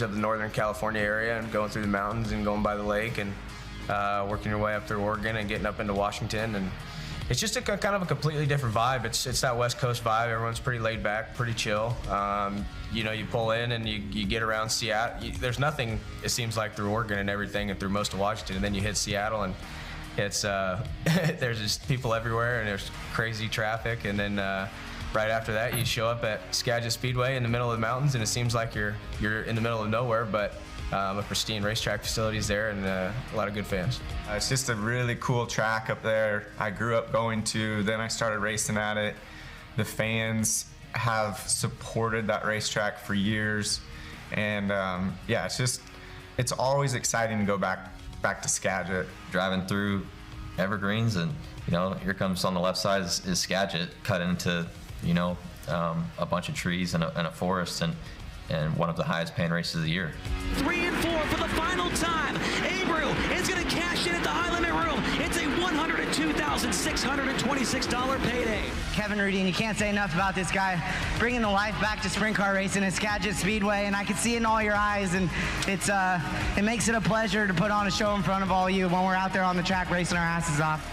of the Northern California area and going through the mountains and going by the lake and working your way up through Oregon and getting up into Washington. And it's just a kind of a completely different vibe. It's that West Coast vibe. Everyone's pretty laid back, pretty chill. You know, you pull in and you get around Seattle. There's nothing, it seems like, through Oregon and everything and through most of Washington. And then you hit Seattle and it's there's just people everywhere and there's crazy traffic. And then right after that, you show up at Skagit Speedway in the middle of the mountains, and it seems like you're in the middle of nowhere, but a pristine racetrack facilities there and a lot of good fans. It's just a really cool track up there. I grew up going to, then I started racing at it. The fans have supported that racetrack for years, and yeah, it's always exciting to go back to Skagit. Driving through evergreens, and you know, here comes on the left side is Skagit, cut into, you know, a bunch of trees and a forest, and one of the highest paying races of the year. 3 and 4 for the final time. Abreu is going to cash in at the high limit room. It's a $102,626 payday. Kevin Rudine, you can't say enough about this guy, bringing the life back to sprint car racing at Skagit Speedway, and I can see it in all your eyes, and it makes it a pleasure to put on a show in front of all you when we're out there on the track racing our asses off.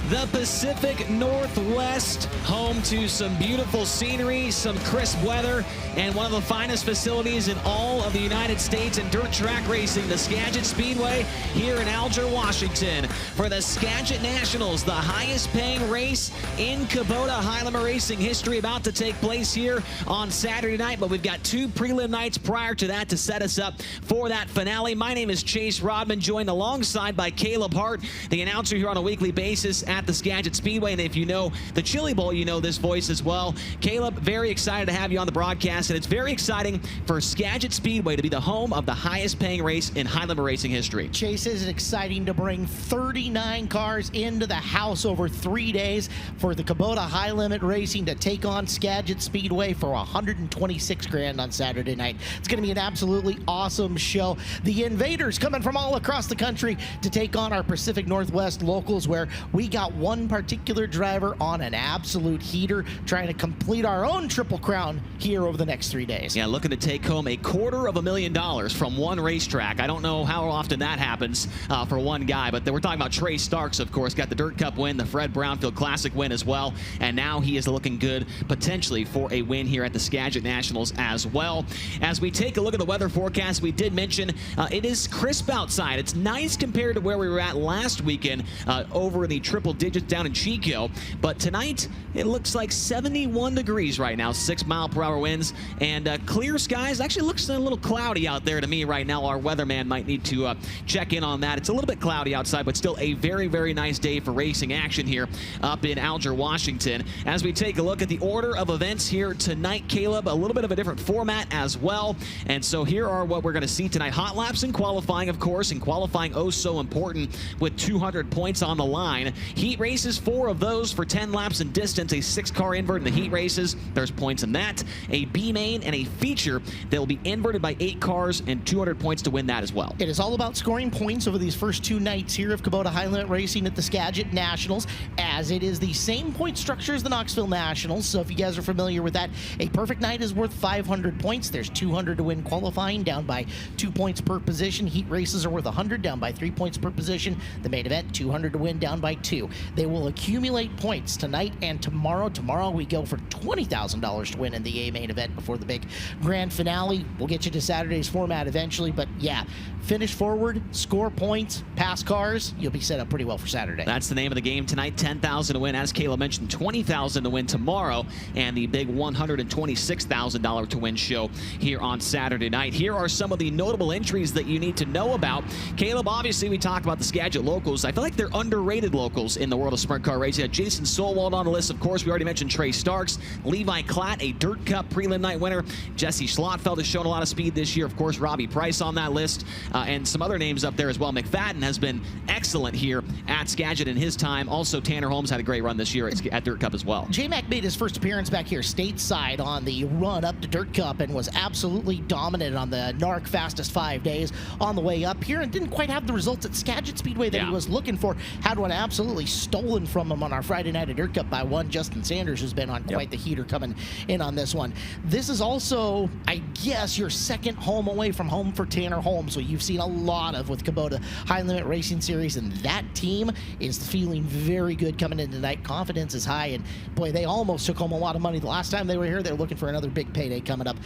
The Pacific Northwest, home to some beautiful scenery, some crisp weather, and one of the finest facilities in all of the United States in dirt track racing, the Skagit Speedway here in Alger, Washington. For the Skagit Nationals, the highest paying race in Kubota high limit racing history about to take place here on Saturday night, but we've got 2 prelim nights prior to that to set us up for that finale. My name is Chase Rodman, joined alongside by Caleb Hart, the announcer here on a weekly basis at the Skagit Speedway. And if you know the Chili Bowl, you know this voice as well. Caleb, very excited to have you on the broadcast, and it's very exciting for Skagit Speedway to be the home of the highest paying race in high limit racing history. Chase, is exciting to bring 39 cars into the house over 3 days for the Kubota high limit racing to take on Skagit Speedway for $126,000 on Saturday night. It's going to be an absolutely awesome show. The Invaders coming from all across the country to take on our Pacific Northwest locals, where we got one particular driver on an absolute heater trying to complete our own Triple Crown here over the next 3 days. Yeah, looking to take home $250,000 from one racetrack. I don't know how often that happens for one guy, but we're talking about Trey Starks, of course, got the Dirt Cup win, the Fred Brownfield Classic win as well, and now he is looking good potentially for a win here at the Skagit Nationals as well. As we take a look at the weather forecast, we did mention it is crisp outside. It's nice compared to where we were at last weekend over the triple digits down in Chico, but tonight it looks like 71 degrees right now, 6-mile-per-hour winds, and clear skies. Actually looks a little cloudy out there to me right now. Our weatherman might need to check in on that. It's a little bit cloudy outside, but still a very, very nice day for racing action here up in Alger, Washington. As we take a look at the order of events here tonight, Caleb, a little bit of a different format as well, and so here are what we're going to see tonight. Hot laps in qualifying, of course, and qualifying oh so important with 200 points on the line. Heat races, 4 of those for 10 laps in distance, a 6-car invert in the heat races. There's points in that. A B main and a feature that will be inverted by 8 cars and 200 points to win that as well. It is all about scoring points over these first 2 nights here of Kubota High Limit Racing at the Skagit Nationals, as it is the same point structure as the Knoxville Nationals. So if you guys are familiar with that, a perfect night is worth 500 points. There's 200 to win qualifying, down by 2 points per position. Heat races are worth 100, down by 3 points per position. The main event, 200 to win, down by 2. They will accumulate points tonight and tomorrow. Tomorrow we go for $20,000 to win in the A main event before the big grand finale. We'll get you to Saturday's format eventually, but yeah, finish forward, score points, pass cars, you'll be set up pretty well for Saturday. That's the name of the game tonight. $10,000 to win, as Caleb mentioned, $20,000 to win tomorrow, and the big $126,000 to win show here on Saturday night. Here are some of the notable entries that you need to know about. Caleb, obviously we talked about the Skagit locals. I feel like they're underrated locals in the world of sprint car racing. Jason Solwald on the list, of course. We already mentioned Trey Starks, Levi Klatt, a Dirt Cup prelim night winner. Jesse Schlotfeld has shown a lot of speed this year. Of course, Robbie Price on that list, and some other names up there as well. McFadden has been excellent here at Skagit in his time. Also, Tanner Holmes had a great run this year at Dirt Cup as well. J-Mac made his first appearance back here stateside on the run up to Dirt Cup and was absolutely dominant on the NARC fastest 5 days on the way up here, and didn't quite have the results at Skagit Speedway that he was looking for. Had one absolutely stolen from him on our Friday night at Dirt Cup by one Justin Sanders, who's been on quite the heater coming in on this one. This is also, I guess, your second home away from home for Tanner Holmes, so you've seen a lot of with Kubota High Limit Racing Series, and that team is feeling very good coming in tonight. Confidence is high, and boy, they almost took home a lot of money the last time they were here. They're looking for another big payday coming up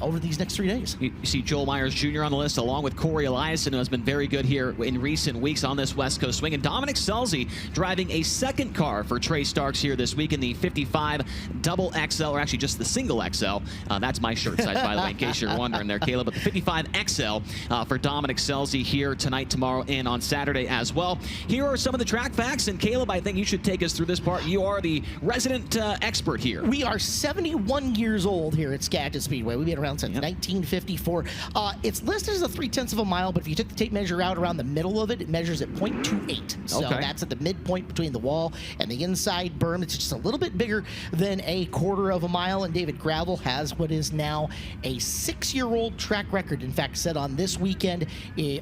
over these next 3 days. You see Joel Myers Jr. on the list, along with Corey Eliason, who has been very good here in recent weeks on this West Coast swing, and Dominic Scelzi driving a second car for Trey Starks here this week in the 55 double XL, or actually just the single XL. That's my shirt size, by the way, in case you're wondering there, Caleb. But the 55 XL for Dominic Scelzi here tonight, tomorrow, and on Saturday as well. Here are some of the track facts, and Caleb, I think you should take us through this part. You are the resident expert here. We are 71 years old here at Skagit Speedway. We've been around since 1954. It's listed as a 0.3 of a mile, but if you took the tape measure out around the middle of it, it measures at 0.28. So that's at the midpoint between the wall and the inside berm. It's just a little bit bigger than a 1/4 of a mile, and David Gravel has what is now a 6-year-old track record. In fact, set on this weekend,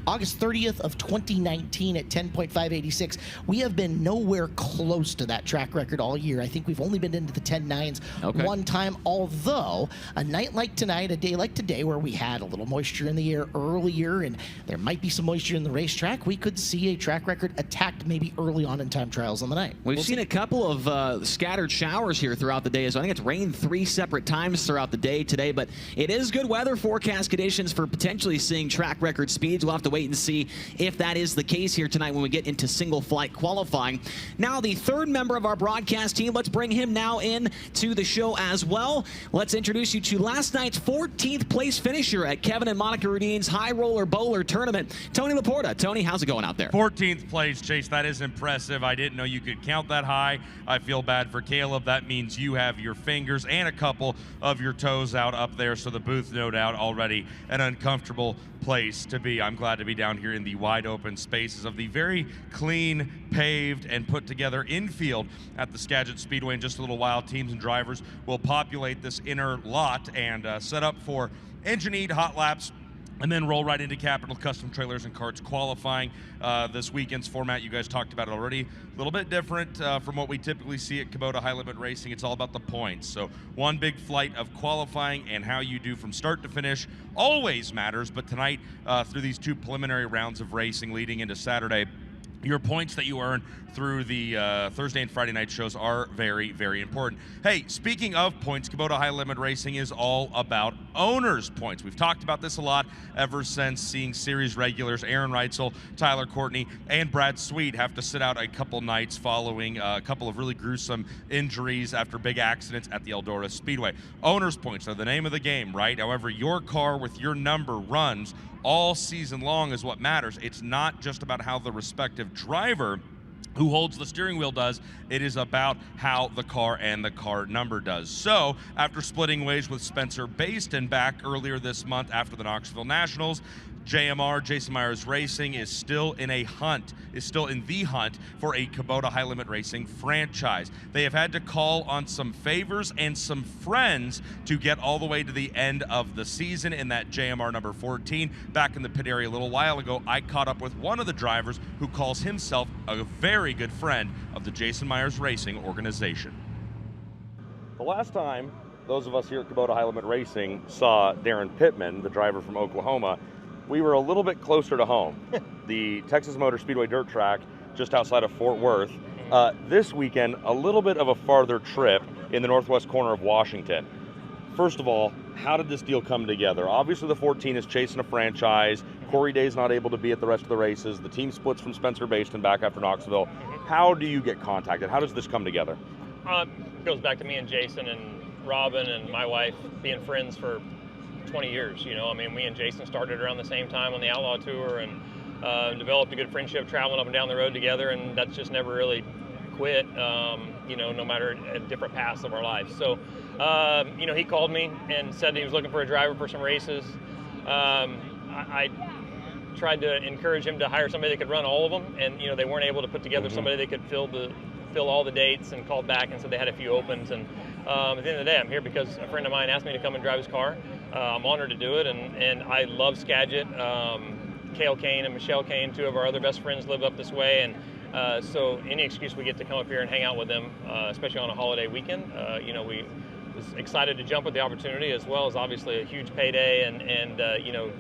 August 30th of 2019 at 10.586. We have been nowhere close to that track record all year. I think we've only been into the 10.9s one time, although a night like tonight, a day like today, where we had a little moisture in the air earlier and there might be some moisture in the racetrack, we could see a track record attacked maybe early on in time trials on the night. We've seen a couple of scattered showers here throughout the day, so I think it's rained 3 separate times throughout the day today, but it is good weather forecast conditions for potentially seeing track record speeds. We'll have to wait and see if that is the case here tonight when we get into single flight qualifying. Now, the third member of our broadcast team, let's bring him now in to the show as well. Let's introduce you to last night's 14th place finisher at Kevin and Monica Rudin's High Roller Bowler Tournament, Tony Laporta. Tony, how's it going out there? 14th place, Chase. That is impressive. I didn't know you could count that high. I feel bad for Caleb. That means you have your fingers and a couple of your toes out up there, so the booth, no doubt, already an uncomfortable place to be. I'm glad to be down here in the wide open spaces of the very clean, paved, and put together infield at the Skagit Speedway. In just a little while, teams and drivers will populate this inner lot and set up for engine-eat hot laps, and then roll right into Capital Custom Trailers and Carts qualifying. This weekend's format, you guys talked about it already, a little bit different from what we typically see at Kubota High Limit Racing. It's all about the points. So one big flight of qualifying, and how you do from start to finish always matters. But tonight, through these 2 preliminary rounds of racing leading into Saturday, your points that you earn through the Thursday and Friday night shows are very, very important. Hey, speaking of points, Kubota High Limit Racing is all about owners' points. We've talked about this a lot ever since seeing series regulars Aaron Reitzel, Tyler Courtney, and Brad Sweet have to sit out a couple nights following a couple of really gruesome injuries after big accidents at the Eldora Speedway. Owners' points are the name of the game, right? However, your car with your number runs all season long is what matters. It's not just about how the respective driver who holds the steering wheel does. It is about how the car and the car number does. So after splitting ways with Spencer Baston back earlier this month after the Knoxville Nationals, JMR, Jason Myers Racing, is still in the hunt for a Kubota High Limit Racing franchise. They have had to call on some favors and some friends to get all the way to the end of the season in that JMR number 14. Back in the pit area a little while ago, I caught up with one of the drivers who calls himself a very good friend of the Jason Myers Racing organization. The last time those of us here at Kubota High Limit Racing saw Darren Pittman, the driver from Oklahoma, we were a little bit closer to home. The Texas Motor Speedway dirt track just outside of Fort Worth. This weekend, a little bit of a farther trip in the northwest corner of Washington. First of all, how did this deal come together? Obviously the 14 is chasing a franchise. Corey Day's not able to be at the rest of the races. The team splits from Spencer Baston back after Knoxville. How do you get contacted? How does this come together? It goes back to me and Jason and Robin and my wife being friends for 20 years. You know, I mean, me and Jason started around the same time on the Outlaw Tour and developed a good friendship traveling up and down the road together, and that's just never really quit, you know, no matter different paths of our lives. So, you know, he called me and said he was looking for a driver for some races. I tried to encourage him to hire somebody that could run all of them, and, you know, they weren't able to put together somebody that could fill all the dates, and called back and said they had a few opens. And at the end of the day, I'm here because a friend of mine asked me to come and drive his car. I'm honored to do it, and I love Skagit. Cale Kane and Michelle Kane, two of our other best friends, live up this way, and So any excuse we get to come up here and hang out with them, especially on a holiday weekend, we was excited to jump at the opportunity, as well as obviously a huge payday and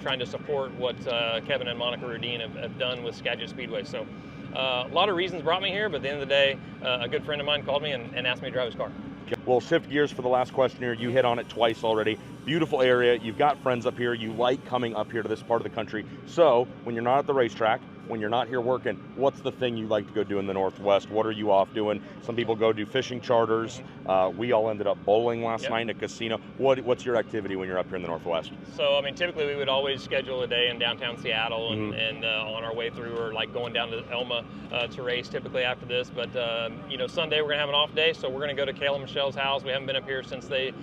trying to support what Kevin and Monica Rudine have done with Skagit Speedway. So a lot of reasons brought me here, but at the end of the day, a good friend of mine called me and asked me to drive his car. We'll shift gears for the last question here. You hit on it twice already. Beautiful area. You've got friends up here. You like coming up here to this part of the country. So when you're not at the racetrack, when you're not here working, what's the thing you like to go do in the Northwest? What are you off doing? Some people go do fishing charters. We all ended up bowling last night in a casino. What's your activity when you're up here in the Northwest? So, I mean, typically we would always schedule a day in downtown Seattle and on our way through, or like going down to Elma to race typically after this. But, Sunday we're going to have an off day, so we're going to go to Kayla and Michelle's house. We haven't been up here since they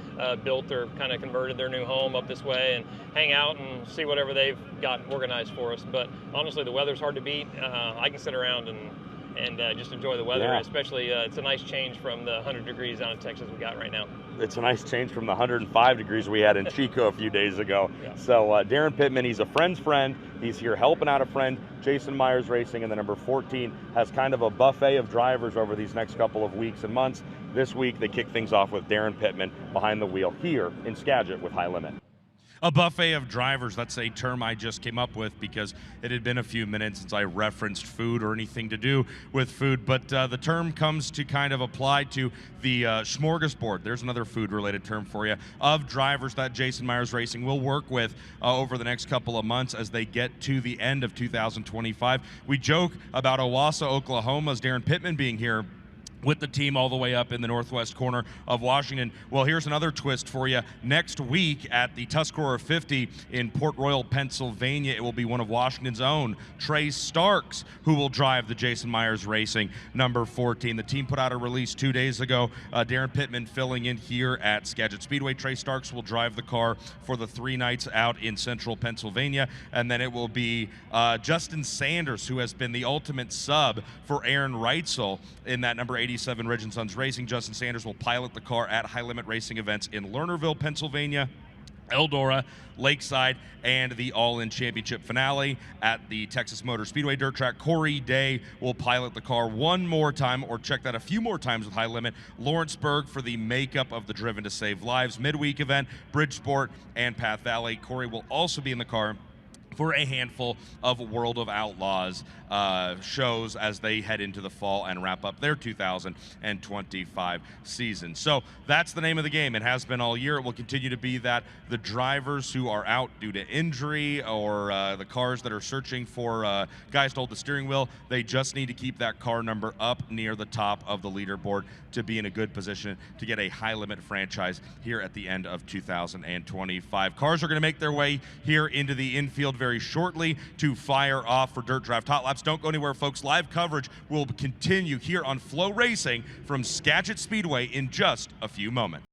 built or kind of converted their new home up this way, and hang out and see whatever they've got organized for us. But honestly, the weather's hard to beat. I can sit around and just enjoy the weather, especially it's a nice change from the 100 degrees down in Texas we got right now. It's a nice change from the 105 degrees we had in Chico a few days ago. So Darren Pittman, he's a friend's friend. He's here helping out a friend. Jason Myers Racing, and the number 14 has kind of a buffet of drivers over these next couple of weeks and months. This week they kick things off with Darren Pittman behind the wheel here in Skagit with High Limit. A buffet of drivers, that's a term I just came up with because it had been a few minutes since I referenced food or anything to do with food, but the term comes to kind of apply to the smorgasbord, there's another food-related term for you, of drivers that Jason Myers Racing will work with over the next couple of months as they get to the end of 2025. We joke about Owasso, Oklahoma's Darren Pittman being here with the team all the way up in the northwest corner of Washington. Well, here's another twist for you. Next week at the Tuscarora 50 in Port Royal, Pennsylvania, it will be one of Washington's own, Trey Starks, who will drive the Jason Myers Racing number 14. The team put out a release 2 days ago. Darren Pittman filling in here at Skagit Speedway. Trey Starks will drive the car for the 3 nights out in central Pennsylvania. And then it will be Justin Sanders, who has been the ultimate sub for Aaron Reitzel in that number 87 Ridge & Sons Racing. Justin Sanders will pilot the car at High Limit Racing events in Lernerville, Pennsylvania, Eldora, Lakeside, and the All-In Championship finale at the Texas Motor Speedway Dirt Track. Corey Day will pilot the car one more time, or check that a few more times with High Limit. Lawrenceburg for the makeup of the Driven to Save Lives midweek event, Bridgeport, and Path Valley. Corey will also be in the car for a handful of World of Outlaws shows as they head into the fall and wrap up their 2025 season. So that's the name of the game. It has been all year. It will continue to be that. The drivers who are out due to injury, or the cars that are searching for guys to hold the steering wheel, they just need to keep that car number up near the top of the leaderboard to be in a good position to get a High Limit franchise here at the end of 2025. Cars are going to make their way here into the infield very shortly to fire off for Dirt Draft Hot Laps. Don't go anywhere, folks. Live coverage will continue here on FloRacing from Skagit Speedway in just a few moments.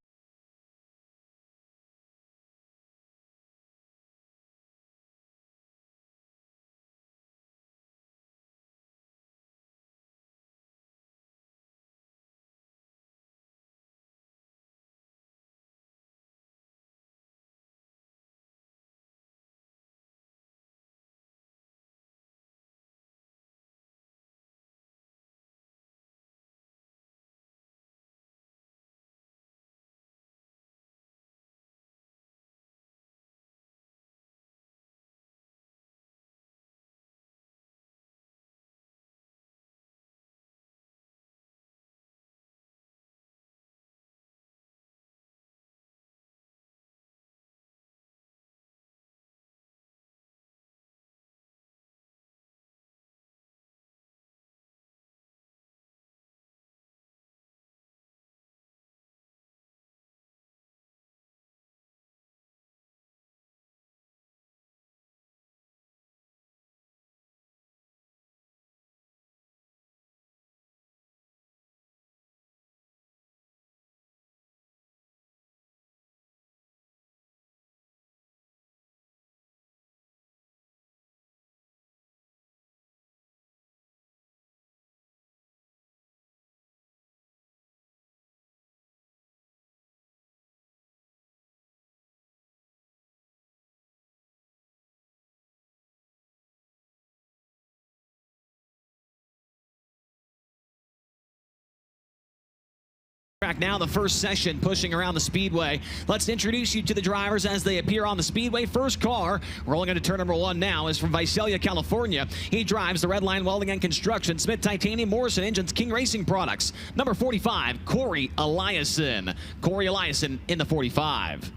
Back now, the first session pushing around the speedway. Let's introduce you to the drivers as they appear on the speedway. First car rolling into turn number 1 now is from Visalia, California. He drives the Red Line Welding and Construction, Smith Titanium, Morrison Engines, King Racing Products. Number 45, Corey Eliason. Corey Eliason in the 45.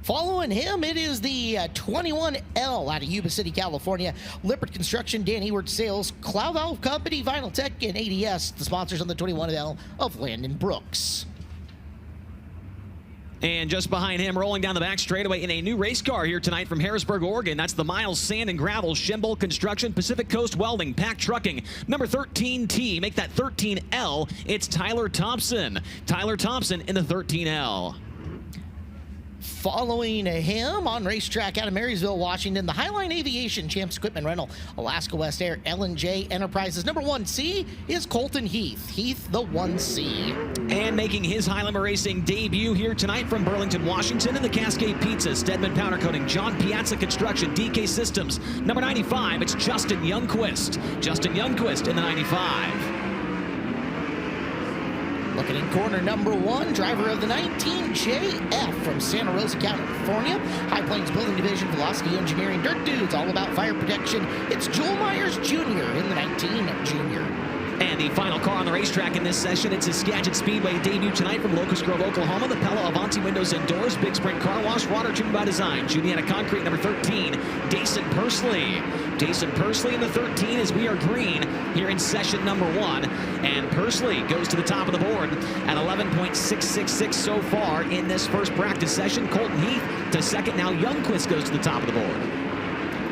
Following him, it is the 21L out of Yuba City, California. Lippert Construction, Dan Ewart Sales, Cloud Valve Company, Vinyl Tech, and ADS, the sponsors on the 21L of Landon Brooks. And just behind him, rolling down the back straightaway in a new race car here tonight from Harrisburg, Oregon. That's the Miles Sand and Gravel, Schimble Construction, Pacific Coast Welding, Pack Trucking. Number 13T, make that 13L. It's Tyler Thompson. Tyler Thompson in the 13L. Following him on racetrack out of Marysville, Washington, the Highline Aviation Champs Equipment Rental, Alaska West Air, L&J Enterprises. Number 1C is Colton Heath. Heath, the 1C. And making his High Limit Racing debut here tonight from Burlington, Washington, in the Cascade Pizza, Stedman Powder Coating, John Piazza Construction, DK Systems. Number 95, it's Justin Youngquist. Justin Youngquist in the 95. Looking in corner number 1, driver of the 19JF from Santa Rosa, California. High Plains Building Division, Velocity Engineering, Dirt Dudes, all about fire protection. It's Joel Myers Jr. in the 19 Junior. And the final car on the racetrack in this session, it's a Skagit Speedway debut tonight from Locust Grove, Oklahoma. The Pella Avanti Windows and Doors, Big Spring Car Wash, Water Treatment by Design. Juliana Concrete, number 13, Dason Pursley. Dason Pursley in the 13 as we are green here in session number 1. And Pursley goes to the top of the board at 11.666 so far in this first practice session. Colton Heath to second. Now Youngquist goes to the top of the board.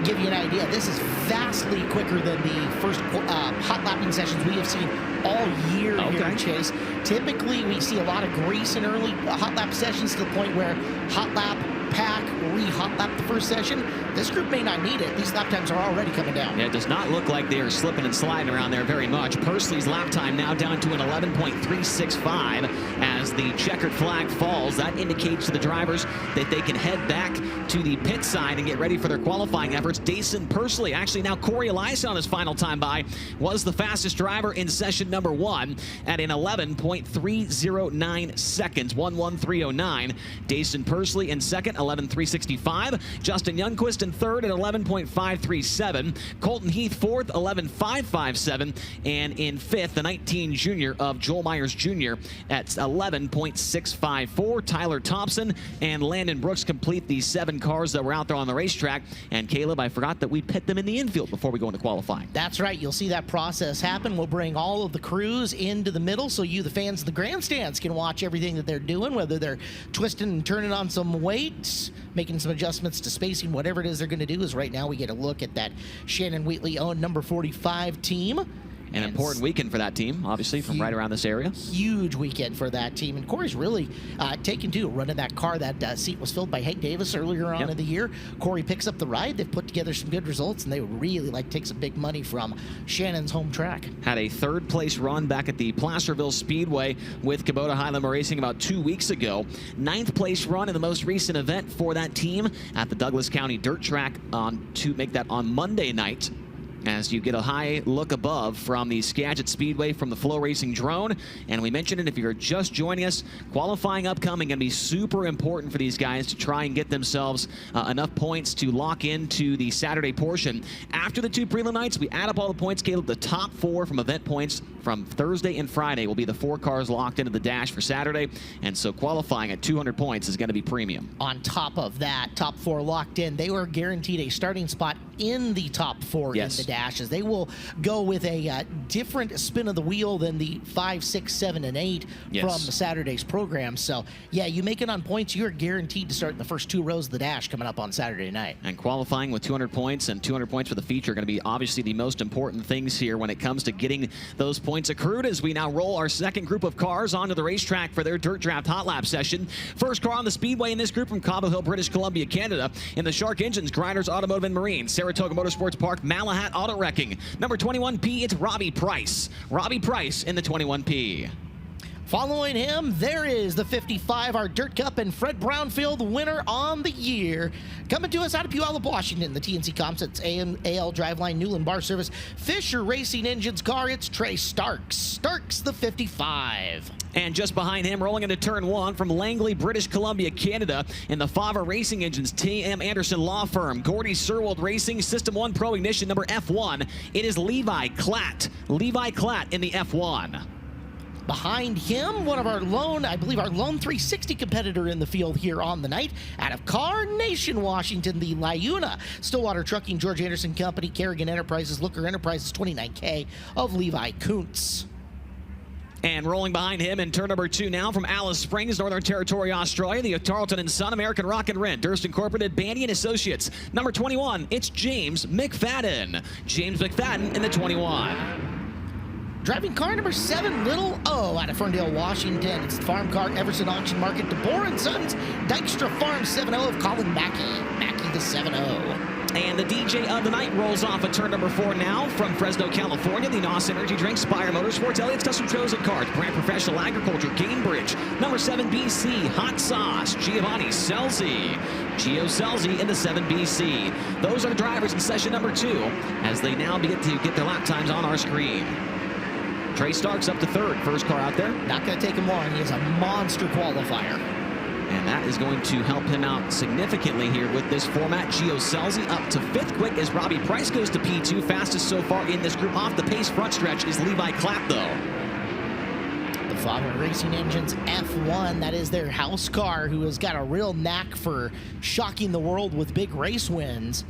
Give you an idea, this is vastly quicker than the first hot lapping sessions we have seen all year here in Chase. Typically, we see a lot of grease in early hot lap sessions to the point where hot lap, pack, re-hot lap the first session. This group may not need it. These lap times are already coming down. Yeah, it does not look like they are slipping and sliding around there very much. Pursley's lap time now down to an 11.365 as the checkered flag falls. That indicates to the drivers that they can head back to the pit side and get ready for their qualifying efforts. Dason Pursley, actually now Corey Eliason on his final time by, was the fastest driver in session number 1 at an 11.309 seconds, 11309. Dason Pursley in second, 11.365. Justin Youngquist in third at 11.537. Colton Heath fourth, 11.557. And in fifth, the 19 junior of Joel Myers Jr. at 11.654. Tyler Thompson and Landon Brooks complete the 7 cars that were out there on the racetrack. And Caleb, I forgot that we pit them in the infield before we go into qualifying. That's right. You'll see that process happen. We'll bring all of the crews into the middle so you, the fans of the grandstands, can watch everything that they're doing, whether they're twisting and turning on some weights, making some adjustments to spacing, whatever it is they're going to do. Is right now we get a look at that Shannon Wheatley-owned number 45 team. An important weekend for that team, obviously, from right around this area. Huge weekend for that team. And Corey's really taken to running that car. That seat was filled by Hank Davis earlier on in the year. Corey picks up the ride. They've put together some good results, and they would really like to take some big money from Shannon's home track. Had a third-place run back at the Placerville Speedway with Kubota High Limit Racing about 2 weeks ago. 9th-place run in the most recent event for that team at the Douglas County Dirt Track to make that on Monday night, as you get a high look above from the Skagit Speedway from the FloRacing drone. And we mentioned it, if you're just joining us, qualifying upcoming going to be super important for these guys to try and get themselves enough points to lock into the Saturday portion. After the 2 prelim nights, we add up all the points, Caleb. The top 4 from event points from Thursday and Friday will be the 4 cars locked into the dash for Saturday. And so qualifying at 200 points is going to be premium. On top of that, top 4 locked in, they were guaranteed a starting spot in the top 4 in the dashes. They will go with a different spin of the wheel than the 5, 6, 7, and 8 from Saturday's program. So, yeah, you make it on points, you're guaranteed to start in the first 2 rows of the dash coming up on Saturday night. And qualifying with 200 points and 200 points for the feature are going to be obviously the most important things here when it comes to getting those points accrued, as we now roll our second group of cars onto the racetrack for their Dirt Draft Hot Lap session. First car on the speedway in this group from Cobble Hill, British Columbia, Canada, in the Shark Engines, Grinders Automotive and Marine, Saratoga Motorsports Park, Malahat Auto Wrecking. Number 21P, it's Robbie Price. Robbie Price in the 21P. Following him, there is the 55, our Dirt Cup and Fred Brownfield winner on the year. Coming to us out of Puyallup, Washington, the TNC Composites AL Driveline Newland Bar Service Fisher Racing Engines car, it's Trey Starks. Starks, the 55. And just behind him, rolling into turn 1 from Langley, British Columbia, Canada, in the Favre Racing Engines TM Anderson Law Firm, Gordy Serwold Racing, System 1 Pro Ignition number F1. It is Levi Klatt. Levi Klatt in the F1. Behind him, one of our lone 360 competitor in the field here on the night, out of Carnation, Washington, the Liuna Stillwater Trucking, George Anderson Company, Kerrigan Enterprises, Looker Enterprises, 29K of Levi Kuntz. And rolling behind him in turn number 2 now from Alice Springs, Northern Territory, Australia, the Tarleton & Son American Rock and Rent, Durst Incorporated, Bandy & Associates. Number 21, it's James McFadden. James McFadden in the 21. Driving car number 7, Little O, out of Ferndale, Washington. It's the farm car, Everson Auction Market, DeBoer & Sons, Dykstra Farm 7-0 of Colin Mackey. Mackey the 7-0. And the DJ of the night rolls off at turn number 4 now from Fresno, California. The NOS Energy Drink, Spire Motorsports, Elliott's Custom Chosen Cards, Brand Professional Agriculture, Cambridge. Number 7 BC, Hot Sauce, Giovanni Selzy. Gio Selzy in the 7 BC. Those are the drivers in session number 2 as they now begin to get their lap times on our screen. Trey Starks up to 3rd, first car out there. Not going to take him long. He is a monster qualifier. And that is going to help him out significantly here with this format. Gio Selzy up to 5th quick as Robbie Price goes to P2. Fastest so far in this group off the pace front stretch is Levi Klatt, though. The Favre Racing Engines F1, that is their house car, who has got a real knack for shocking the world with big race wins.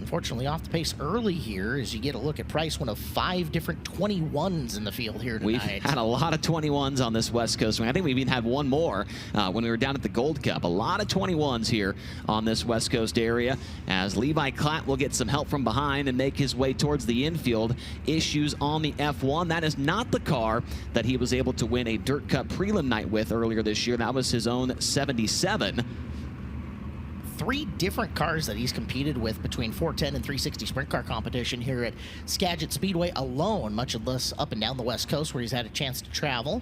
Unfortunately, off the pace early here as you get a look at Price, one of 5 different 21s in the field here tonight. We've had a lot of 21s on this West Coast. I think we even had one more when we were down at the Gold Cup. A lot of 21s here on this West Coast area as Levi Klatt will get some help from behind and make his way towards the infield. Issues on the F1. That is not the car that he was able to win a Dirt Cup prelim night with earlier this year. That was his own 77. 3 different cars that he's competed with between 410 and 360 sprint car competition here at Skagit Speedway alone, much less up and down the West Coast where he's had a chance to travel.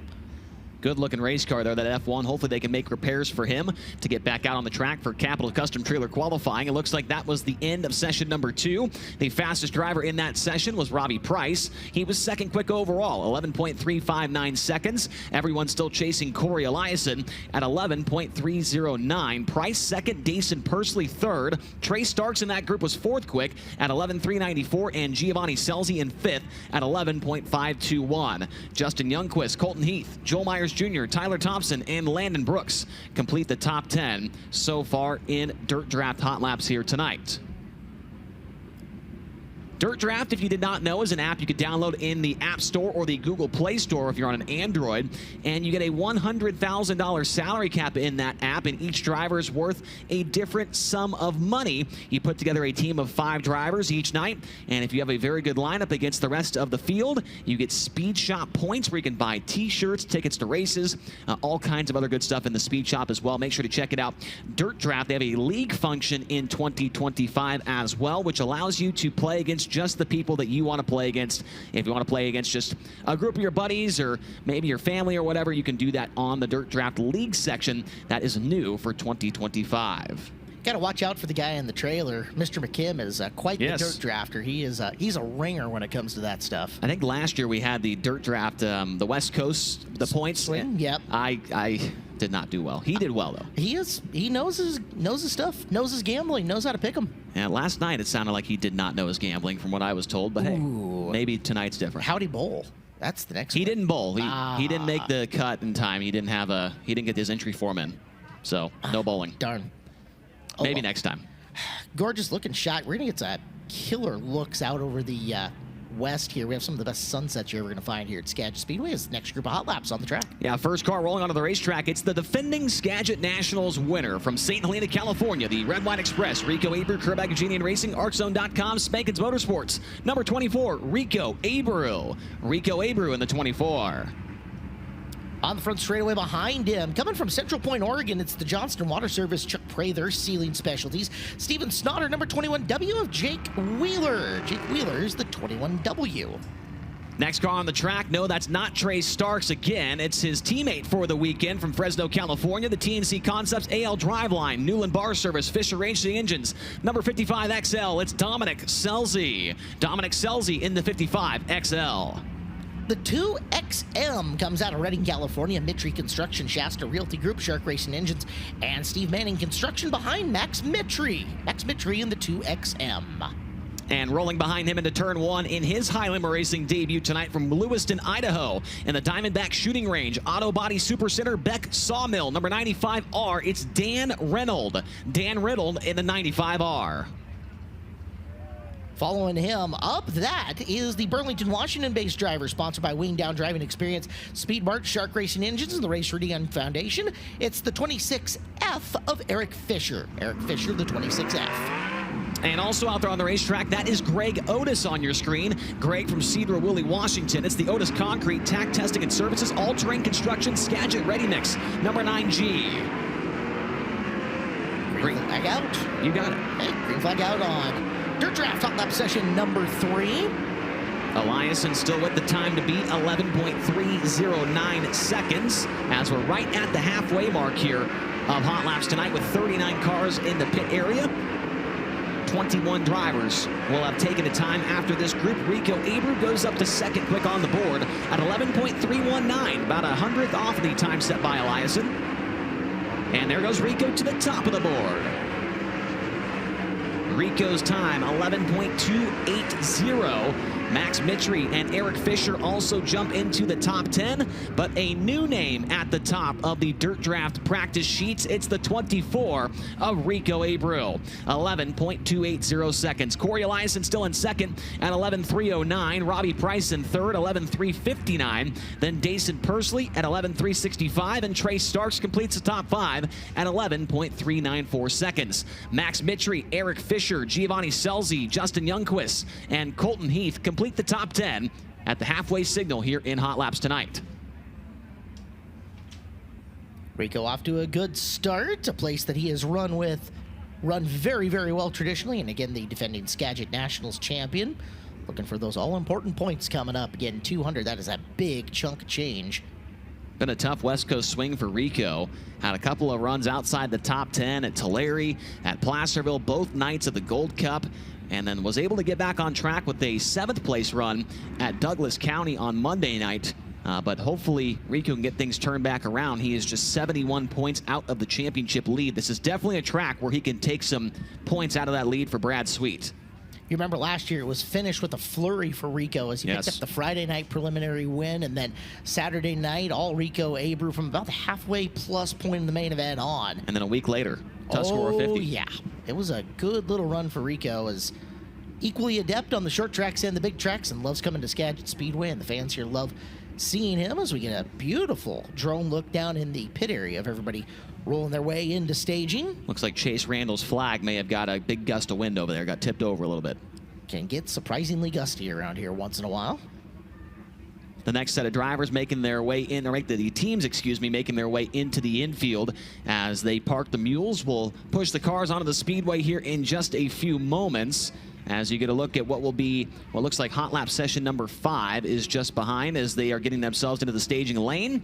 Good looking race car there, that F1. Hopefully they can make repairs for him to get back out on the track for Capital Custom Trailer qualifying. It looks like that was the end of session number 2. The fastest driver in that session was Robbie Price. He was 2nd quick overall, 11.359 seconds. Everyone still chasing Corey Eliason at 11.309. Price 2nd, Dason Pursley 3rd. Trey Starks in that group was 4th quick at 11.394, and Giovanni Selzy in 5th at 11.521. Justin Youngquist, Colton Heath, Joel Myers Jr., Tyler Thompson, and Landon Brooks complete the top 10 so far in Dirt Draft Hot Laps here tonight. Dirt Draft, if you did not know, is an app you could download in the App Store or the Google Play Store if you're on an Android, and you get a $100,000 salary cap in that app, and each driver is worth a different sum of money. You put together a team of 5 drivers each night, and if you have a very good lineup against the rest of the field, you get Speed Shop points where you can buy t-shirts, tickets to races, all kinds of other good stuff in the Speed Shop as well. Make sure to check it out. Dirt Draft, they have a league function in 2025 as well, which allows you to play against just the people that you want to play against. If you want to play against just a group of your buddies or maybe your family or whatever, you can do that on the Dirt Draft League section. That is new for 2025. Got to watch out for the guy in the trailer. Mr. McKim is quite the dirt drafter. He's a ringer when it comes to that stuff. I think last year we had the Dirt Draft, the West Coast, the points. Swing, yep. I did not do well. He did well though. He knows his stuff, knows his gambling, knows how to pick them. Yeah, last night it sounded like he did not know his gambling from what I was told, but hey, maybe tonight's different. How'd he bowl? That's the next one. He didn't bowl. He didn't make the cut in time. He didn't get his entry form in. So, no bowling. Darn. Maybe next time. Gorgeous looking shot. We're going to get some killer looks out over the west here. We have some of the best sunsets you're ever going to find here at Skagit Speedway as the next group of hot laps on the track. Yeah, first car rolling onto the racetrack. It's the defending Skagit Nationals winner from St. Helena, California, the Red White Express, Rico Abreu, Curb Agaginian Racing, ArcZone.com, Spankins Motorsports. Number 24, Rico Abreu. Rico Abreu in the 24. On the front straightaway behind him, coming from Central Point, Oregon, it's the Johnston Water Service, Chuck Prather, Sealing Specialties. Steven Snotter, number 21W of Jake Wheeler. Jake Wheeler is the 21W. Next car on the track, no, that's not Trey Starks again. It's his teammate for the weekend from Fresno, California, the TNC Concepts AL Driveline, Newland Bar Service, Fisher Racing Engines, number 55 XL. It's Dominic Selzy. Dominic Selzy in the 55 XL. The 2XM comes out of Redding, California. Mitri Construction, Shasta Realty Group, Shark Racing Engines, and Steve Manning Construction behind Max Mitri. Max Mitri in the 2XM. And rolling behind him into turn 1 in his high limit racing debut tonight from Lewiston, Idaho, in the Diamondback Shooting Range, Auto Body Supercenter, Beck Sawmill, number 95R. It's Dan Reynolds. Dan Reynolds in the 95R. Following him up, that is the Burlington, Washington-based driver, sponsored by Wing Down Driving Experience, Speed Mart, Shark Racing Engines, and the Race Redeem Foundation. It's the 26F of Eric Fisher. Eric Fisher, the 26F. And also out there on the racetrack, that is Greg Otis on your screen. Greg from Cedar Woolley, Washington. It's the Otis Concrete, Tack Testing and Services, All-Terrain Construction, Skagit Ready Mix, number 9G. Green flag out. You got it. Hey, green flag out on Dirt Draft Hot Lap Session number 3. Eliason still with the time to beat, 11.309 seconds, as we're right at the halfway mark here of Hot Laps tonight with 39 cars in the pit area. 21 drivers will have taken a time after this group. Rico Abreu goes up to second quick on the board at 11.319, about 100th off the time set by Eliason. And there goes Rico to the top of the board. Rico's time, 11.280. Max Mitri and Eric Fisher also jump into the top 10, but a new name at the top of the Dirt Draft practice sheets. It's the 24 of Rico Abreu, 11.280 seconds. Corey Eliason still in second at 11.309. Robbie Price in third, 11.359. Then Dason Pursley at 11.365, and Trey Starks completes the top 5 at 11.394 seconds. Max Mitri, Eric Fisher, Giovanni Selzy, Justin Youngquist, and Colton Heath complete the top 10 at the halfway signal here in Hot Laps tonight. Rico off to a good start, a place that he has run very, very well traditionally, and again, the defending Skagit Nationals champion. Looking for those all-important points coming up. Again, 200, that is a big chunk of change. Been a tough West Coast swing for Rico. Had a couple of runs outside the top 10 at Tulare, at Placerville, both nights of the Gold Cup, and then was able to get back on track with a 7th place run at Douglas County on Monday night. But hopefully Rico can get things turned back around. He is just 71 points out of the championship lead. This is definitely a track where he can take some points out of that lead for Brad Sweet. You remember last year it was finished with a flurry for Rico as he picked up the Friday night preliminary win, and then Saturday night, all Rico Abreu from about the halfway plus point in the main event on. And then a week later, Tuscarora 50. Oh, yeah. It was a good little run for Rico, as equally adept on the short tracks and the big tracks, and loves coming to Skagit Speedway, and the fans here love seeing him as we get a beautiful drone look down in the pit area of everybody rolling their way into staging. Looks like Chase Randall's flag may have got a big gust of wind over there, got tipped over a little bit. Can get surprisingly gusty around here once in a while. The next set of drivers making their way in, or the teams, excuse me, making their way into the infield as they park the mules. We'll push the cars onto the speedway here in just a few moments, as you get a look at what will be what looks like Hot Lap session number 5 is just behind as they are getting themselves into the staging lane.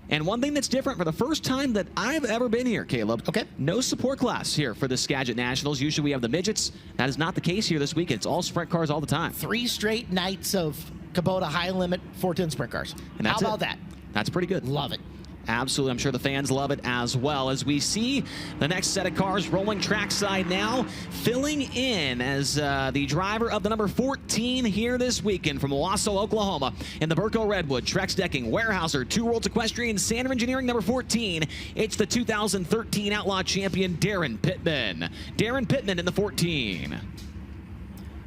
And one thing that's different for the first time that I've ever been here, Caleb. Okay. No support class here for the Skagit Nationals. Usually we have the midgets. That is not the case here this weekend. It's all sprint cars all the time. 3 straight nights of Kubota high limit 410 sprint cars. And that's How about that? That's pretty good. Love it. Absolutely. I'm sure the fans love it as well, as we see the next set of cars rolling trackside now, filling in as the driver of the number 14 here this weekend from Owasso, Oklahoma, in the Burco Redwood, Trex Decking, Weyerhaeuser, Two Worlds Equestrian, Sander Engineering number 14. It's the 2013 Outlaw champion, Darren Pittman. Darren Pittman in the 14.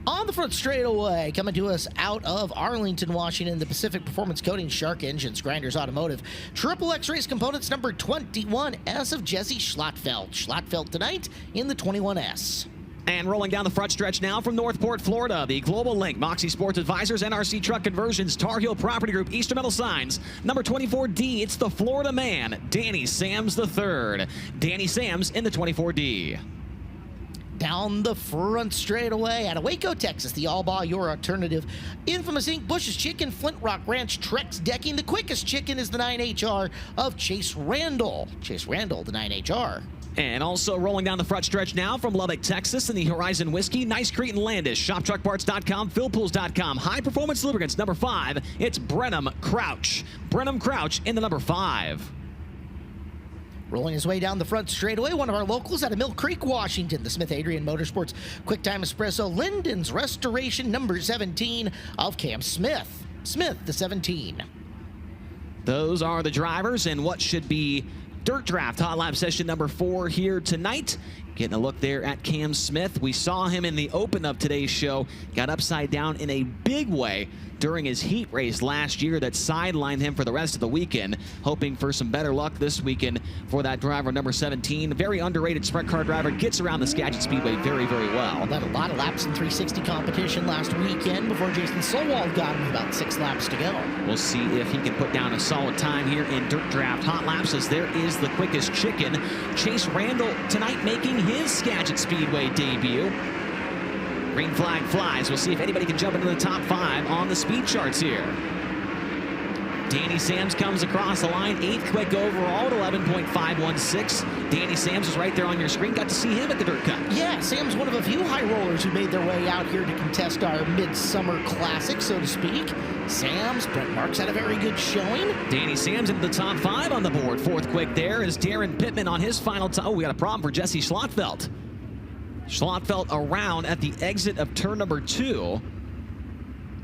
On the front straightaway, coming to us out of Arlington, Washington, the Pacific Performance Coating, Shark Engines, Grinders Automotive, Triple X Race Components, number 21S of Jesse Schlattfeld. Schlattfeld tonight in the 21S. And rolling down the front stretch now from Northport, Florida, the Global Link, Moxie Sports Advisors, NRC Truck Conversions, Tar Heel Property Group, Eastern Metal Signs, number 24D, it's the Florida man, Danny Sams III. Danny Sams in the 24D. down the front straightaway out of Waco, Texas. The All-Bar, your alternative. Infamous Inc., Bush's Chicken, Flint Rock Ranch, Trex Decking. The quickest chicken is the 9HR of Chase Randall. Chase Randall, the 9HR. And also rolling down the front stretch now from Lubbock, Texas, in the Horizon Whiskey, Nice Crete and Landis, ShopTruckParts.com, PhilPools.com, High Performance Lubricants, number 5. It's Brenham Crouch. Brenham Crouch in the number 5. Rolling his way down the front straightaway, one of our locals out of Mill Creek, Washington, the Smith Adrian Motorsports QuickTime Espresso, Linden's Restoration, number 17 of Cam Smith. Smith, the 17. Those are the drivers in what should be Dirt Draft Hot Lap session number 4 here tonight. Getting a look there at Cam Smith. We saw him in the open of today's show. Got upside down in a big way during his heat race last year that sidelined him for the rest of the weekend. Hoping for some better luck this weekend for that driver, number 17. Very underrated sprint car driver. Gets around the Skagit Speedway very, very well. Led a lot of laps in 360 competition last weekend before Jason Solwald got him with about 6 laps to go. We'll see if he can put down a solid time here in Dirt Draft Hot Laps, as there is the quickest chicken. Chase Randall tonight making his Skagit Speedway debut. Green flag flies. We'll see if anybody can jump into the top 5 on the speed charts here. Danny Sams comes across the line, 8th quick overall at 11.516. Danny Sams is right there on your screen. Got to see him at the Dirt Cup. Yeah, Sam's one of a few high rollers who made their way out here to contest our Midsummer Classic, so to speak. Sams, Brent Marks had a very good showing. Danny Sams into the top 5 on the board. 4th quick there is Darren Pittman on his final time. Oh, we got a problem for Jesse Schlotfeld. Schlotfeld around at the exit of turn number 2.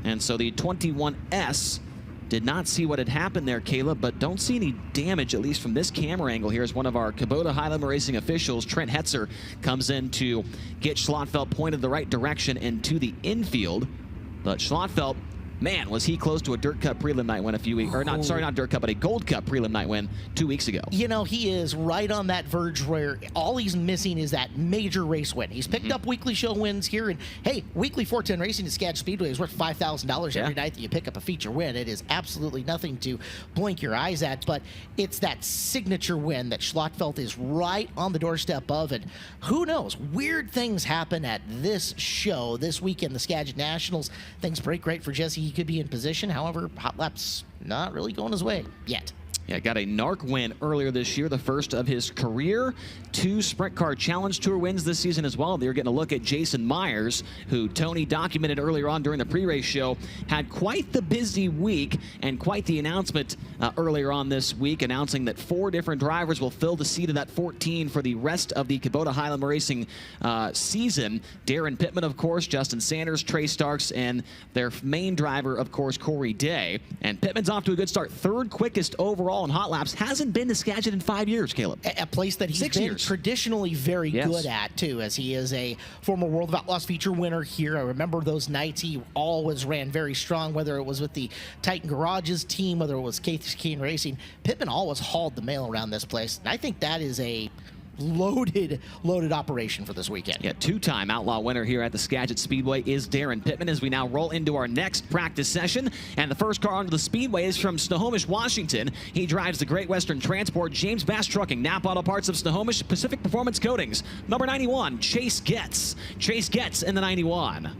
And so the 21S did not see what had happened there, Caleb, but don't see any damage, at least from this camera angle here, as one of our Kubota High-Limit Racing officials, Trent Hetzer, comes in to get Schlotfeld pointed the right direction and to the infield. But Schlotfeld, man, was he close to a Dirt Cup prelim night win a few weeks, or not, sorry, not Dirt Cup, but a Gold Cup prelim night win 2 weeks ago. You know, he is right on that verge where all he's missing is that major race win. He's picked up weekly show wins here, and hey, weekly 410 racing at Skagit Speedway is worth $5,000 every night that you pick up a feature win. It is absolutely nothing to blink your eyes at, but it's that signature win that Schlotfeld is right on the doorstep of, and who knows, weird things happen at this show this weekend, the Skagit Nationals. Things break great for Jesse. He could be in position. However, Hot Lap's not really going his way yet. Yeah, got a NARC win earlier this year, the first of his career. 2 Sprint Car Challenge Tour wins this season as well. They're getting a look at Jason Myers, who Tony documented earlier on during the pre-race show, had quite the busy week and quite the announcement earlier on this week, announcing that 4 different drivers will fill the seat of that 14 for the rest of the Kubota High-Limit Racing season. Darren Pittman, of course, Justin Sanders, Trey Starks, and their main driver, of course, Corey Day. And Pittman's off to a good start. 3rd quickest overall in Hot Laps. Hasn't been to Skagit in 5 years, Caleb. A place that he's been traditionally very good at, too, as he is a former World of Outlaws feature winner here. I remember those nights. He always ran very strong, whether it was with the Titan Garages team, whether it was Keith Keen Racing. Pittman always hauled the mail around this place. And I think that is a loaded operation for this weekend. Yeah, 2-time Outlaw winner here at the Skagit Speedway is Darren Pittman, as we now roll into our next practice session. And the first car onto the Speedway is from Snohomish, Washington. He drives the Great Western Transport, James Bass Trucking, Napa Auto Parts of Snohomish, Pacific Performance Coatings. Number 91, Chase Getz. Chase Getz in the 91.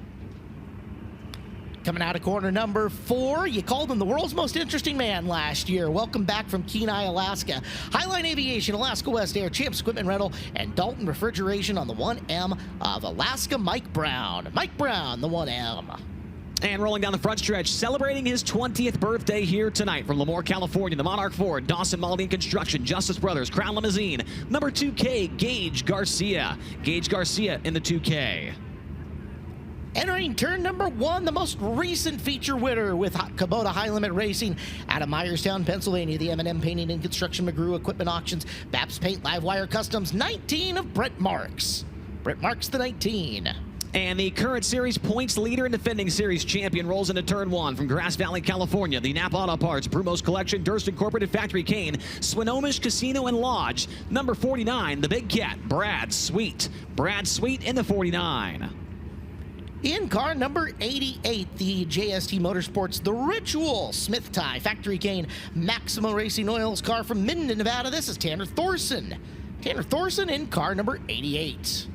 Coming out of corner number 4, you called him the world's most interesting man last year. Welcome back from Kenai, Alaska. Highline Aviation, Alaska West Air, Champs Equipment Rental, and Dalton Refrigeration on the 1M of Alaska, Mike Brown. Mike Brown, the 1M. And rolling down the front stretch, celebrating his 20th birthday here tonight from Lemoore, California, the Monarch Ford, Dawson Maldine Construction, Justice Brothers, Crown Limousine, number 2K, Gage Garcia. Gage Garcia in the 2K. Entering turn number 1, the most recent feature winner with Kubota High-Limit Racing out of Myerstown, Pennsylvania. The M&M Painting and Construction, McGrew Equipment Auctions, Babs Paint, Livewire Customs, 19 of Brent Marks. Brent Marks, the 19. And the current series points leader and defending series champion rolls into turn 1 from Grass Valley, California. The Napa Auto Parts, Brumos Collection, Durst Incorporated, Factory Cane, Swinomish Casino and Lodge. Number 49, the Big Cat, Brad Sweet. Brad Sweet in the 49. In car number 88, the JST Motorsports, the Ritual, Smith Tie, Factory Cane, Maximo Racing Oils car from Minden, Nevada. This is Tanner Thorson. Tanner Thorson in car number 88.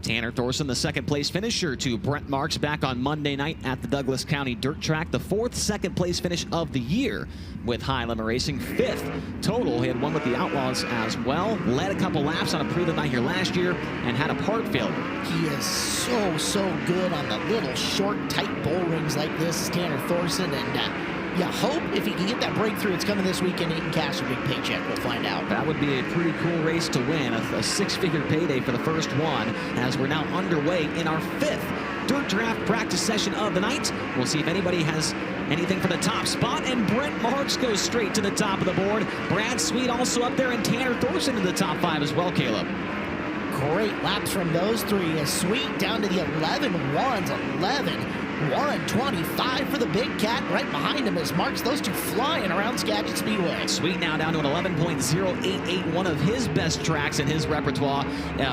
Tanner Thorson, the second-place finisher, to Brent Marks back on Monday night at the Douglas County Dirt Track. The fourth second-place finish of the year with High Limit Racing. Fifth total. He had one with the Outlaws as well. Led a couple laps on a prelim night here last year and had a part failure. He is so good on the little short, tight bull rings like this, Tanner Thorson, and you hope if he can get that breakthrough, it's coming this weekend, he can cash a big paycheck. We'll find out. That would be a pretty cool race to win, a six-figure payday for the first one, as we're now underway in our fifth Dirt Draft practice session of the night. We'll see if anybody has anything for the top spot, and Brent Marks goes straight to the top of the board. Brad Sweet also up there, and Tanner Thorson in the top 5 as well, Caleb. Great laps from those three. A Sweet down to the 11-1s, 11-1-25 for the big cat. Right behind him is Marks. Those two flying around Skagit Speedway. Sweet now down to an 11.088, one of his best tracks in his repertoire.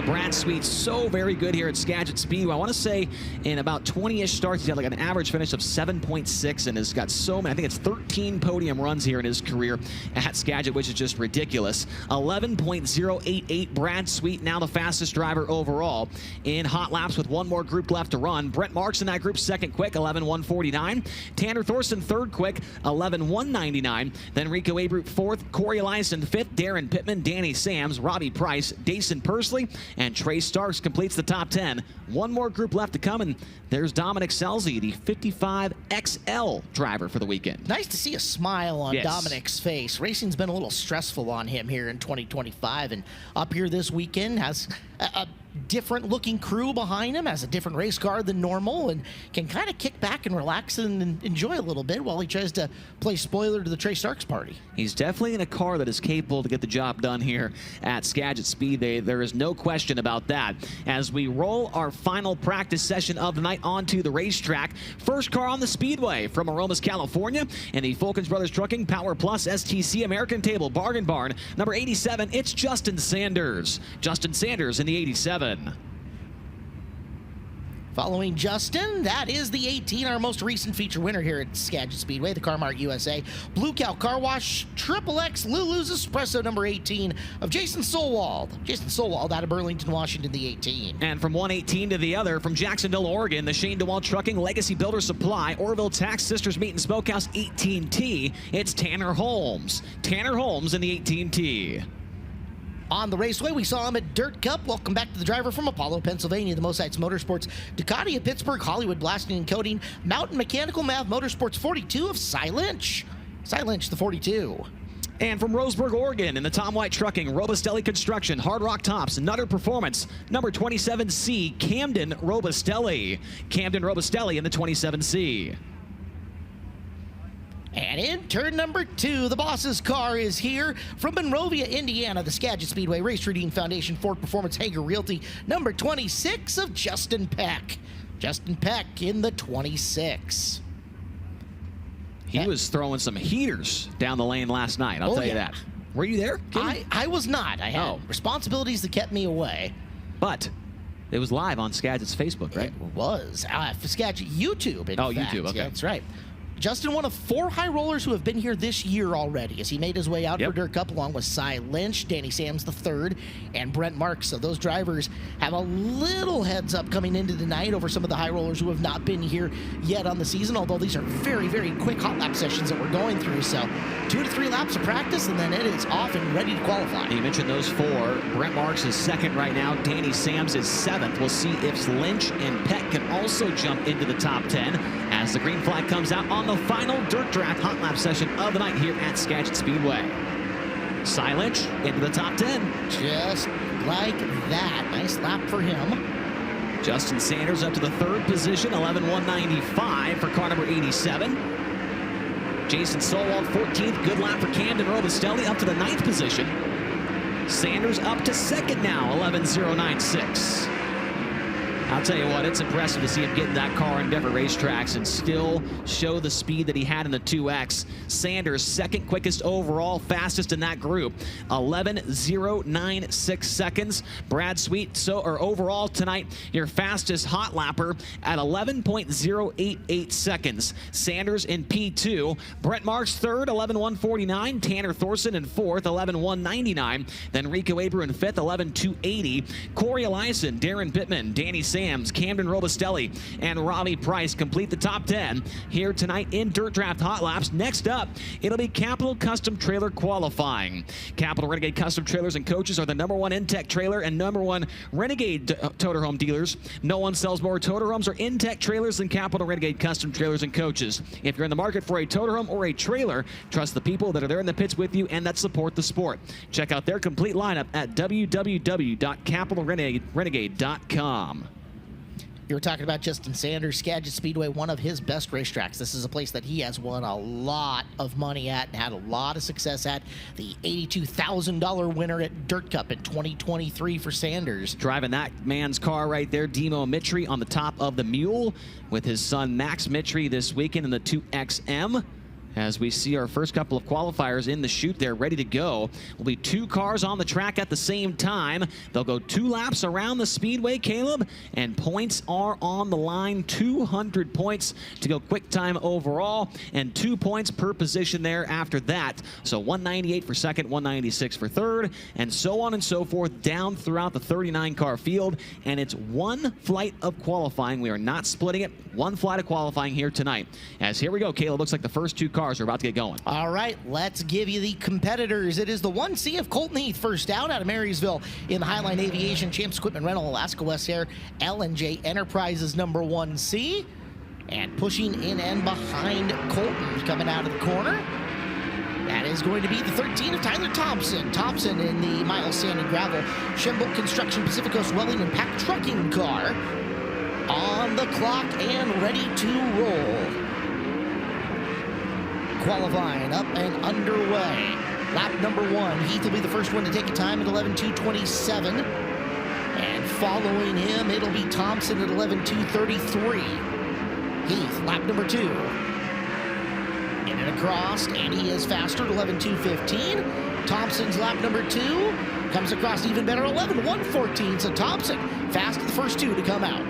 Brad Sweet, so very good here at Skagit Speedway. I want to say in about 20-ish starts, he's got like an average finish of 7.6 and has got so many, I think it's 13 podium runs here in his career at Skagit, which is just ridiculous. 11.088, Brad Sweet, now the fastest driver overall in hot laps with one more group left to run. Brent Marks in that group second quick, 11.149. Tanner Thorson third quick, 11.199. Then Rico Abreu fourth, Corey Eliason fifth, Darren Pittman, Danny Sams, Robbie Price, Dason Pursley, and Trey Starks completes the top 10. One more group left to come, and there's Dominic Selzy, the 55XL driver for the weekend. Nice to see a smile on Yes. Dominic's face. Racing's been a little stressful on him here in 2025, and up here this weekend has a different looking crew behind him, has a different race car than normal, and can kind of kick back and relax and enjoy a little bit while he tries to play spoiler to the Trey Starks party. He's definitely in a car that is capable to get the job done here at Skagit Speedway. There is no question about that. As we roll our final practice session of the night onto the racetrack, first car on the speedway from Aromas, California, in the Fulkins Brothers Trucking Power Plus STC American Table Bargain Barn, number 87, it's Justin Sanders. Justin Sanders in the 87. Following Justin, that is the 18, our most recent feature winner here at Skagit Speedway, the Car Mart USA. Blue Cow Car Wash, XXX Lulu's Espresso, number 18 of Jason Solwald. Jason Solwald out of Burlington, Washington, the 18. And from one 18 to the other, from Jacksonville, Oregon, the Shane DeWalt Trucking Legacy Builder Supply, Orville Tax Sisters Meat and Smokehouse 18T, it's Tanner Holmes. Tanner Holmes in the 18T. On the raceway, we saw him at Dirt Cup. Welcome back to the driver from Apollo, Pennsylvania, the Mosites Motorsports, Ducati of Pittsburgh, Hollywood Blasting and Coating, Mountain Mechanical, Mav Motorsports 42 of Cy Lynch. Cy Lynch, the 42. And from Roseburg, Oregon, in the Tom White Trucking, Robustelli Construction, Hard Rock Tops, Nutter Performance, number 27C, Camden Robustelli. Camden Robustelli in the 27C. And in turn number 2, the boss's car is here from Monrovia, Indiana, the Skagit Speedway Race Reading Foundation Ford Performance Hager Realty, number 26 of Justin Peck. Justin Peck in the 26. He was throwing some heaters down the lane last night, I'll tell you that. Were you there, Kim? I was not. I had responsibilities that kept me away. But it was live on Skagit's Facebook, right? It was. For Skagit YouTube, in fact. YouTube, okay. Yeah, that's right. Justin, one of 4 high rollers who have been here this year already, as he made his way out for Dirt Cup along with Cy Lynch, Danny Sams III, and Brent Marks. So those drivers have a little heads up coming into the night over some of the high rollers who have not been here yet on the season, although these are very, very quick hot lap sessions that we're going through. So 2 to 3 laps of practice, and then it is off and ready to qualify. You mentioned those 4. Brent Marks is second right now. Danny Sams is 7th. We'll see if Lynch and Peck can also jump into the top 10 as the green flag comes out on the final Dirt Draft hot lap session of the night here at Skagit Speedway. Cy Lynch into the top 10. Just like that. Nice lap for him. Justin Sanders up to the 3rd position, 11.195 for car number 87. Jason Solwald, 14th. Good lap for Camden Robustelli up to the 9th position. Sanders up to 2nd now, 11.096. I'll tell you what, it's impressive to see him get in that car in different racetracks and still show the speed that he had in the 2X. Sanders, second quickest overall, fastest in that group, 11.096 seconds. Brad Sweet, overall tonight, your fastest hot lapper at 11.088 seconds. Sanders in P2. Brent Marks third, 11.149. Tanner Thorson in fourth, 11.199. Then Rico Aber in fifth, 11.280. Corey Eliason, Darren Pittman, Danny Sams, Camden Robustelli, and Robbie Price complete the top 10 here tonight in Dirt Draft Hot Laps. Next up, it'll be Capital Custom Trailer qualifying. Capital Renegade Custom Trailers and Coaches are the #1 in-tech trailer and #1 Renegade toter home dealers. No one sells more toter homes or in-tech trailers than Capital Renegade Custom Trailers and Coaches. If you're in the market for a toter home or a trailer, trust the people that are there in the pits with you and that support the sport. Check out their complete lineup at www.capitalrenegade.com. You were talking about Justin Sanders, Skagit Speedway, one of his best racetracks. This is a place that he has won a lot of money at and had a lot of success at. The $82,000 winner at Dirt Cup in 2023 for Sanders. Driving that man's car right there, Demo Mitri on the top of the mule with his son Max Mitri this weekend in the 2XM. As we see our first couple of qualifiers in the chute there ready to go. Will be two cars on the track at the same time. They'll go 2 laps around the speedway, Caleb, and points are on the line. 200 points to go quick time overall and 2 points per position there after that. So 198 for second, 196 for third, and so on and so forth down throughout the 39-car field. And it's one flight of qualifying. We are not splitting it. One flight of qualifying here tonight. As here we go, Caleb, looks like the first two cars are about to get going. All right, let's give you the competitors. It is the 1C of Colton Heath, first out of Marysville in the Highline Aviation Champs Equipment Rental, Alaska West Air, L&J Enterprises number 1C. And pushing in and behind Colton, coming out of the corner, that is going to be the 13 of Tyler Thompson. Thompson in the Miles Sand and Gravel Shembolt Construction Pacific Coast Welding and Pack Trucking car. On the clock and ready to roll. Qualifying up and underway. Lap number 1. Heath will be the first one to take a time at 11.227. And following him, it'll be Thompson at 11.233. Heath, lap number 2. In and across, and he is faster at 11.215. Thompson's lap number 2 comes across even better, 11.114. So Thompson fast at the first 2 to come out.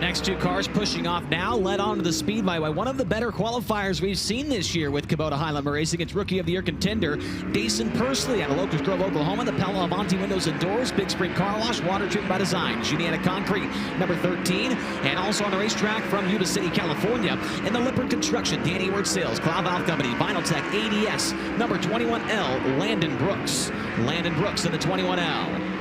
Next two cars pushing off now, led onto the speedway by one of the better qualifiers we've seen this year with Kubota Highland Racing. It's Rookie of the Year contender Dason Pursley out of Locust Grove, Oklahoma. The Pella Avanti windows and doors, Big Spring Car Wash, water treatment by design. Juniata Concrete, number 13. And also on the racetrack from Yuba City, California, in the Lippert Construction, Danny Ward Sales, Cloud Valve Company, Vinyl Tech, ADS, number 21L, Landon Brooks. Landon Brooks in the 21L.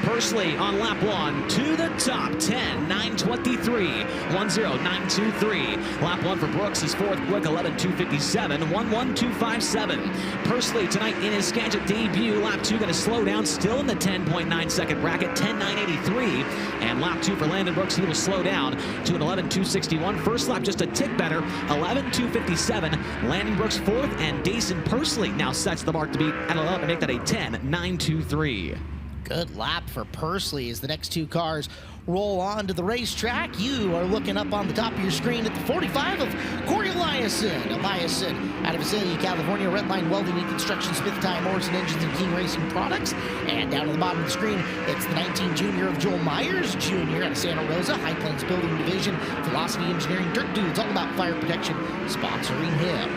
Pursley on lap 1 to the top, 10.923, 10923. Lap 1 for Brooks is fourth quick, 11.257, 11257. Pursley tonight in his Skagit debut. Lap 2 going to slow down, still in the 10.9 second bracket, 10.983. And lap 2 for Landon Brooks, he will slow down to an 11.261. First lap just a tick better, 11.257. Landon Brooks fourth, and Dason Pursley now sets the mark to beat at 11 to make that a 10.923. Good lap for Pursley as the next two cars roll on to the racetrack. You are looking up on the top of your screen at the 45 of Corey Eliason. Eliason out of Visalia, California, Redline Welding and Construction, Smith Tire, Morrison Engines, and King Racing Products. And down at the bottom of the screen, it's the 19 junior of Joel Myers Jr. out of Santa Rosa, High Plains Building Division, Velocity Engineering, Dirt Dudes, all about fire protection, sponsoring him.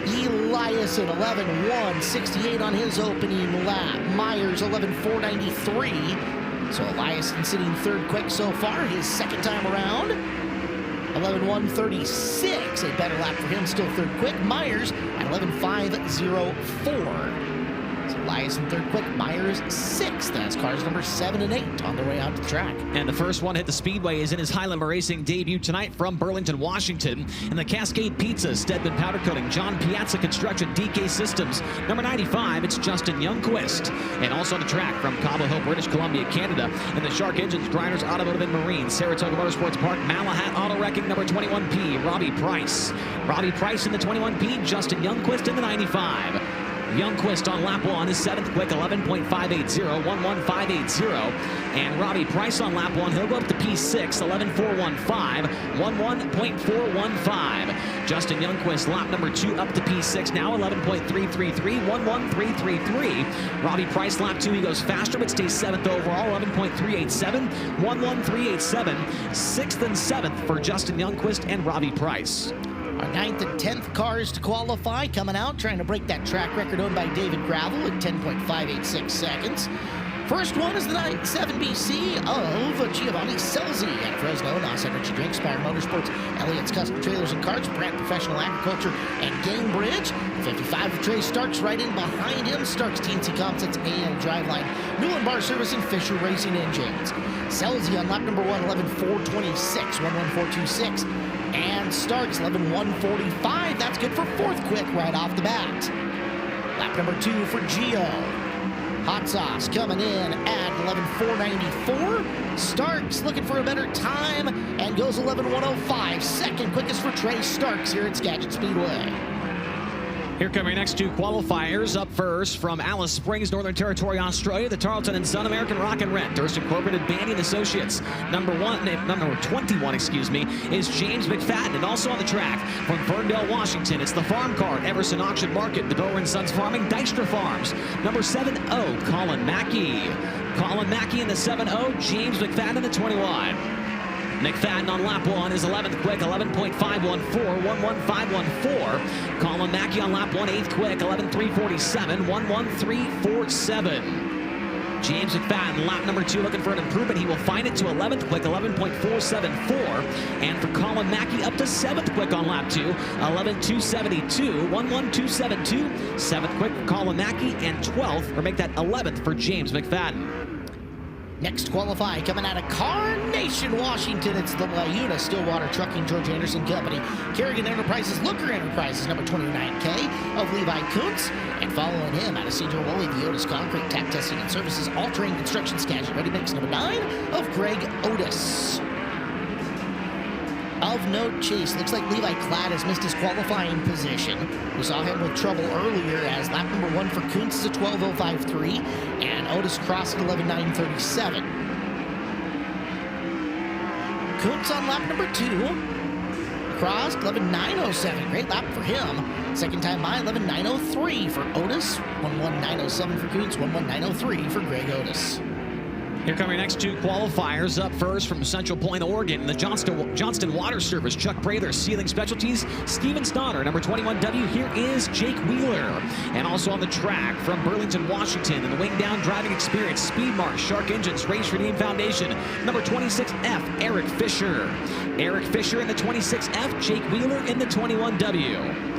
Eliason 11.168 on his opening lap. Myers 11.493. So Eliason sitting third quick so far, his second time around. 11.136, a better lap for him, still third quick. Myers at 11.504. So Eliason third quick, Myers sixth. That's cars number 7 and 8 on their way out to the track. And the first one hit the speedway is in his Highland Racing debut tonight from Burlington, Washington. In the Cascade Pizza, Stedman Powder Coating, John Piazza Construction, DK Systems. Number 95, it's Justin Youngquist. And also on the track from Cobble Hill, British Columbia, Canada. In the Shark Engines, Grinders Automotive and Marine, Saratoga Motorsports Park, Malahat Auto Wrecking, number 21P, Robbie Price. Robbie Price in the 21P, Justin Youngquist in the 95. Youngquist on lap 1 is 7th quick, 11.580, 11580. And Robbie Price on lap 1, he'll go up to P6, 11.415, 11.415. Justin Youngquist, lap number 2, up to P6 now, 11.333, 11333. Robbie Price, lap 2, he goes faster, but stays 7th overall, 11.387, 11387. 6th and 7th for Justin Youngquist and Robbie Price. Our 9th and 10th cars to qualify coming out, trying to break that track record owned by David Gravel at 10.586 seconds. First one is the 97 BC of Giovanni Selzy at Fresno, NOS Energy Drinks, Spire Motorsports, Elliott's Custom Trailers and Carts, Brandt Professional Agriculture, and Gamebridge. 55 of Trey Starks right in behind him. Starks TNC Composites, AL Driveline, Newland Bar Service, and Fisher Racing Engines. Selzy on lap number 1, 11.426, 11426. And Starks, 11.145. That's good for 4th quick right off the bat. Lap number 2 for Gio. Hot Sauce coming in at 11.494. Starks looking for a better time and goes 11.105. Second quickest for Trey Starks here at Skagit Speedway. Here come your next 2 qualifiers. Up first from Alice Springs, Northern Territory, Australia, the Tarleton and Son American Rock and Rent, Durst Incorporated, Bandy and Associates. Number 21, is James McFadden. And also on the track from Ferndale, Washington, it's the Farm Cart, Everson Auction Market, the Bower & Sons Farming, Dykstra Farms. Number 7, Colin Mackey. Colin Mackey in the 7-0, James McFadden in the 21. McFadden on lap 1 is 11th quick, 11.514, 11514. Colin Mackey on lap 1, 8th quick, 11.347, 11347. James McFadden, lap number 2, looking for an improvement. He will find it to 11th quick, 11.474. And for Colin Mackey, up to 7th quick on lap 2, 11.272, 11272. 7th quick for Colin Mackey, and 12th, or make that 11th for James McFadden. Next qualify coming out of Carnation, Washington. It's the Wyuna Stillwater Trucking, George Anderson Company, Kerrigan Enterprises, Looker Enterprises, number 29K of Levi Kuntz. And following him out of Cedar Woolley, the Otis Concrete, Tack Testing and Services, All Terrain Construction, Skagit Ready Mix, number 9 of Greg Otis. Of note, Chase, looks like Levi Klatt has missed his qualifying position. We saw him with trouble earlier as lap number 1 for Kuntz is a 12.053 and Otis crossed at 11.937. Kuntz on lap number 2, crossed 11.907, great lap for him. Second time by 11.903 for Otis, 11907 for Kuntz, 11903 for Greg Otis. Here come your next 2 qualifiers. Up first from Central Point, Oregon, the Johnston Water Service, Chuck Prather, Sealing Specialties, Steven Stoddard, number 21W. Here is Jake Wheeler. And also on the track from Burlington, Washington, and the Wing Down Driving Experience, Speed Marsh, Shark Engines, Race Redeem Foundation, number 26F, Eric Fisher. Eric Fisher in the 26F, Jake Wheeler in the 21W.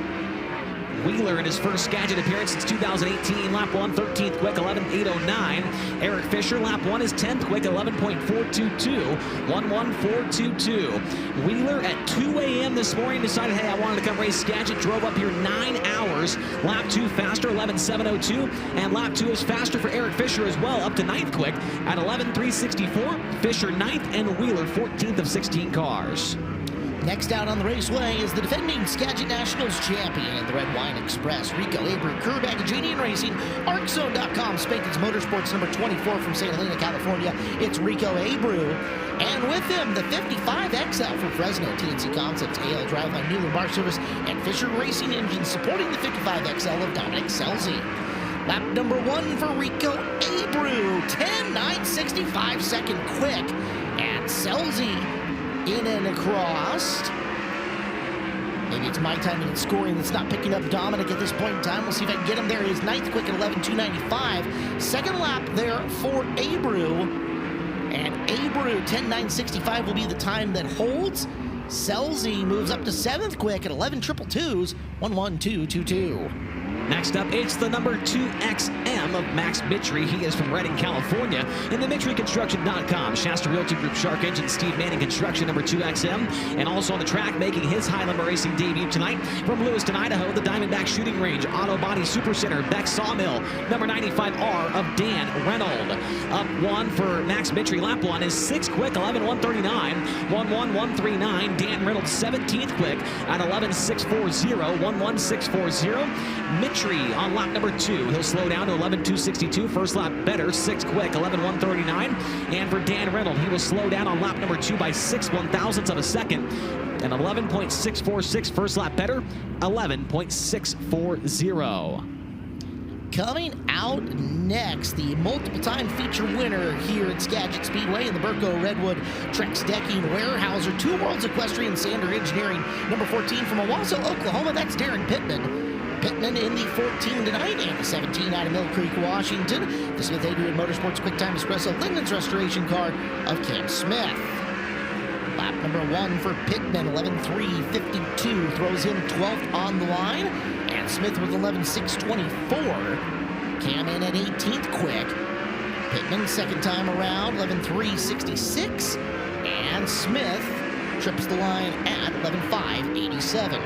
Wheeler in his first Skagit appearance since 2018. Lap 1, 13th quick, 11.809. Eric Fisher, lap 1 is 10th quick, 11.422, 11422. Wheeler at 2 a.m. this morning decided, hey, I wanted to come race Skagit. Drove up here 9 hours. Lap 2 faster, 11.702. And lap 2 is faster for Eric Fisher as well, up to 9th quick at 11.364. Fisher 9th and Wheeler 14th of 16 cars. Next out on the raceway is the defending Skagit Nationals champion in the Red Wine Express, Rico Abreu, Kerr Genie Racing, ArcZone.com, Spankins Motorsports, number 24 from St. Helena, California. It's Rico Abreu. And with him, the 55XL from Fresno, TNC Concepts, AL Driveline, Newland Bar Service, and Fisher Racing Engines, supporting the 55XL of Dominic Selzy. Lap number 1 for Rico Abreu, 10.965 second quick. And Selzy in and across. Maybe it's my timing and scoring that's not picking up Dominic at this point in time. We'll see if I can get him there. He is 9th quick at 11.295. Second lap there for Abreu. And Abreu, 10.965 will be the time that holds. Selzy moves up to 7th quick at 11.222s, 11222. Next up, it's the number 2XM of Max Mitry. He is from Redding, California. In the MitryConstruction.com, Shasta Realty Group, Shark Engine, Steve Manning Construction, number 2XM. And also on the track, making his Highlander Racing debut tonight from Lewiston, Idaho, the Diamondback Shooting Range, Auto Body Super Center, Beck Sawmill, number 95R of Dan Reynolds. Up 1 for Max Mitry. Lap 1 is 6th quick, 11.139, 11139. Dan Reynolds 17th quick at 11.640, 11640. Mitry Petrie on lap number 2. He'll slow down to 11.262. First lap better, 6 quick, 11.139. And for Dan Reynolds, he will slow down on lap number 2 by 6 1/1000ths of a second. And 11.646. First lap better, 11.640. Coming out next, the multiple-time feature winner here at Skagit Speedway in the Burco Redwood Trex Decking Warehouser, 2 Worlds Equestrian Sander Engineering, number 14 from Owasso, Oklahoma. That's Darren Pittman. Pittman in the 14 tonight, and the 17 out of Mill Creek, Washington. The Smith Adrian Motorsports Quick Time Espresso Linden's Restoration car of Cam Smith. Lap number 1 for Pittman, 11.352, throws him 12th on the line. And Smith with 11.624. Cam in at 18th quick. Pittman second time around, 11.366. And Smith trips the line at 11.587.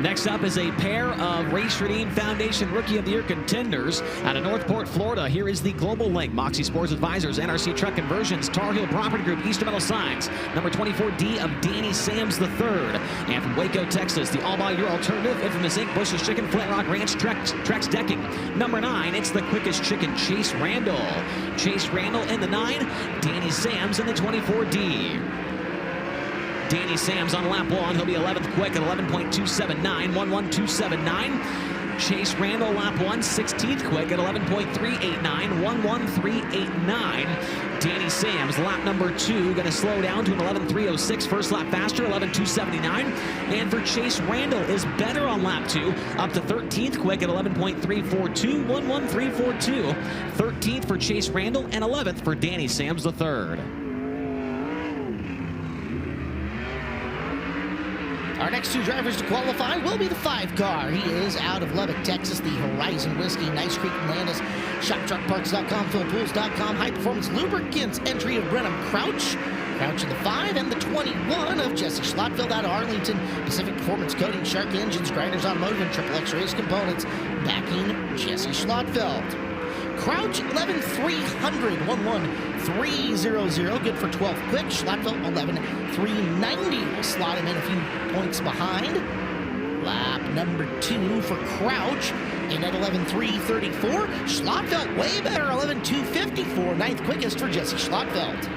Next up is a pair of Race Redeem Foundation Rookie of the Year contenders out of Northport, Florida. Here is the Global Link, Moxie Sports Advisors, NRC Truck Conversions, Tar Heel Property Group, Easter Metal Signs, number 24D of Danny Sams III. And from Waco, Texas, the All By Your Alternative, Infamous Inc., Bush's Chicken, Flint Rock Ranch, Trex Decking. Number 9, it's the Quickest Chicken, Chase Randall. Chase Randall in the 9, Danny Sams in the 24D. Danny Sams on lap 1. He'll be 11th quick at 11.279, 11.279. Chase Randall lap 1, 16th quick at 11.389, 11.389. Danny Sams lap number 2, going to slow down to an 11.306. First lap faster, 11.279. And for Chase Randall is better on lap 2, up to 13th quick at 11.342, 11.342. 13th for Chase Randall and 11th for Danny Sams III. Our next 2 drivers to qualify will be the 5 car. He is out of Lubbock, Texas, the Horizon Whiskey, Nice Creek, Landis, ShopTruckParts.com, PhilPools.com, High Performance Lubricants, entry of Brenham Crouch. Crouch in the 5 and the 21 of Jesse Schlotfeld out of Arlington, Pacific Performance Coating, Shark Engines, Grinders Automotive, and Triple X Race Components, backing Jesse Schlotfeld. Crouch 11.300, 11.300, good for 12 quick. Schlotfeld 11.390 will slot him in a few points behind. Lap number 2 for Crouch in at 11.334. Schlotfeld way better, 11.254, 9th quickest for Jesse Schlotfeld.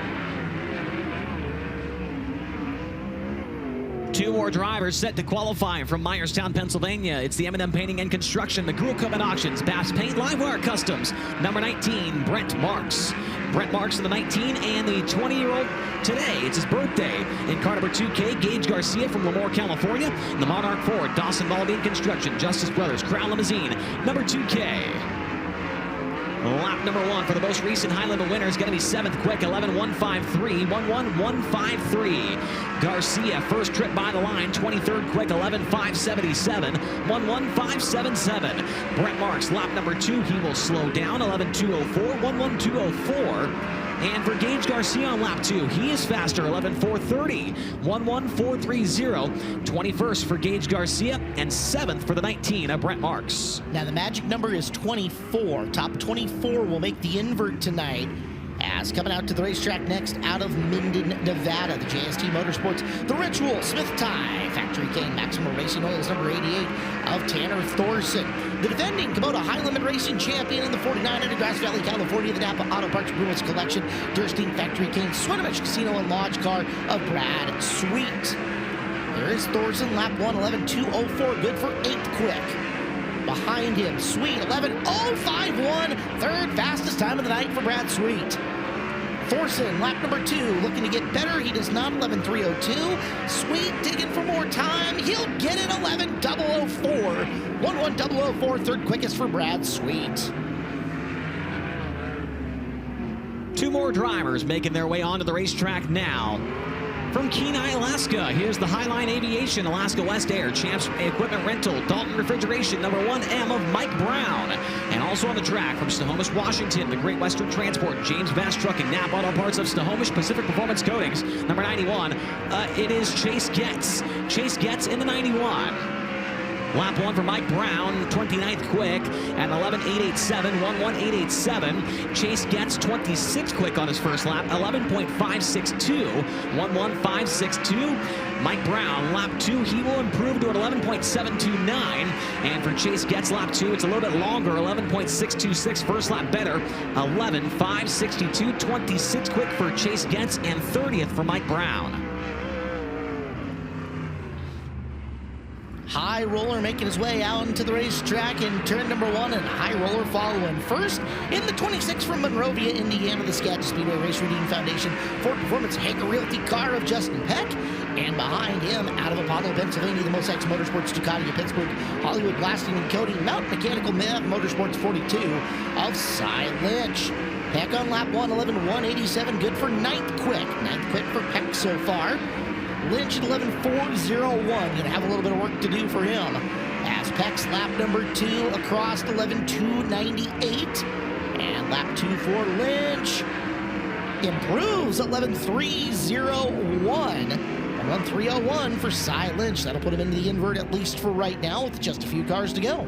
2 more drivers set to qualify from Myerstown, Pennsylvania. It's the M&M Painting and Construction, the Gruhl Equipment Auctions, Bass Paint, Livewire Customs. Number 19, Brent Marks. Brent Marks in the 19 and the 20-year-old today. It's his birthday. In car number 2K, Gage Garcia from Lemoore, California. In the Monarch Ford, Dawson Baldwin Construction, Justice Brothers, Crown Limousine. Number 2K. Lap number 1 for the most recent high-level winner is going to be 7th quick, 11.153, 11.153. Garcia, first trip by the line, 23rd quick, 11.577, 11.577. Brent Marks, lap number 2, he will slow down, 11.204, 11.204. And for Gage Garcia on lap 2, he is faster, 11.430, 11.430. 21st for Gage Garcia and 7th for the 19 of Brent Marks. Now the magic number is 24. Top 24 will make the invert tonight. As coming out to the racetrack next out of Minden, Nevada, the JST Motorsports, the Ritual, Smith Tie, Factory Cane, Maximum Racing Oils, number 88 of Tanner Thorson. The defending Kubota High Limit Racing champion in the 49 under Grass Valley, California, the Napa Auto Parts Brewers Collection, Durstein Factory Cane, Swinomish Casino and Lodge car of Brad Sweet. There is Thorson, lap 1, 11.204, good for 8th quick. Behind him, Sweet, 11.051, 3rd fastest time of the night for Brad Sweet. Thorson, lap number 2, looking to get better. He does not, 11.302. Sweet digging for more time. He'll get it, 11.004. 11.004, 3rd quickest for Brad Sweet. 2 more drivers making their way onto the racetrack now. From Kenai, Alaska, here's the Highline Aviation, Alaska West Air, Champs Equipment Rental, Dalton Refrigeration, number 1M of Mike Brown. And also on the track from Snohomish, Washington, the Great Western Transport, James Bass Trucking, Napa Auto Parts of Snohomish, Pacific Performance Coatings, number 91. It is Chase Getz. Chase Getz in the 91. Lap 1 for Mike Brown, 29th quick at 11.887, 11.887. Chase Getz 26th quick on his first lap, 11.562, 11.562. Mike Brown, lap 2, he will improve to an 11.729. And for Chase Getz, lap 2, it's a little bit longer, 11.626. First lap better, 11.562. 26th quick for Chase Getz and 30th for Mike Brown. High Roller making his way out into the racetrack in turn number 1, and High Roller following first in the 26 from Monrovia, Indiana, the Skagit Speedway Race Redeem Foundation Ford Performance Hager Realty car of Justin Peck. And behind him, out of Apollo, Pennsylvania, the Mosex Motorsports Ducati of Pittsburgh, Hollywood Blasting and Coating, Mount Mechanical Mev Motorsports 42 of Cy Lynch. Peck on lap 1, 11.187, good for 9th quick. 9th quick for Peck so far. Lynch at 11.401. Gonna have a little bit of work to do for him. As Peck's lap number 2 across 11.298. And lap 2 for Lynch improves 11.301. 11.301 for Cy Lynch. That'll put him into the invert at least for right now with just a few cars to go.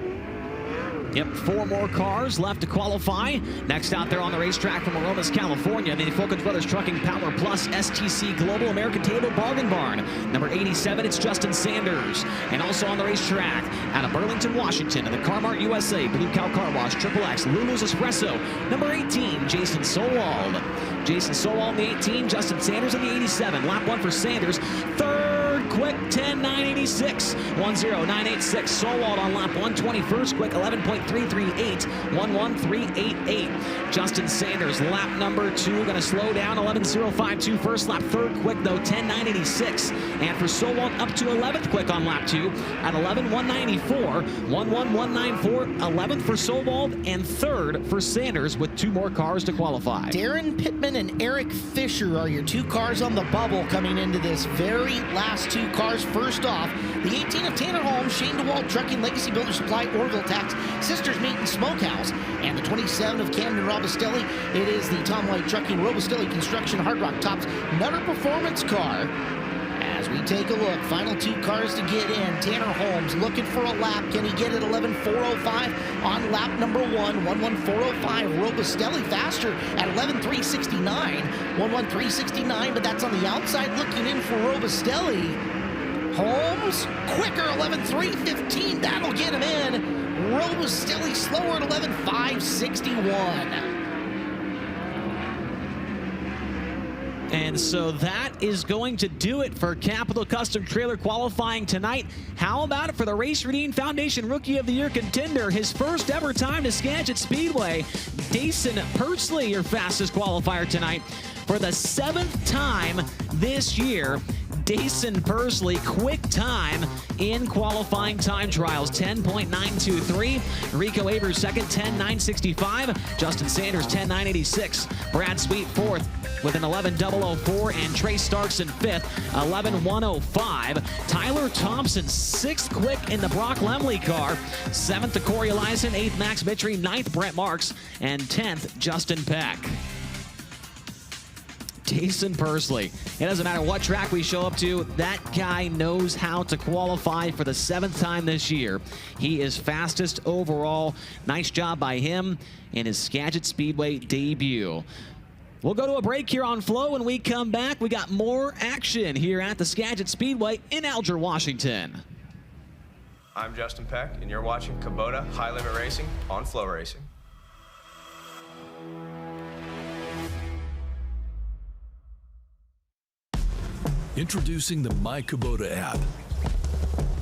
Yep, 4 more cars left to qualify. Next out there on the racetrack from Aromas, California, the Fulkins Brothers Trucking Power Plus STC Global American Table Bargain Barn. Number 87, it's Justin Sanders. And also on the racetrack out of Burlington, Washington, in the Car-Mart USA, Blue Cow Car Wash, Triple X, Lulu's Espresso. Number 18, Jason Sowald. Jason Sowald in the 18, Justin Sanders in the 87. Lap 1 for Sanders. Third quick, 10.986. 1.0986. Sowald on lap 1, 21st quick, 11.338. 1.1388. Justin Sanders, lap number 2, going to slow down, 11.052 first lap. Third quick, though, 10.986. And for Sowald, up to 11th quick on lap 2 at 11.194. 1.1194. 11th for Sowald and 3rd for Sanders with 2 more cars to qualify. Darren Pittman and Eric Fisher are your 2 cars on the bubble coming into this very last 2 cars. First off, the 18 of Tanner Holmes, Shane DeWalt Trucking, Legacy Builder Supply, Orville Tax, Sisters Meat and Smokehouse, and the 27 of Camden Robustelli. It is the Tom White Trucking, Robustelli Construction, Hard Rock Tops, Nutter Performance car. As we take a look, final 2 cars to get in. Tanner Holmes looking for a lap. Can he get it? 11.405 on lap number 1. 11.405. Robustelli faster at 11.369. 11.369, but that's on the outside looking in for Robustelli. Holmes quicker, 11.315. That'll get him in. Robustelli slower at 11.561. And so that is going to do it for Capital Custom Trailer qualifying tonight. How about it for the Race Redeem Foundation Rookie of the Year contender? His first ever time to Skagit Speedway. Dason Pursley, your fastest qualifier tonight. For the 7th time this year, Dason Pursley, quick time in qualifying time trials, 10.923. Rico Avers second, 10.965. Justin Sanders, 10.986. Brad Sweet fourth with an 11.004, and Trey Starks in fifth, 11.105. Tyler Thompson, 6th quick in the Brock Lemley car. 7th to Corey Eliason, 8th Max Mitry, 9th Brent Marks, and 10th Justin Peck. Dason Pursley. It doesn't matter what track we show up to, that guy knows how to qualify for the 7th time this year. He is fastest overall. Nice job by him in his Skagit Speedway debut. We'll go to a break here on Flow. When we come back, we got more action here at the Skagit Speedway in Alger, Washington. I'm Justin Peck, and you're watching Kubota High Limit Racing on FloRacing. Introducing the My Kubota app.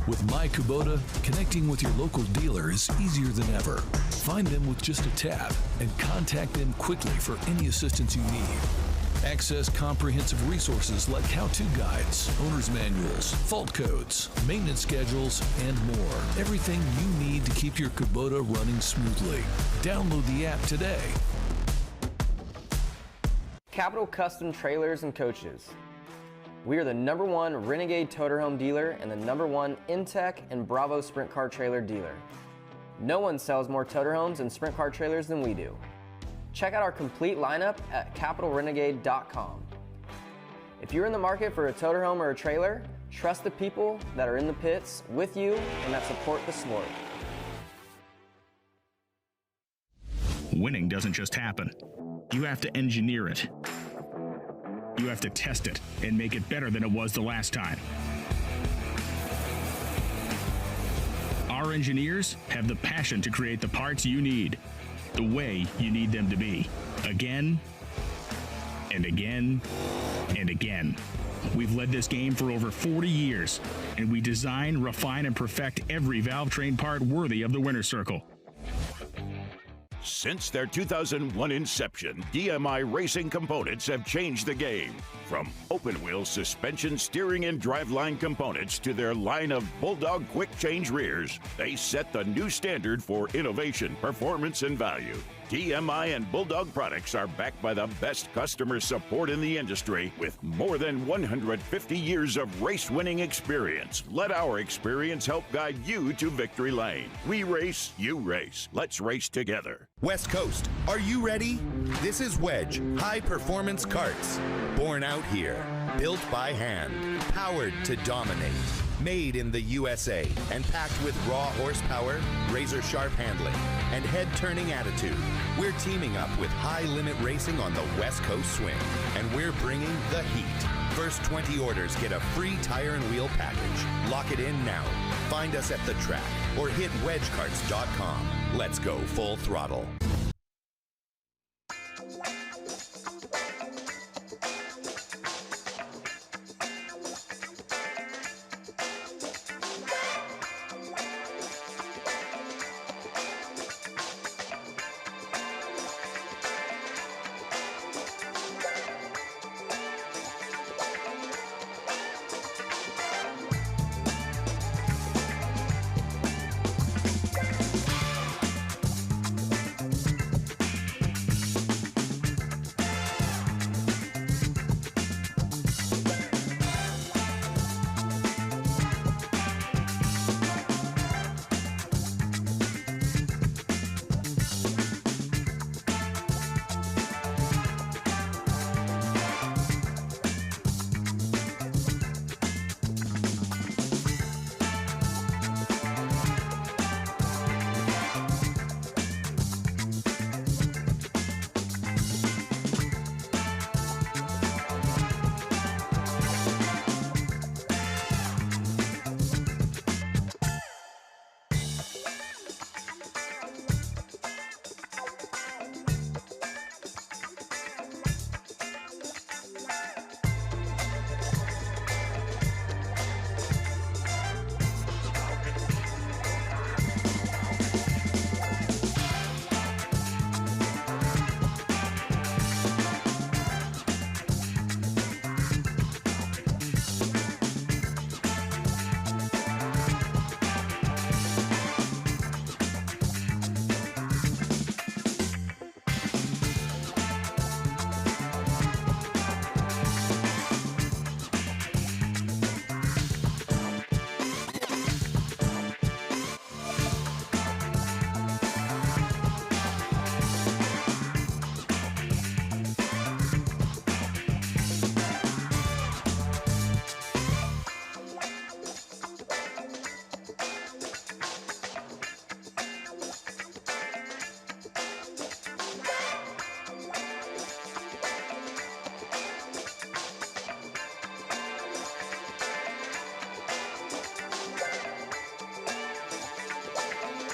With My Kubota, connecting with your local dealer is easier than ever. Find them with just a tap and contact them quickly for any assistance you need. Access comprehensive resources like how-to guides, owner's manuals, fault codes, maintenance schedules, and more. Everything you need to keep your Kubota running smoothly. Download the app today. Capital Custom Trailers and Coaches. We are the #1 Renegade Toterhome dealer and the #1 Intech and Bravo Sprint Car Trailer dealer. No one sells more Toterhomes and Sprint Car Trailers than we do. Check out our complete lineup at capitalrenegade.com. If you're in the market for a Toterhome or a trailer, Trust the people that are in the pits with you and that support the sport. Winning doesn't just happen. You have to engineer it. You have to test it and make it better than it was the last time. Our engineers have the passion to create the parts you need, the way you need them to be, again and again and again. We've led this game for over 40 years, and we design, refine, and perfect every valve train part worthy of the winner's circle. Since their 2001 inception, DMI Racing Components have changed the game. From open-wheel suspension, steering, and driveline components to their line of Bulldog quick change rears, they set the new standard for innovation, performance, and value. DMI and Bulldog products are backed by the best customer support in the industry with more than 150 years of race-winning experience. Let our experience help guide you to victory lane. We race, you race. Let's race together. West Coast, are you ready? This is Wedge High Performance Karts. Born out here, built by hand, powered to dominate. Made in the USA and packed with raw horsepower, razor-sharp handling, and head-turning attitude. We're teaming up with High Limit Racing on the West Coast Swing, and we're bringing the heat. First 20 orders get a free tire and wheel package. Lock it in now. Find us at the track or hit wedgekarts.com. Let's go full throttle.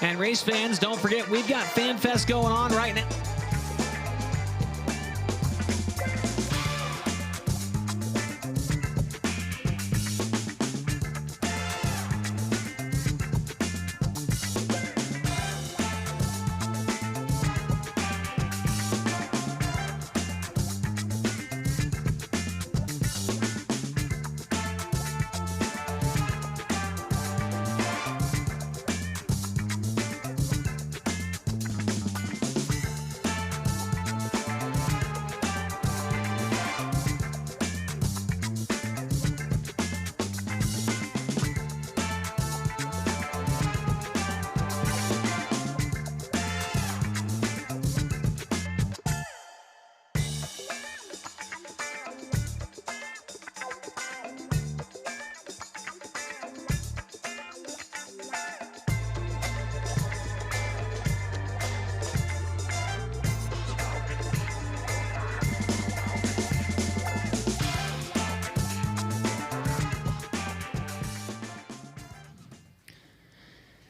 And race fans, don't forget, we've got Fan Fest going on right now.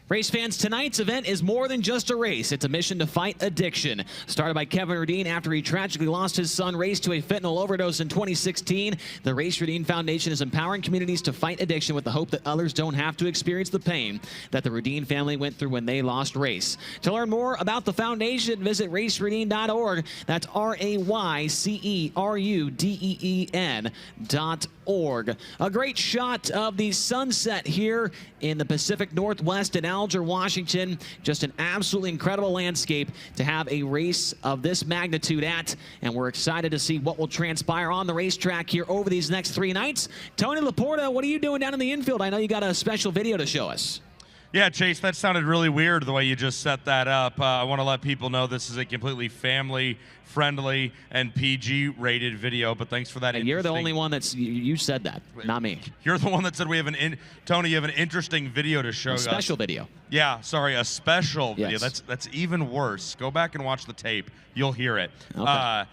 Race fans, tonight's event is more than just a race. It's a mission to fight addiction. Started by Kevin Rudeen after he tragically lost his son Race to a fentanyl overdose in 2016, the Race Rudeen Foundation is empowering communities to fight addiction with the hope that others don't have to experience the pain that the Rudeen family went through when they lost Race. To learn more about the foundation, visit racerudeen.org. That's RAYCERUDEEN.org. A great shot of the sunset here in the Pacific Northwest in Alger, Washington. Just an absolutely incredible landscape to have a race of this magnitude at, and we're excited to see what will transpire on the racetrack here over these next 3 nights. Tony Laporta, what are you doing down in the infield? I know you got a special video to show us. Yeah, Chase, that sounded really weird the way you just set that up. I want to let people know this is a completely family-friendly and PG-rated video, but thanks for that. And you're the only one that's, you said that, not me. You're the one that said we have Tony, you have an interesting video to show us. A special video. Yeah, sorry, a special video. Yes. That's even worse. Go back and watch the tape. You'll hear it. Okay.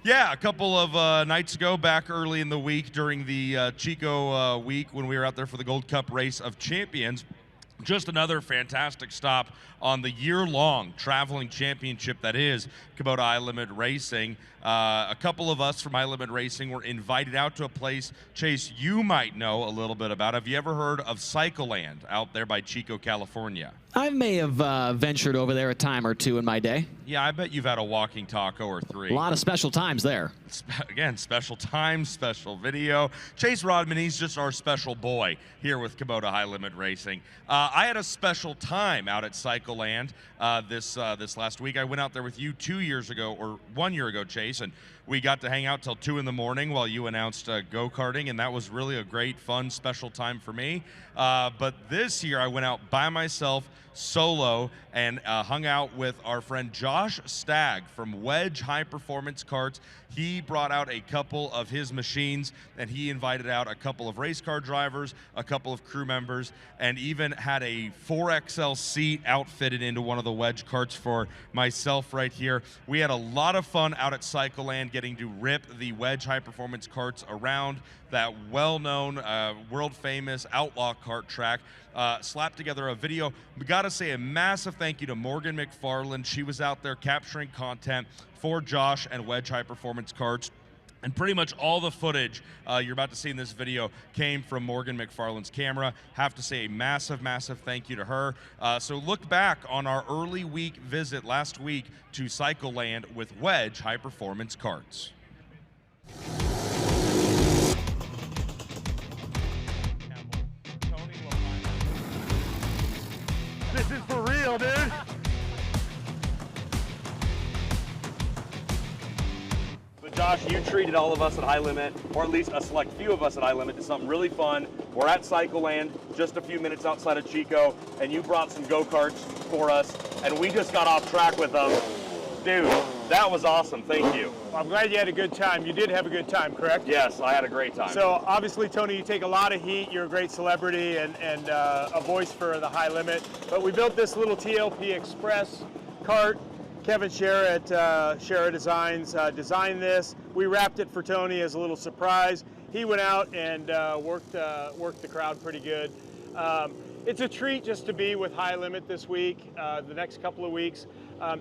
Yeah, a couple of nights ago, back early in the week during the Chico week when we were out there for the Gold Cup Race of Champions, just another fantastic stop on the year-long traveling championship that is Kubota iLimit Racing. A couple of us from iLimit Racing were invited out to a place, Chase, you might know a little bit about. Have you ever heard of Cycleland out there by Chico, California? I may have ventured over there a time or two in my day. Yeah, I bet you've had a walking taco or 3. A lot of special times there. Again, special time, special video. Chase Rodman, he's just our special boy here with Kubota iLimit Racing. I had a special time out at Cycleland this last week. I went out there with you 2 years ago, or 1 year ago, Chase, and we got to hang out till 2 in the morning while you announced go-karting, and that was really a great, fun, special time for me. But this year I went out by myself, solo, and hung out with our friend Josh Stagg from Wedge High Performance Karts. He brought out a couple of his machines, and he invited out a couple of race car drivers, a couple of crew members, and even had a 4XL seat outfitted into one of the Wedge karts for myself right here. We had a lot of fun out at Cycleland getting to rip the Wedge High Performance Karts around that well-known, world-famous outlaw kart track. Slapped together a video. We got to say a massive thank you to Morgan McFarland. She was out there capturing content for Josh and Wedge High Performance Karts. And pretty much all the footage you're about to see in this video came from Morgan McFarland's camera. Have to say a massive, massive thank you to her. So look back on our early week visit last week to Cycleland with Wedge High Performance Karts. This is for real, dude. But Josh, you treated all of us at iLimit, or at least a select few of us at iLimit, to something really fun. We're at Cycleland, just a few minutes outside of Chico, and you brought some go-karts for us, and we just got off track with them. Dude, that was awesome. Thank you. Well, I'm glad you had a good time. You did have a good time, correct? Yes, I had a great time. So obviously, Tony, you take a lot of heat. You're a great celebrity and a voice for the high limit. But we built this little TLP Express kart. Kevin Shera at Shera Designs designed this. We wrapped it for Tony as a little surprise. He went out and worked the crowd pretty good. It's a treat just to be with High Limit this week, the next couple of weeks.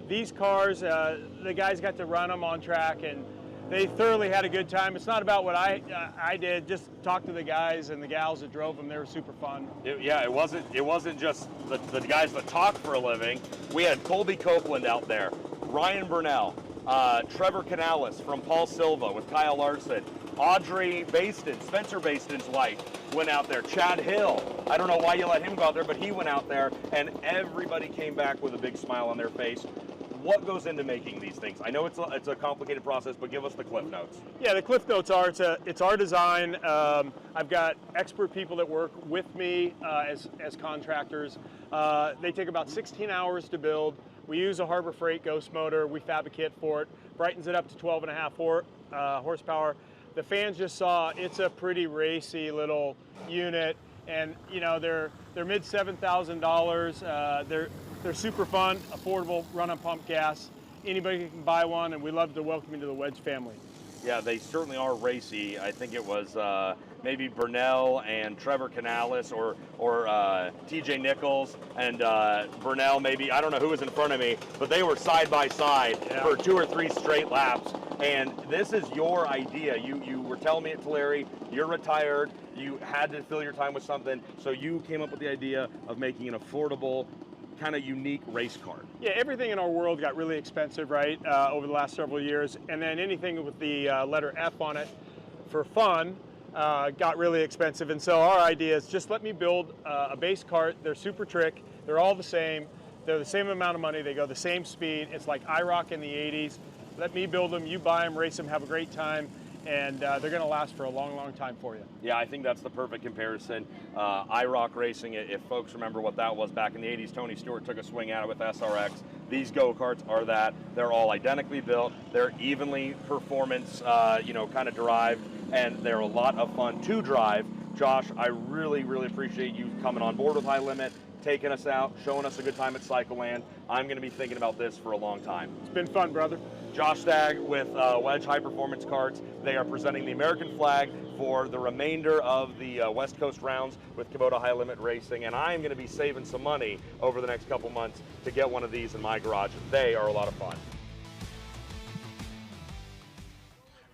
These cars, the guys got to run them on track, and they thoroughly had a good time. It's not about what I did. Just talk to the guys and the gals that drove them. They were super fun. It wasn't just the guys that talk for a living. We had Colby Copeland out there, Ryan Burnell, Trevor Canales from Paul Silva with Kyle Larson, Audrey Baston, Spencer Baston's wife, went out there. Chad Hill, I don't know why you let him go out there, but he went out there, and everybody came back with a big smile on their face. What goes into making these things? I know it's a complicated process, but give us the cliff notes. Yeah, the cliff notes are it's our design. I've got expert people that work with me as contractors. They take about 16 hours to build. We use a Harbor Freight Ghost motor. We fabricate for it. Brightens it up to 12.5 horsepower. The fans just saw it's a pretty racy little unit, and you know they're mid $7,000. They're super fun, affordable, run on pump gas. Anybody can buy one, and we love to welcome you to the Wedge family. Yeah, they certainly are racy. I think it was maybe Burnell and Trevor Canales or TJ Nichols and Burnell maybe, I don't know who was in front of me, but they were side by side for 2 or 3 straight laps. And this is your idea. You were telling me at Tulare, you're retired, you had to fill your time with something, so you came up with the idea of making an affordable, kind of unique race car. Yeah, everything in our world got really expensive, right, over the last several years. And then anything with the letter F on it for fun got really expensive. And so our idea is just let me build a base cart. They're super trick. They're all the same. They're the same amount of money. They go the same speed. It's like IROC in the 80s. Let me build them. You buy them, race them, have a great time. And they're going to last for a long, long time for you. Yeah, I think that's the perfect comparison. IROC racing, if folks remember what that was back in the 80s, Tony Stewart took a swing at it with SRX. These go-karts are that. They're all identically built. They're evenly performance, kind of derived, and they're a lot of fun to drive. Josh, I really, really appreciate you coming on board with High Limit, taking us out, showing us a good time at Cycleland. I'm going to be thinking about this for a long time. It's been fun, brother. Josh Stagg with Wedge High Performance Karts. They are presenting the American flag for the remainder of the West Coast rounds with Kubota High Limit Racing, and I'm going to be saving some money over the next couple months to get one of these in my garage. They are a lot of fun.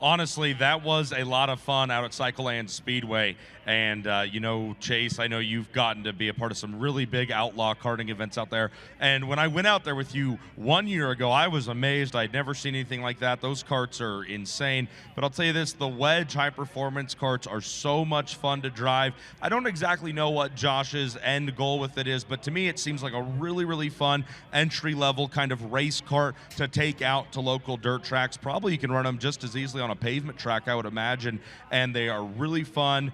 Honestly, that was a lot of fun out at Cycleland Speedway. And, Chase, I know you've gotten to be a part of some really big outlaw karting events out there. And when I went out there with you 1 year ago, I was amazed. I'd never seen anything like that. Those karts are insane. But I'll tell you this, the Wedge high-performance karts are so much fun to drive. I don't exactly know what Josh's end goal with it is, but to me it seems like a really, really fun entry-level kind of race kart to take out to local dirt tracks. Probably you can run them just as easily on a pavement track, I would imagine. And they are really fun.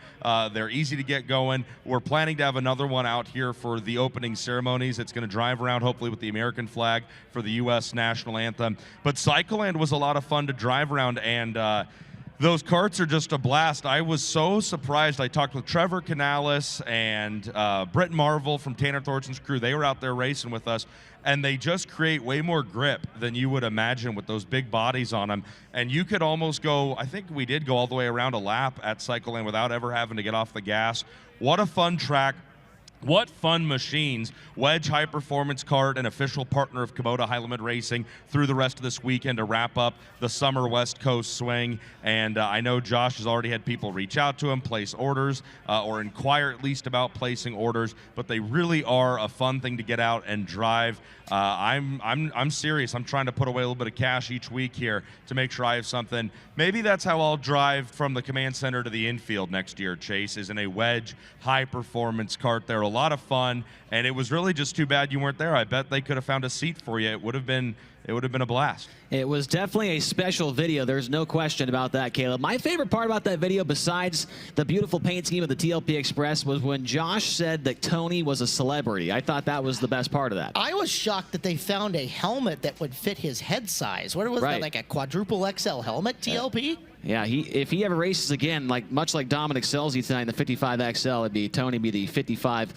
They're easy to get going. We're planning to have another one out here for the opening ceremonies. It's going to drive around, hopefully, with the American flag for the U.S. national anthem. But Cycleland was a lot of fun to drive around, and those karts are just a blast. I was so surprised. I talked with Trevor Canales and Britt Marvel from Tanner Thorson's crew. They were out there racing with us, and they just create way more grip than you would imagine with those big bodies on them. And you could almost go, I think we did go all the way around a lap at Cycleland without ever having to get off the gas. What a fun track. What fun machines. Wedge High Performance Kart, an official partner of Kubota High Limit Racing, through the rest of this weekend to wrap up the summer West Coast swing. And I know Josh has already had people reach out to him, place orders, or inquire at least about placing orders. But they really are a fun thing to get out and drive. I'm serious. I'm trying to put away a little bit of cash each week here to make sure I have something. Maybe that's how I'll drive from the command center to the infield next year, Chase, is in a Wedge High Performance Kart. They're a lot of fun, and it was really just too bad you weren't there. I bet they could have found a seat for you. It would have been a blast. It was definitely a special video. There's no question about that, Caleb. My favorite part about that video, besides the beautiful paint scheme of the TLP Express, was when Josh said that Tony was a celebrity. I thought that was the best part of that. I was shocked that they found a helmet that would fit his head size. What was that, like a quadruple XL helmet, TLP? Yeah, if he ever races again, much like Dominic Scelzi tonight in the 55 XL, it'd be Tony be the 55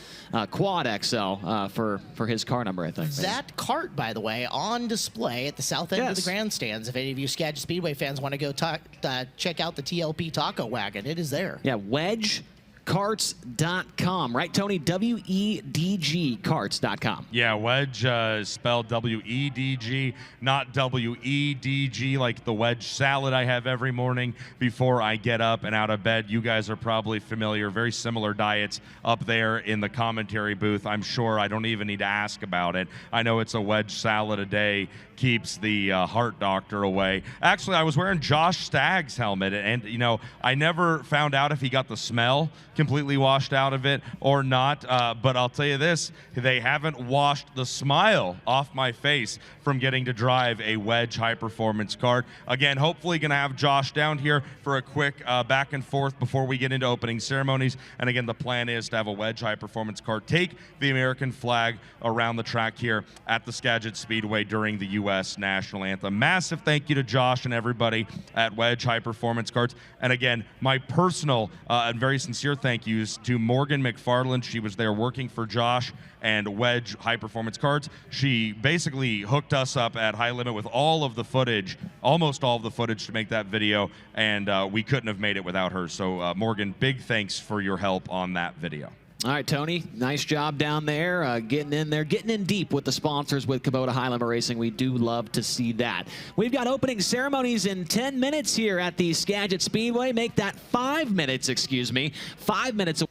Quad XL for his car number, I think. That kart, by the way, on display at the south end of the grandstands. If any of you Skagit Speedway fans want to go check out the TLP Taco Wagon, it is there. Yeah, WedgeKarts.com, right, Tony? WEDG Karts.com. Yeah, Wedge is spelled W-E-D-G, not W-E-D-G, like the wedge salad I have every morning before I get up and out of bed. You guys are probably familiar, very similar diets up there in the commentary booth. I'm sure I don't even need to ask about it. I know it's a wedge salad a day keeps the heart doctor away. Actually, I was wearing Josh Stagg's helmet, and I never found out if he got the smell completely washed out of it or not, but I'll tell you this, they haven't washed the smile off my face from getting to drive a Wedge High Performance kart. Again, hopefully gonna have Josh down here for a quick back and forth before we get into opening ceremonies. And again, the plan is to have a Wedge High Performance kart take the American flag around the track here at the Skagit Speedway during the U.S. national anthem. Massive thank you to Josh and everybody at Wedge High Performance Karts. And again, my personal and very sincere thank yous to Morgan McFarland. She was there working for Josh and Wedge High Performance Cards. She basically hooked us up at High Limit with all of the footage, almost all of the footage to make that video, and we couldn't have made it without her. So Morgan, big thanks for your help on that video. All right, Tony, nice job down there, getting in deep with the sponsors with Kubota High Limit Racing. We do love to see that. We've got opening ceremonies in 10 minutes here at the Skagit Speedway. Make that 5 minutes, excuse me, 5 minutes.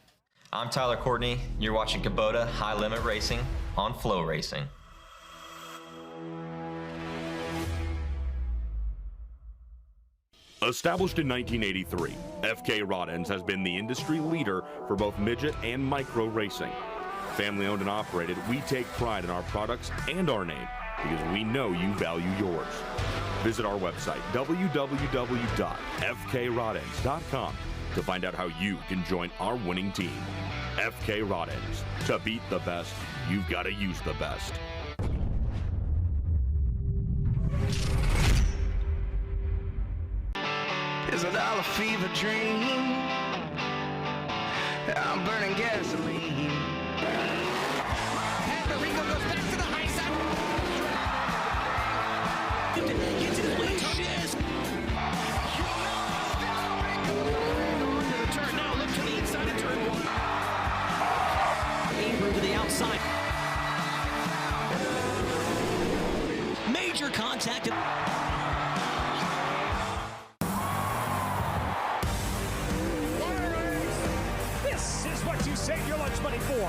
I'm Tyler Courtney. You're watching Kubota High Limit Racing on FloRacing. Established in 1983, FK Rod Ends has been the industry leader for both midget and micro racing. Family owned and operated, we take pride in our products and our name because we know you value yours. Visit our website, www.fkrodends.com, to find out how you can join our winning team. FK Rod Ends. To beat the best, you've got to use the best. Is it all a fever dream? I'm burning gasoline. And the Ringo goes back to the high side. Gets his way shit. Into the turn now. Look to the inside of turn one. Avery to the outside. Major contact. Save your lunch money for.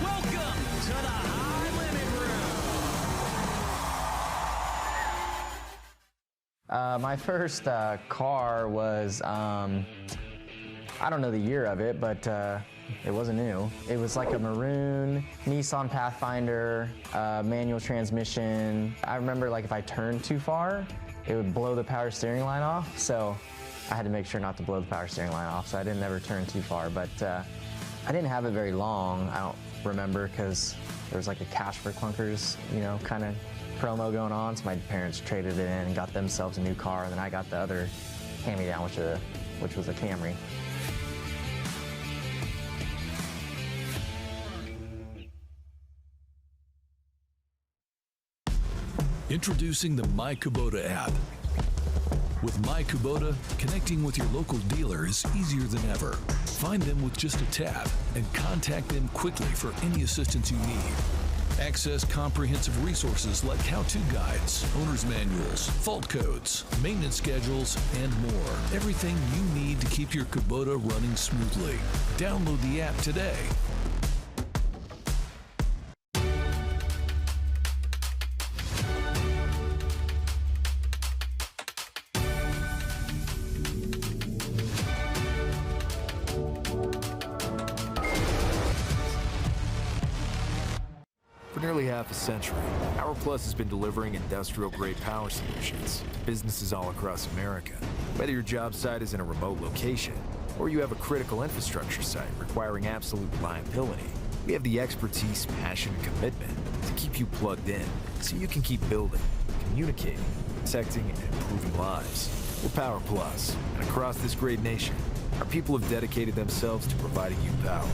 Welcome to the High Limit Room. My first car was, I don't know the year of it, but it wasn't new. It was like a maroon Nissan Pathfinder, manual transmission. I remember like if I turned too far, it would blow the power steering line off. So I had to make sure not to blow the power steering line off, so I didn't ever turn too far. But I didn't have it very long. I don't remember because there was like a cash for clunkers, you know, kind of promo going on. So my parents traded it in and got themselves a new car, and then I got the other hand-me-down, which was a Camry. Introducing the My Kubota app. With My Kubota, connecting with your local dealer is easier than ever. Find them with just a tap and contact them quickly for any assistance you need. Access comprehensive resources like how-to guides, owner's manuals, fault codes, maintenance schedules, and more. Everything you need to keep your Kubota running smoothly. Download the app today. For nearly half a century, Power Plus has been delivering industrial-grade power solutions to businesses all across America. Whether your job site is in a remote location or you have a critical infrastructure site requiring absolute reliability, we have the expertise, passion, and commitment to keep you plugged in so you can keep building, communicating, protecting, and improving lives. We're Power Plus, and across this great nation, our people have dedicated themselves to providing you power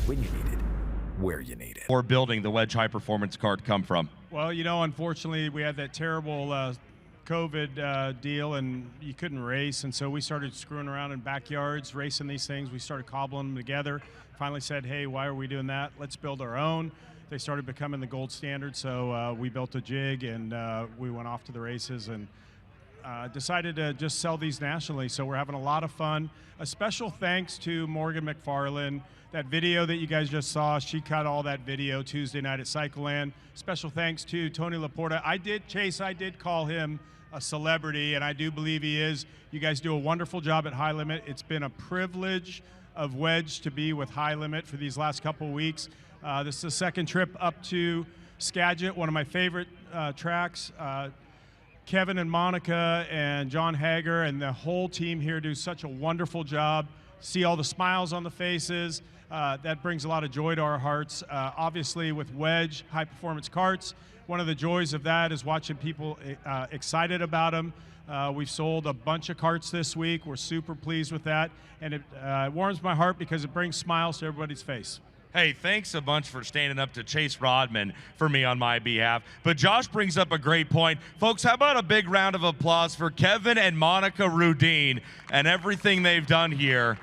when you need it, where you need it. Or building the Wedge High Performance card come from? Well, you know, unfortunately, we had that terrible COVID deal, and you couldn't race, and so we started screwing around in backyards, racing these things. We started cobbling them together. Finally said, hey, why are we doing that? Let's build our own. They started becoming the gold standard, so we built a jig, and we went off to the races, and decided to just sell these nationally. So we're having a lot of fun. A special thanks to Morgan McFarland. That video that you guys just saw, she cut all that video Tuesday night at Cycleland. Special thanks to Tony Laporta. I did call him a celebrity, and I do believe he is. You guys do a wonderful job at High Limit. It's been a privilege of Wedge to be with High Limit for these last couple of weeks. This is the second trip up to Skagit, one of my favorite tracks. Kevin and Monica and John Hager and the whole team here do such a wonderful job. See all the smiles on the faces. that brings a lot of joy to our hearts. Obviously, with Wedge high performance karts, one of the joys of that is watching people excited about them. We've sold a bunch of karts this week. We're super pleased with that, and it warms my heart because it brings smiles to everybody's face. Hey, thanks a bunch for standing up to Chase Rodman for me on my behalf. But Josh brings up a great point. Folks, how about a big round of applause for Kevin and Monica Rudin and everything they've done here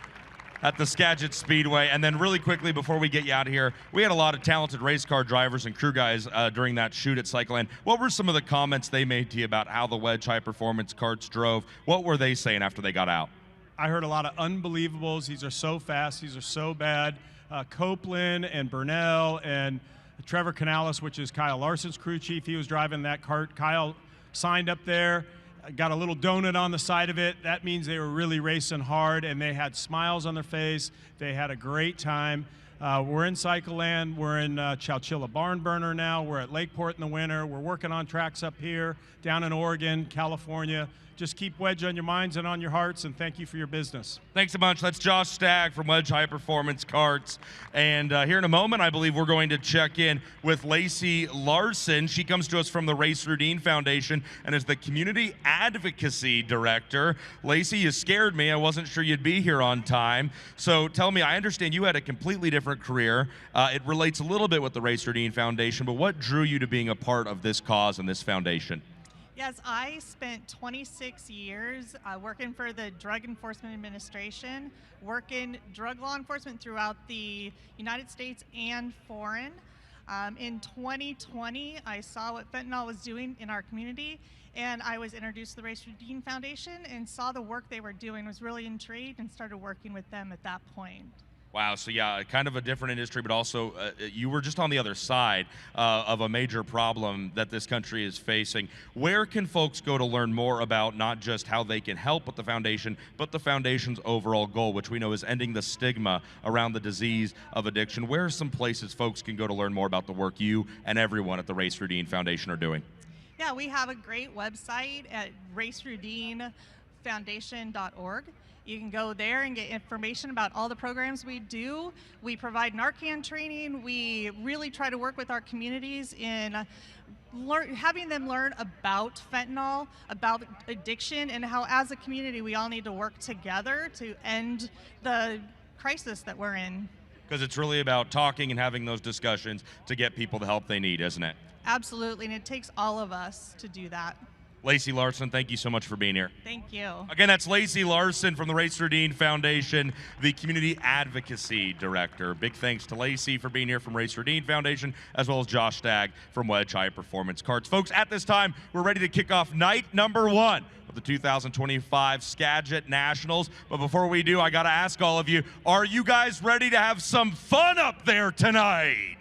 at the Skagit Speedway. And then really quickly, before we get you out of here, we had a lot of talented race car drivers and crew guys during that shoot at Cycleland. What were some of the comments they made to you about how the Wedge high performance karts drove? What were they saying after they got out? I heard a lot of unbelievables. These are so fast. These are so bad. Copeland and Burnell and Trevor Canales, which is Kyle Larson's crew chief, he was driving that kart. Kyle signed up there, got a little donut on the side of it. That means they were really racing hard, and they had smiles on their face. They had a great time. We're in Cycleland. We're in Chowchilla Barn Burner now. We're at Lakeport in the winter. We're working on tracks up here, down in Oregon, California. Just keep Wedge on your minds and on your hearts, and thank you for your business. Thanks a bunch. That's Josh Stagg from Wedge High Performance Karts. And here in a moment, I believe we're going to check in with Lacey Larson. She comes to us from the Race Rudin Foundation and is the Community Advocacy Director. Lacey, you scared me. I wasn't sure you'd be here on time. So tell me, I understand you had a completely different career. It relates a little bit with the Race Rudin Foundation, but what drew you to being a part of this cause and this foundation? Yes, I spent 26 years working for the Drug Enforcement Administration, working drug law enforcement throughout the United States and foreign. In 2020, I saw what fentanyl was doing in our community, and I was introduced to the Race Rudin Foundation and saw the work they were doing, was really intrigued, and started working with them at that point. Wow, so yeah, kind of a different industry, but also you were just on the other side of a major problem that this country is facing. Where can folks go to learn more about not just how they can help with the foundation, but the foundation's overall goal, which we know is ending the stigma around the disease of addiction? Where are some places folks can go to learn more about the work you and everyone at the Race Rudin Foundation are doing? Yeah, we have a great website at racerudinfoundation.org. You can go there and get information about all the programs we do. We provide Narcan training. We really try to work with our communities in having them learn about fentanyl, about addiction, and how as a community we all need to work together to end the crisis that we're in. Because it's really about talking and having those discussions to get people the help they need, isn't it? Absolutely, and it takes all of us to do that. Lacey Larson, thank you so much for being here. Thank you. Again, that's Lacey Larson from the Race Rudin Foundation, the Community Advocacy Director. Big thanks to Lacey for being here from Race Rudin Foundation, as well as Josh Stagg from Wedge High Performance Karts. Folks, at this time, we're ready to kick off night number 1 of the 2025 Skagit Nationals. But before we do, I got to ask all of you, are you guys ready to have some fun up there tonight?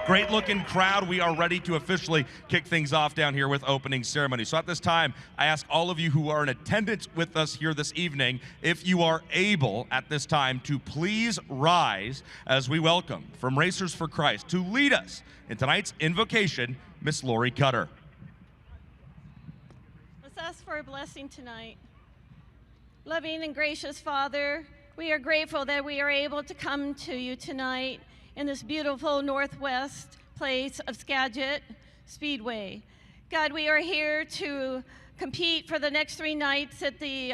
Great looking crowd. We are ready to officially kick things off down here with opening ceremony. So at this time, I ask all of you who are in attendance with us here this evening, if you are able at this time to please rise as we welcome from Racers for Christ to lead us in tonight's invocation, Miss Lori Cutter. Let's ask for a blessing tonight. Loving and gracious Father, we are grateful that we are able to come to you tonight in this beautiful northwest place of Skagit Speedway. God, we are here to compete for the next 3 nights at the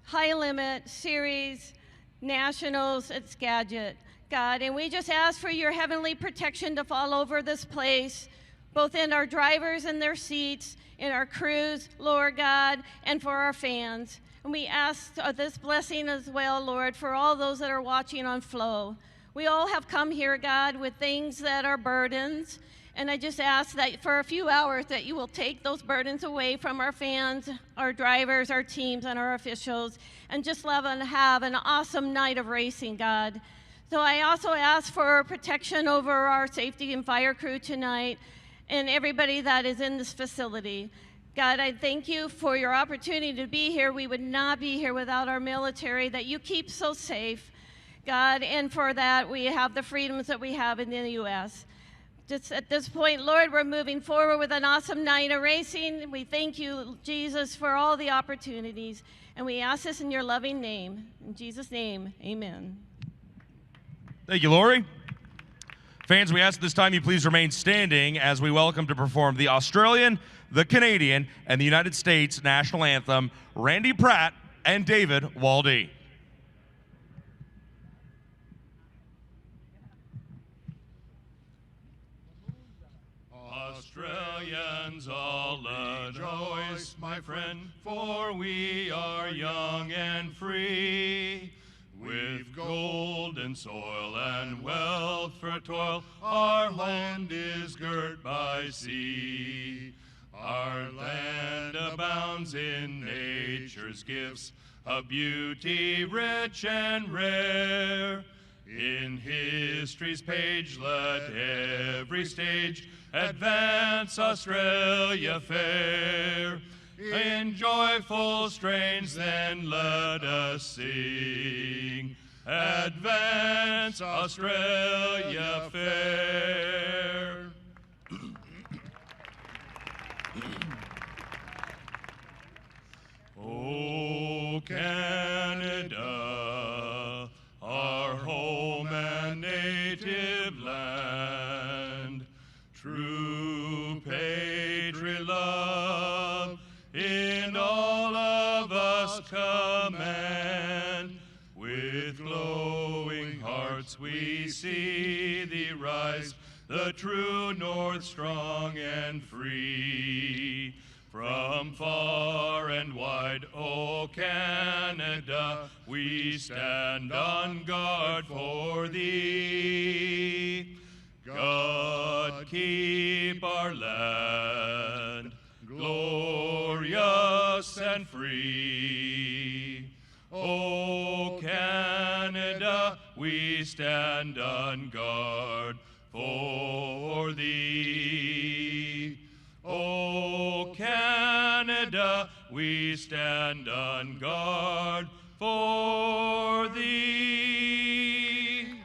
High Limit Series Nationals at Skagit. God, and we just ask for your heavenly protection to fall over this place, both in our drivers and their seats, in our crews, Lord God, and for our fans. And we ask this blessing as well, Lord, for all those that are watching on Flow. We all have come here, God, with things that are burdens, and I just ask that for a few hours that you will take those burdens away from our fans, our drivers, our teams, and our officials, and just love and have an awesome night of racing, God. So I also ask for protection over our safety and fire crew tonight and everybody that is in this facility. God, I thank you for your opportunity to be here. We would not be here without our military that you keep so safe. God, and for that, we have the freedoms that we have in the U.S. Just at this point, Lord, we're moving forward with an awesome night of racing. We thank you, Jesus, for all the opportunities, and we ask this in your loving name. In Jesus' name, amen. Thank you, Lori. Fans, we ask at this time you please remain standing as we welcome to perform the Australian, the Canadian, and the United States national anthem, Randy Pratt and David Waldie. Australians all rejoice, my friend, for we are young and free. With golden soil and wealth for toil, our land is girt by sea. Our land abounds in nature's gifts, a beauty rich and rare. In history's page let every stage advance Australia fair. In joyful strains then let us sing, advance Australia fair. Oh, Canada, our home and native land, true patriot love in all of us command. With glowing hearts we see thee rise, the true north strong and free. From far and wide, O Canada, we stand on guard for thee. God keep our land glorious and free. O Canada, we stand on guard for thee. O Canada, we stand on guard for thee.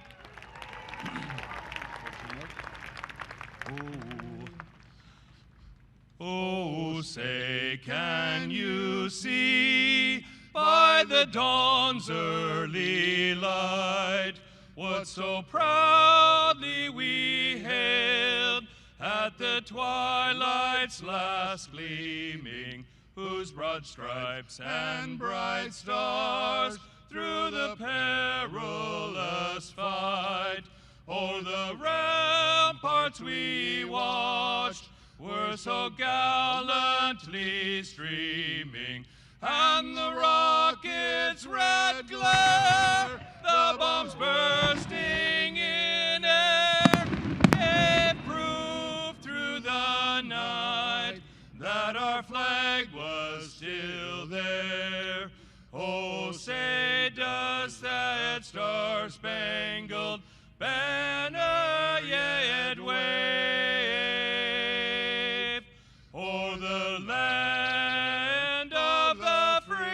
Oh, say, can you see by the dawn's early light what so proudly we hailed at the twilight's last gleaming, whose broad stripes and bright stars through the perilous fight o'er the ramparts we watched were so gallantly streaming, and the rocket's red glare, the bombs bursting in air, it proved through the night that our flag was still there. Oh, say does that star-spangled banner yet wave o'er the land of the free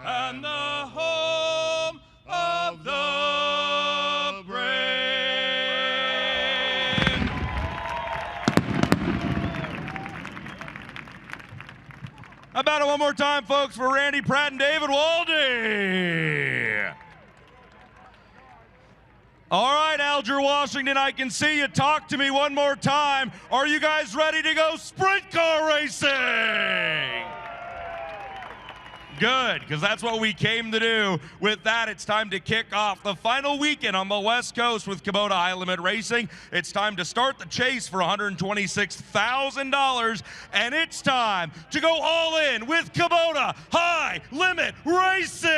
and the home of the brave? How about it one more time, folks, for Randy Pratt and David Waldie? All right, Alger Washington, I can see you. Talk to me one more time. Are you guys ready to go sprint car racing? Good, because that's what we came to do. With that, it's time to kick off the final weekend on the West Coast with Kubota High Limit Racing. It's time to start the chase for $126,000, and it's time to go all in with Kubota High Limit Racing.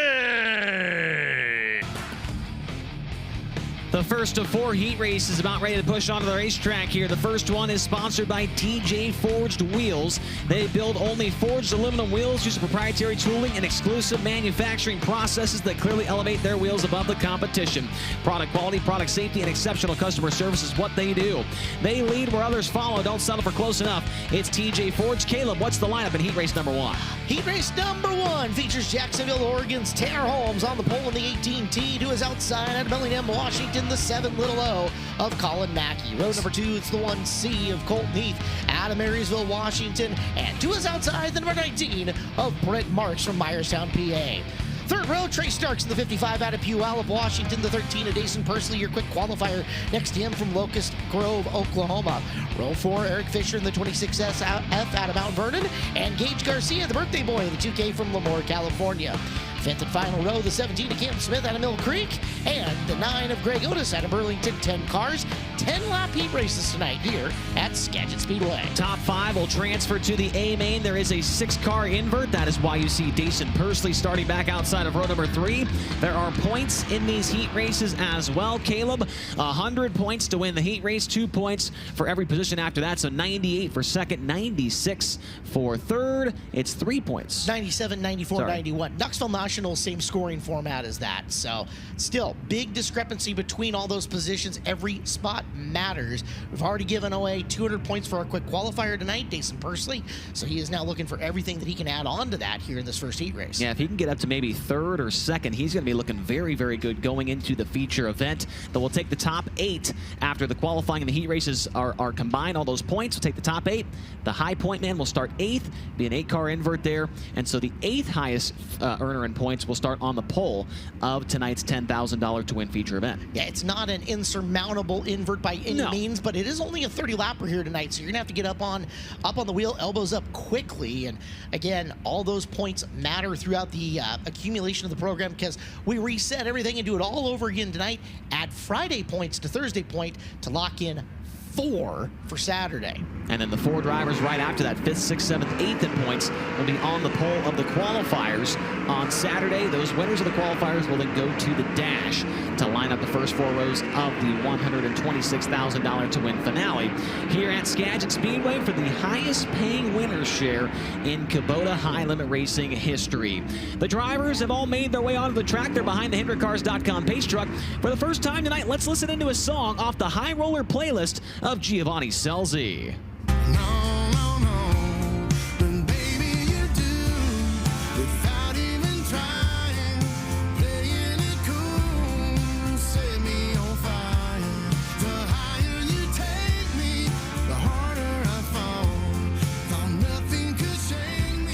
The first of 4 heat races about ready to push onto the racetrack here. The first one is sponsored by TJ Forged Wheels. They build only forged aluminum wheels using proprietary tooling and exclusive manufacturing processes that clearly elevate their wheels above the competition. Product quality, product safety, and exceptional customer service is what they do. They lead where others follow. Don't settle for close enough. It's TJ Forged. Caleb, what's the lineup in heat race number 1? Heat race number 1 features Jacksonville, Oregon's Tanner Holmes on the pole in the 18T. To his outside at Bellingham, Washington, the 7-0 of Colin Mackey. Road number 2, it's the 1C of Colton Heath out of Marysville, Washington. And to his outside, the number 19 of Brent Marks from Myerstown, PA. Third row, Trey Starks in the 55 out of Puyallup, Washington. The 13 of Dason Pursley, your quick qualifier next to him from Locust Grove, Oklahoma. Row 4, Eric Fisher in the 26SF out of Mount Vernon. And Gage Garcia, the birthday boy, the 2K from Lemoore, California. Fifth and final row, the 17 of Cam Smith out of Mill Creek, and the 9 of Greg Otis out of Burlington. 10 cars, 10-lap heat races tonight here at Skagit Speedway. Top 5 will transfer to the A main. There is a 6-car invert. That is why you see Dason Pursley starting back outside of row number 3. There are points in these heat races as well. Caleb, 100 points to win the heat race, 2 points for every position after that. So 98 for second, 96 for third. It's 3 points. 97, 94, 91. Knoxville National, same scoring format as that. So still, big discrepancy between all those positions. Every spot matters. We've already given away 200 points for our quick qualifier tonight, Dason Pursley. So he is now looking for everything that he can add on to that here in this first heat race. Yeah, if he can get up to maybe third or second, he's going to be looking very, very good going into the feature event. But we'll take the top 8 after the qualifying and the heat races are combined. All those points, we'll take the top 8. The high point man will start 8th, be an 8-car invert there. And so the 8th highest earner in points will start on the pole of tonight's $10,000 to win feature event. Yeah, it's not an insurmountable invert by any means, but it is only a 30-lapper here tonight, so you're gonna have to get up on the wheel, elbows up quickly. And again, all those points matter throughout the accumulation of the program, because we reset everything and do it all over again tonight. Add Friday points to Thursday point to lock in 4 for Saturday. And then the 4 drivers right after that, 5th, 6th, 7th, 8th in points, will be on the pole of the qualifiers on Saturday. Those winners of the qualifiers will then go to the dash to line up the first 4 rows of the $126,000 to win finale here at Skagit Speedway for the highest paying winners share in Kubota high limit racing history. The drivers have all made their way onto the track. They're behind the HendrickCars.com pace truck. For the first time tonight, let's listen into a song off the High Roller playlist of Giovanni Scelzi.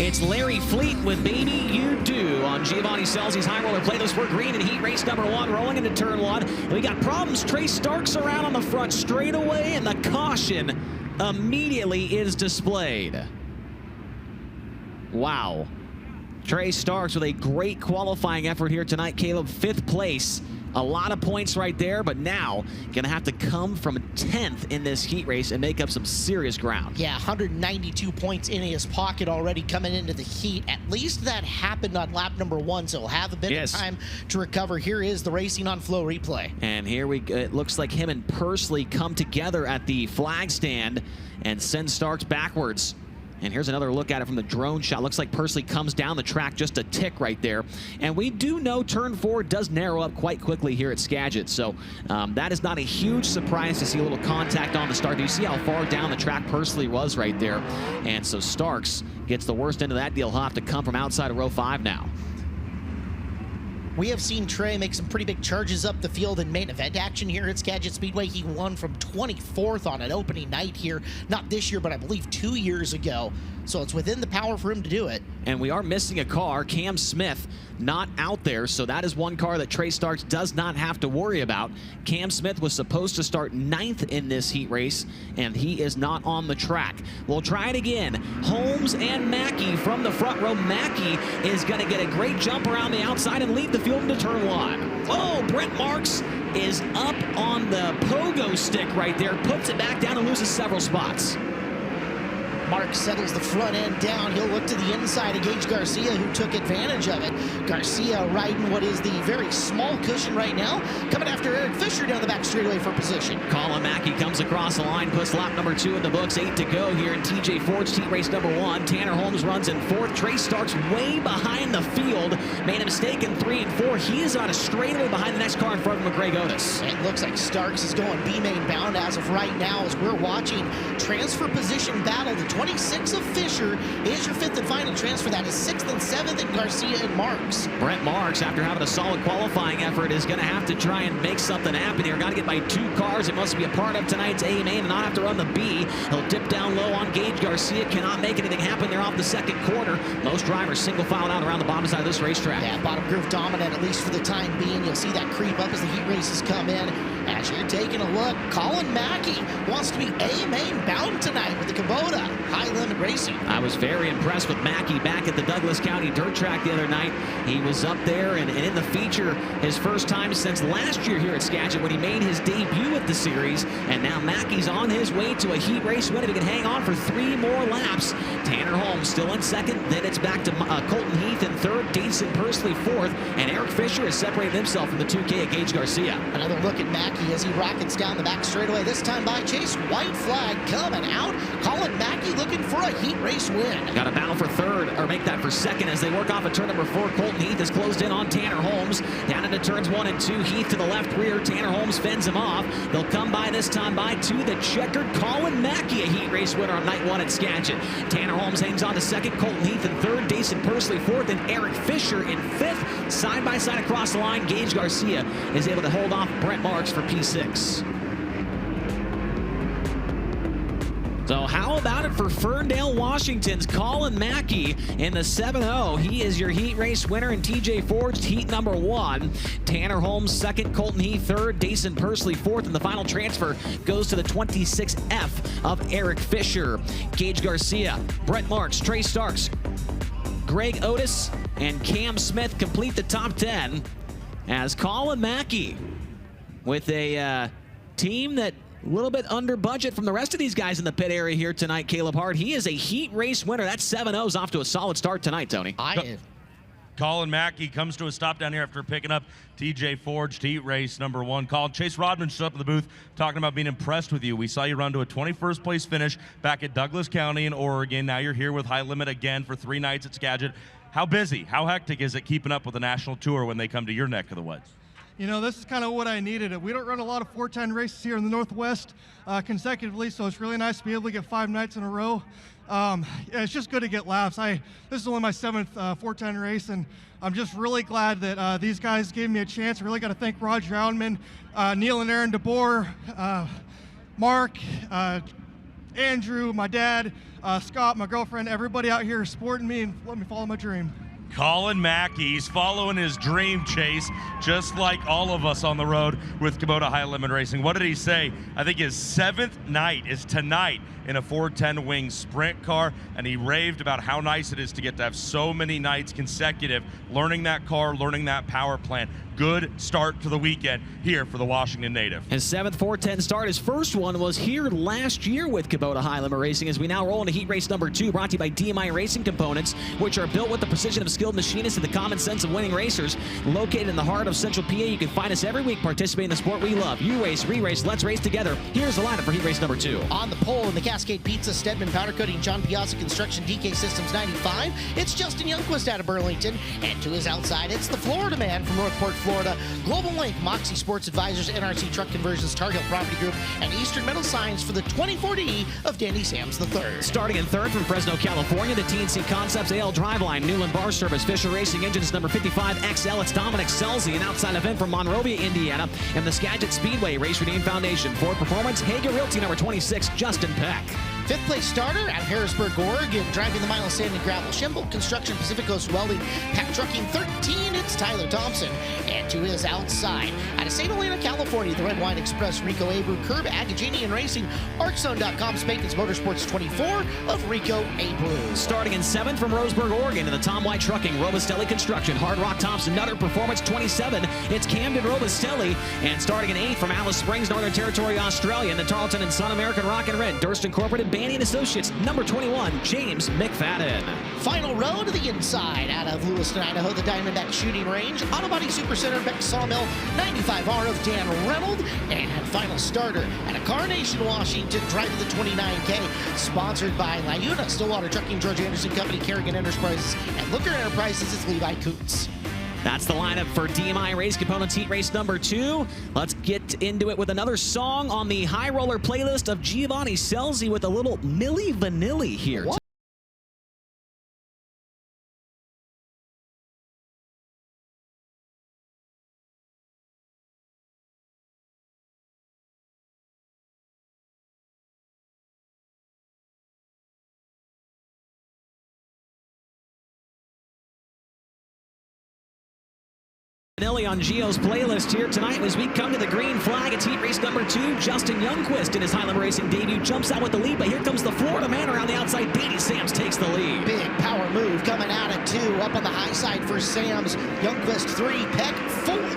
It's Larry Fleet with Baby You Do on Giovanni Scelzi's High Roller playlist. We're green in heat race number 1, rolling into turn 1. And we got problems. Trey Starks around on the front straightaway, and the caution immediately is displayed. Wow. Trey Starks with a great qualifying effort here tonight. Caleb, 5th place. A lot of points right there, but now going to have to come from 10th in this heat race and make up some serious ground. Yeah, 192 points in his pocket already coming into the heat. At least that happened on lap number 1, so he'll have a bit of time to recover. Here is the Racing on Flow replay. And here it looks like him and Pursley come together at the flag stand and send Starks backwards. And here's another look at it from the drone shot. Looks like Pursley comes down the track just a tick right there. And we do know turn 4 does narrow up quite quickly here at Skagit. So that is not a huge surprise to see a little contact on the start. Do you see how far down the track Pursley was right there? And so Starks gets the worst end of that deal. He'll have to come from outside of row 5 now. We have seen Trey make some pretty big charges up the field in main event action here at Skagit Speedway. He won from 24th on an opening night here. Not this year, but I believe 2 years ago. So it's within the power for him to do it. And we are missing a car. Cam Smith not out there, so that is one car that Trey Starks does not have to worry about. Cam Smith was supposed to start 9th in this heat race, and he is not on the track. We'll try it again. Holmes and Mackey from the front row. Mackey is going to get a great jump around the outside and lead the field into turn 1. Oh, Brent Marks is up on the pogo stick right there, puts it back down and loses several spots. Mark settles the front end down. He'll look to the inside of Gage Garcia, who took advantage of it. Garcia riding what is the very small cushion right now, coming after Eric Fisher down the back straightaway for position. Colin Mackey comes across the line, puts lap number 2 in the books, 8 to go here in TJ Ford's heat race number 1. Tanner Holmes runs in 4th. Trey Starks way behind the field. Made a mistake in 3 and 4. He is on a straightaway behind the next car in front of Greg Otis. It looks like Starks is going B-main bound as of right now as we're watching transfer position battle. The 26 of Fisher is your 5th and final transfer. That is 6th and 7th in Garcia and Marks. Brent Marks, after having a solid qualifying effort, is going to have to try and make something happen in here. Got to get by 2 cars. It must be a part of tonight's A main and not have to run the B. He'll dip down low on Gage Garcia. Cannot make anything happen there off the second quarter. Most drivers single filed out around the bottom side of this racetrack. Yeah, bottom groove dominant, at least for the time being. You'll see that creep up as the heat races come in. As you're taking a look, Colin Mackey wants to be A main bound tonight with the Kubota High Limit Racing. I was very impressed with Mackey back at the Douglas County Dirt Track the other night. He was up there and in the feature his first time since last year here at Skagit when he made his debut at the series. And now Mackey's on his way to a heat race win if he can hang on for 3 more laps. Tanner Holmes still in second. Then it's back to Colton Heath in third, Dason Pursley fourth, and Eric Fisher has separated himself from the 2K at Gage Garcia. Another look at Mackey as he rockets down the back straightaway, this time by Chase. White flag coming out. Colin Mackey looking for a heat race win. Got to battle for third, or make that for second as they work off of turn number 4. Colton Heath has closed in on Tanner Holmes. Down into turns 1 and 2. Heath to the left rear. Tanner Holmes fends him off. They'll come by this time by 2. The checkered Colin Mackey, a heat race winner on night 1 at Skagit. Tanner Holmes hangs on to second. Colton Heath in third. Dason Pursley fourth, and Eric Fisher in fifth. Side by side across the line, Gage Garcia is able to hold off Brent Marks for P6. So how about it for Ferndale, Washington's Colin Mackey in the 7-0. He is your heat race winner in TJ Forged heat number 1. Tanner Holmes second, Colton Heath third, Dason Pursley fourth, and the final transfer goes to the 26F of Eric Fisher. Gage Garcia, Brent Marks, Trey Starks, Greg Otis, and Cam Smith complete the top 10 as Colin Mackey with a team that a little bit under budget from the rest of these guys in the pit area here tonight. Caleb Hart, he is a heat race winner. That 7-0's off to a solid start tonight, Tony. Colin Mackey comes to a stop down here after picking up TJ Forged heat race number 1. Colin, Chase Rodman showed up at the booth talking about being impressed with you. We saw you run to a 21st place finish back at Douglas County in Oregon. Now you're here with High Limit again for 3 nights at Skagit. How busy, how hectic is it keeping up with the national tour when they come to your neck of the woods? You know, this is kind of what I needed. We don't run a lot of 410 races here in the Northwest consecutively, so it's really nice to be able to get 5 nights in a row. Yeah, it's just good to get laps. This is only my 7th 410 race, and I'm just really glad that these guys gave me a chance. I really got to thank Roger Allenman, Neil and Aaron DeBoer, Mark, Andrew, my dad, Scott, my girlfriend, everybody out here supporting me and letting me follow my dream. Colin Mackey's following his dream, Chase, just like all of us on the road with Kubota High Limit Racing. What did he say? I think his 7th night is tonight in a 410 wing sprint car, and he raved about how nice it is to get to have so many nights consecutive learning that car, learning that power plant. Good start to the weekend here for the Washington native. His 7th 410 start. His first one was here last year with Kubota High Limit Racing as we now roll into heat race number 2, brought to you by DMI Racing Components, which are built with the precision of skilled machinists and the common sense of winning racers. Located in the heart of Central PA, you can find us every week participating in the sport we love. You race, re-race, let's race together. Here's the lineup for heat race number 2. On the pole in the Cascade Pizza, Stedman Powder Coating, John Piazza Construction, DK Systems 95. It's Justin Youngquist out of Burlington. And to his outside, it's the Florida man from Northport, Florida. Global Link, Moxie Sports Advisors, NRC Truck Conversions, Tar Heel Property Group, and Eastern Metal Signs for the 24D of Danny Sams III. Starting in third from Fresno, California, the TNC Concepts AL Driveline, Newland Bar Service, Fisher Racing Engines number 55XL. It's Dominic Selzy, an outside event from Monrovia, Indiana, and the Skagit Speedway Race Redeem Foundation. Ford Performance, Hager Realty number 26, Justin Peck. 5th place starter out of Harrisburg, Oregon, driving the mile sand and gravel. Schimble Construction, Pacific Coast Welding, Pack Trucking 13, it's Tyler Thompson. And to his outside, out of St. Helena, California, the Red Wine Express, Rico Abreu, Curb, Agajanian Racing, ArcZone.com, Spankins Motorsports 24 of Rico Abreu. Starting in 7th from Roseburg, Oregon, in the Tom White Trucking, Robustelli Construction, Hard Rock Thompson, Nutter Performance 27, it's Camden Robustelli. And starting in 8th from Alice Springs, Northern Territory, Australia, in the Tarleton and Sun American Rock and Red, Durst Incorporated, Banny and Associates, number 21, James McFadden. Final row to the inside out of Lewiston, Idaho, the Diamondback Shooting Range, Autobody Supercenter, Beck Sawmill, 95R of Dan Reynolds, and final starter at a Carnation, Washington, driving the 29K, sponsored by Lyuna, Stillwater Trucking, George Anderson Company, Kerrigan Enterprises, and Looker Enterprises. It's Levi Coots. That's the lineup for DMI Race Components heat race number 2. Let's get into it with another song on the High Roller playlist of Giovanni Selzy with a little Milli Vanilli here. What? Nelly on Gio's playlist here tonight as we come to the green flag. It's heat race number 2. Justin Youngquist in his Highland Racing debut jumps out with the lead, but here comes the Florida man around the outside. Danny Sams takes the lead. Big power move coming out at 2. Up on the high side for Sams. Youngquist 3, Peck 4.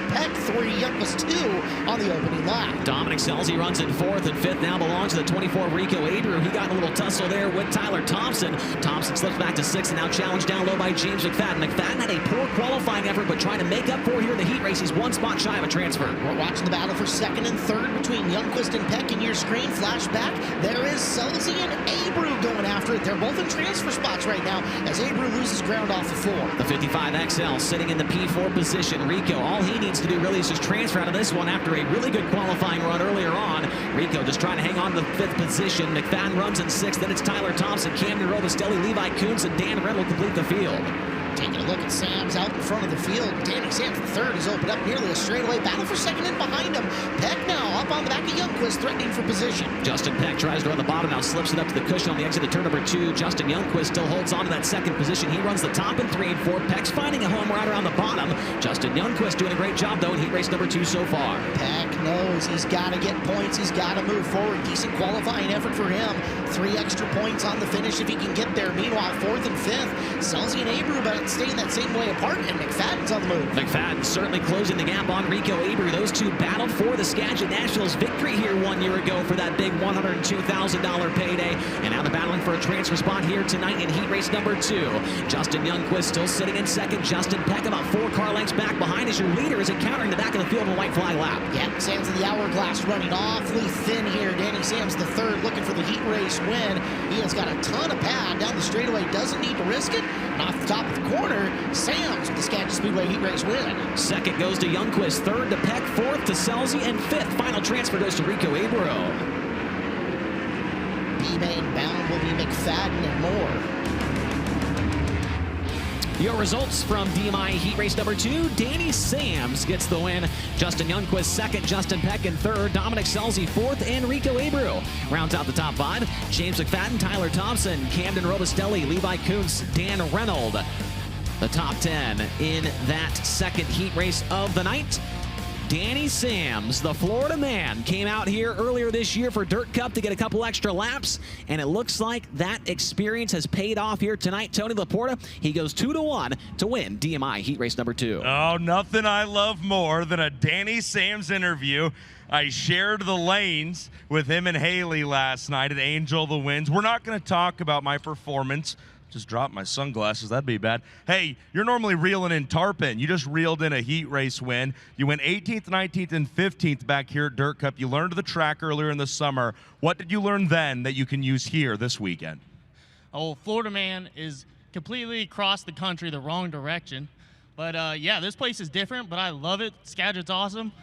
Peck 3, Youngquist 2 on the opening lap. Dominic Scelzi runs in 4th, and 5th now belongs to the 24 Rico Abreu. He got in a little tussle there with Tyler Thompson. Thompson slips back to 6th and now challenged down low by James McFadden. McFadden had a poor qualifying effort, but trying to make up for here in the heat race. He's 1 spot shy of a transfer. We're watching the battle for 2nd and 3rd between Youngquist and Peck in your screen. Flashback. There is Scelzi and Abreu going after it. They're both in transfer spots right now as Abreu loses ground off the floor. The 55XL sitting in the P4 position. Rico, all he needs to do really is just transfer out of this one after a really good qualifying run earlier on. Rico just trying to hang on to the 5th position. McFadden runs in 6th. Then it's Tyler Thompson, Camden Robustelli, Levi Kuntz, and Dan Reynolds complete the field. Taking a look at Sams out in front of the field. Danny Sams the 3rd has opened up nearly a straightaway. Battle for 2nd and behind him. Peck now up on the back of Youngquist, threatening for position. Justin Peck tries to run the bottom, now slips it up to the cushion on the exit of turn number 2. Justin Youngquist still holds on to that 2nd position. He runs the top in 3 and 4. Peck's finding a home right around the bottom. Justin Youngquist doing a great job, though, in heat race number 2 so far. Peck knows he's got to get points. He's got to move forward. Decent qualifying effort for him. 3 extra points on the finish if he can get there. Meanwhile, 4th and 5th, Scelzi and Abreu, but staying that same way apart, and McFadden's on the move. McFadden certainly closing the gap on Rico Abreu. Those two battled for the Skagit Nationals victory here 1 year ago for that big $102,000 payday. And now they're battling for a transfer spot here tonight in heat race number 2. Justin Youngquist still sitting in 2nd. Justin Peck about 4 car lengths back behind as your leader is encountering the back of the field in a white flag lap. Yep, Sams of the hourglass running awfully thin here. Danny Sams the 3rd looking for the heat race win. He has got a ton of pad down the straightaway, doesn't need to risk it. And off the top of the corner, Sams with the Skagit Speedway heat race win. 2nd goes to Youngquist, 3rd to Peck, 4th to Scelzi, and 5th final transfer goes to Rico Abreu. B-main bound will be McFadden and more. Your results from DMI heat race number 2. Danny Sams gets the win. Justin Youngquist 2nd, Justin Peck in 3rd, Dominic Scelzi 4th, and Rico Abreu rounds out the top 5. James McFadden, Tyler Thompson, Camden Robustelli, Levi Kuntz, Dan Reynolds. The top 10 in that 2nd heat race of the night. Danny Sams, the Florida man, came out here earlier this year for Dirt Cup to get a couple extra laps, and it looks like that experience has paid off here tonight. Tony Laporta, he goes 2-1 to win DMI heat race number 2. Oh, nothing I love more than a Danny Sams interview. I shared the lanes with him and Haley last night at Angel of the Winds. We're not going to talk about my performance. Just dropped my sunglasses. That'd be bad. Hey, you're normally reeling in tarpon. You just reeled in a heat race win. You went 18th, 19th, and 15th back here at Dirt Cup. You learned the track earlier in the summer. What did you learn then that you can use here this weekend? Oh, Florida man is completely across the country the wrong direction. But, yeah, this place is different, but I love it. Skagit's awesome.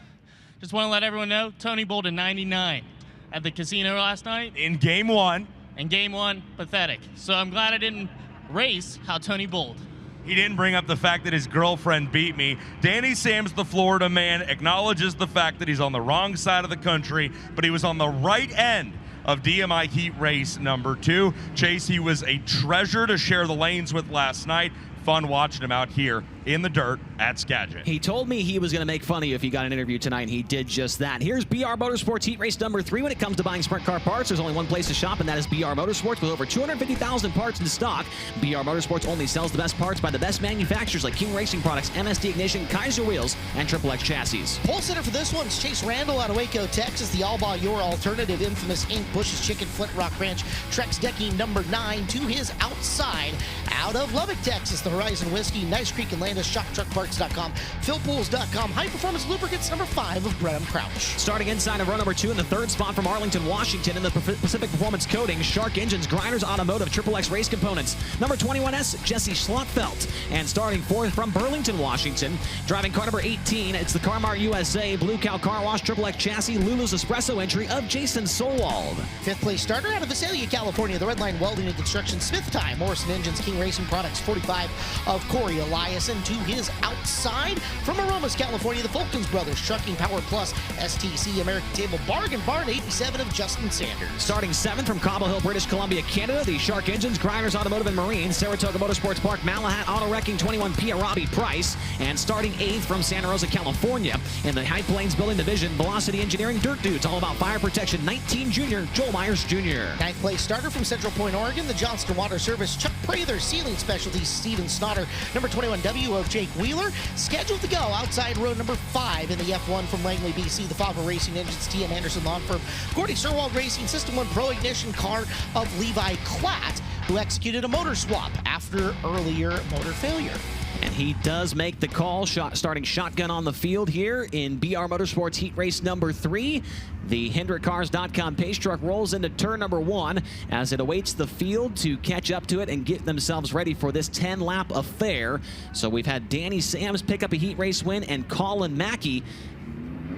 Just want to let everyone know, Tony bowled a 99 at the casino last night. In game 1. In game 1, pathetic. So I'm glad I didn't race how Tony bowled. He didn't bring up the fact that his girlfriend beat me. Danny Sams, the Florida man, acknowledges the fact that he's on the wrong side of the country, but he was on the right end of DMI heat race number 2. Chase, he was a treasure to share the lanes with last night. Fun watching him out here in the dirt at Skagit. He told me he was going to make fun of you if you got an interview tonight, and he did just that. Here's BR Motorsports heat race number 3. When it comes to buying sprint car parts, there's only one place to shop, and that is BR Motorsports. With over 250,000 parts in stock, BR Motorsports only sells the best parts by the best manufacturers like King Racing Products, MSD Ignition, Kaiser Wheels, and XXX Chassis. Pole sitter for this one is Chase Randall out of Waco, Texas. The All By Your Alternative, Infamous Inc., Bush's Chicken, Flint Rock Ranch, Trex Decking number 9 to his outside. Out of Lubbock, Texas, the Horizon Whiskey, Nice Creek and Landis, ShockTruckParts.com, PhilPools.com, High Performance Lubricants number 5 of Brenham Crouch. Starting inside of row number 2 in the 3rd spot from Arlington, Washington in the Pacific Performance Coatings, Shark Engines, Grinders Automotive, XXX Race Components, number 21S, Jesse Schlottfeldt. And starting 4th from Burlington, Washington, driving car number 18, it's the Car-Mart USA, Blue Cow Car Wash, XXX Chassis, Lulu's Espresso entry of Jason Solwald. 5th place starter out of Visalia, California, the Red Line Welding and Construction, Smith Tie, Morrison Engines, King Racing Products, 45 of Corey Elias, and turn 2, his outside. From Aromas, California, the Fulkins Brothers Trucking Power Plus STC American Table Bargain Barn 87 of Justin Sanders. Starting 7th from Cobble Hill, British Columbia, Canada, the Shark Engines, Grinders Automotive and Marine, Saratoga Motorsports Park, Malahat Auto Wrecking, 21P, Robbie Price. And starting 8th from Santa Rosa, California, in the High Plains Building Division, Velocity Engineering, Dirt Dudes, all about fire protection, 19 Junior, Joel Myers Jr. 9th place starter from Central Point, Oregon, the Johnston Water Service, Chuck Prather, Sealing Specialties, Steven Snotter, number 21W of Jake Wheeler. Scheduled to go outside row number 5 in the F1 from Langley, BC, the Fava Racing Engines, TM Anderson Lawn Firm, Gordy Serwald Racing, System 1 Pro Ignition car of Levi Klatt, who executed a motor swap after earlier motor failure. And he does make the call, starting shotgun on the field here in BR Motorsports Heat Race number 3. The HendrickCars.com pace truck rolls into turn number 1 as it awaits the field to catch up to it and get themselves ready for this 10-lap affair. So we've had Danny Sams pick up a heat race win and Colin Mackey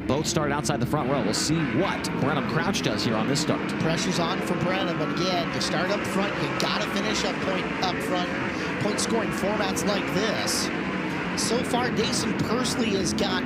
both started outside the front row. We'll see what Brenham Crouch does here on this start. Pressure's on for Brenham, but again, you start up front, you gotta finish up front. Point scoring formats like this. So far, Dason Pursley has got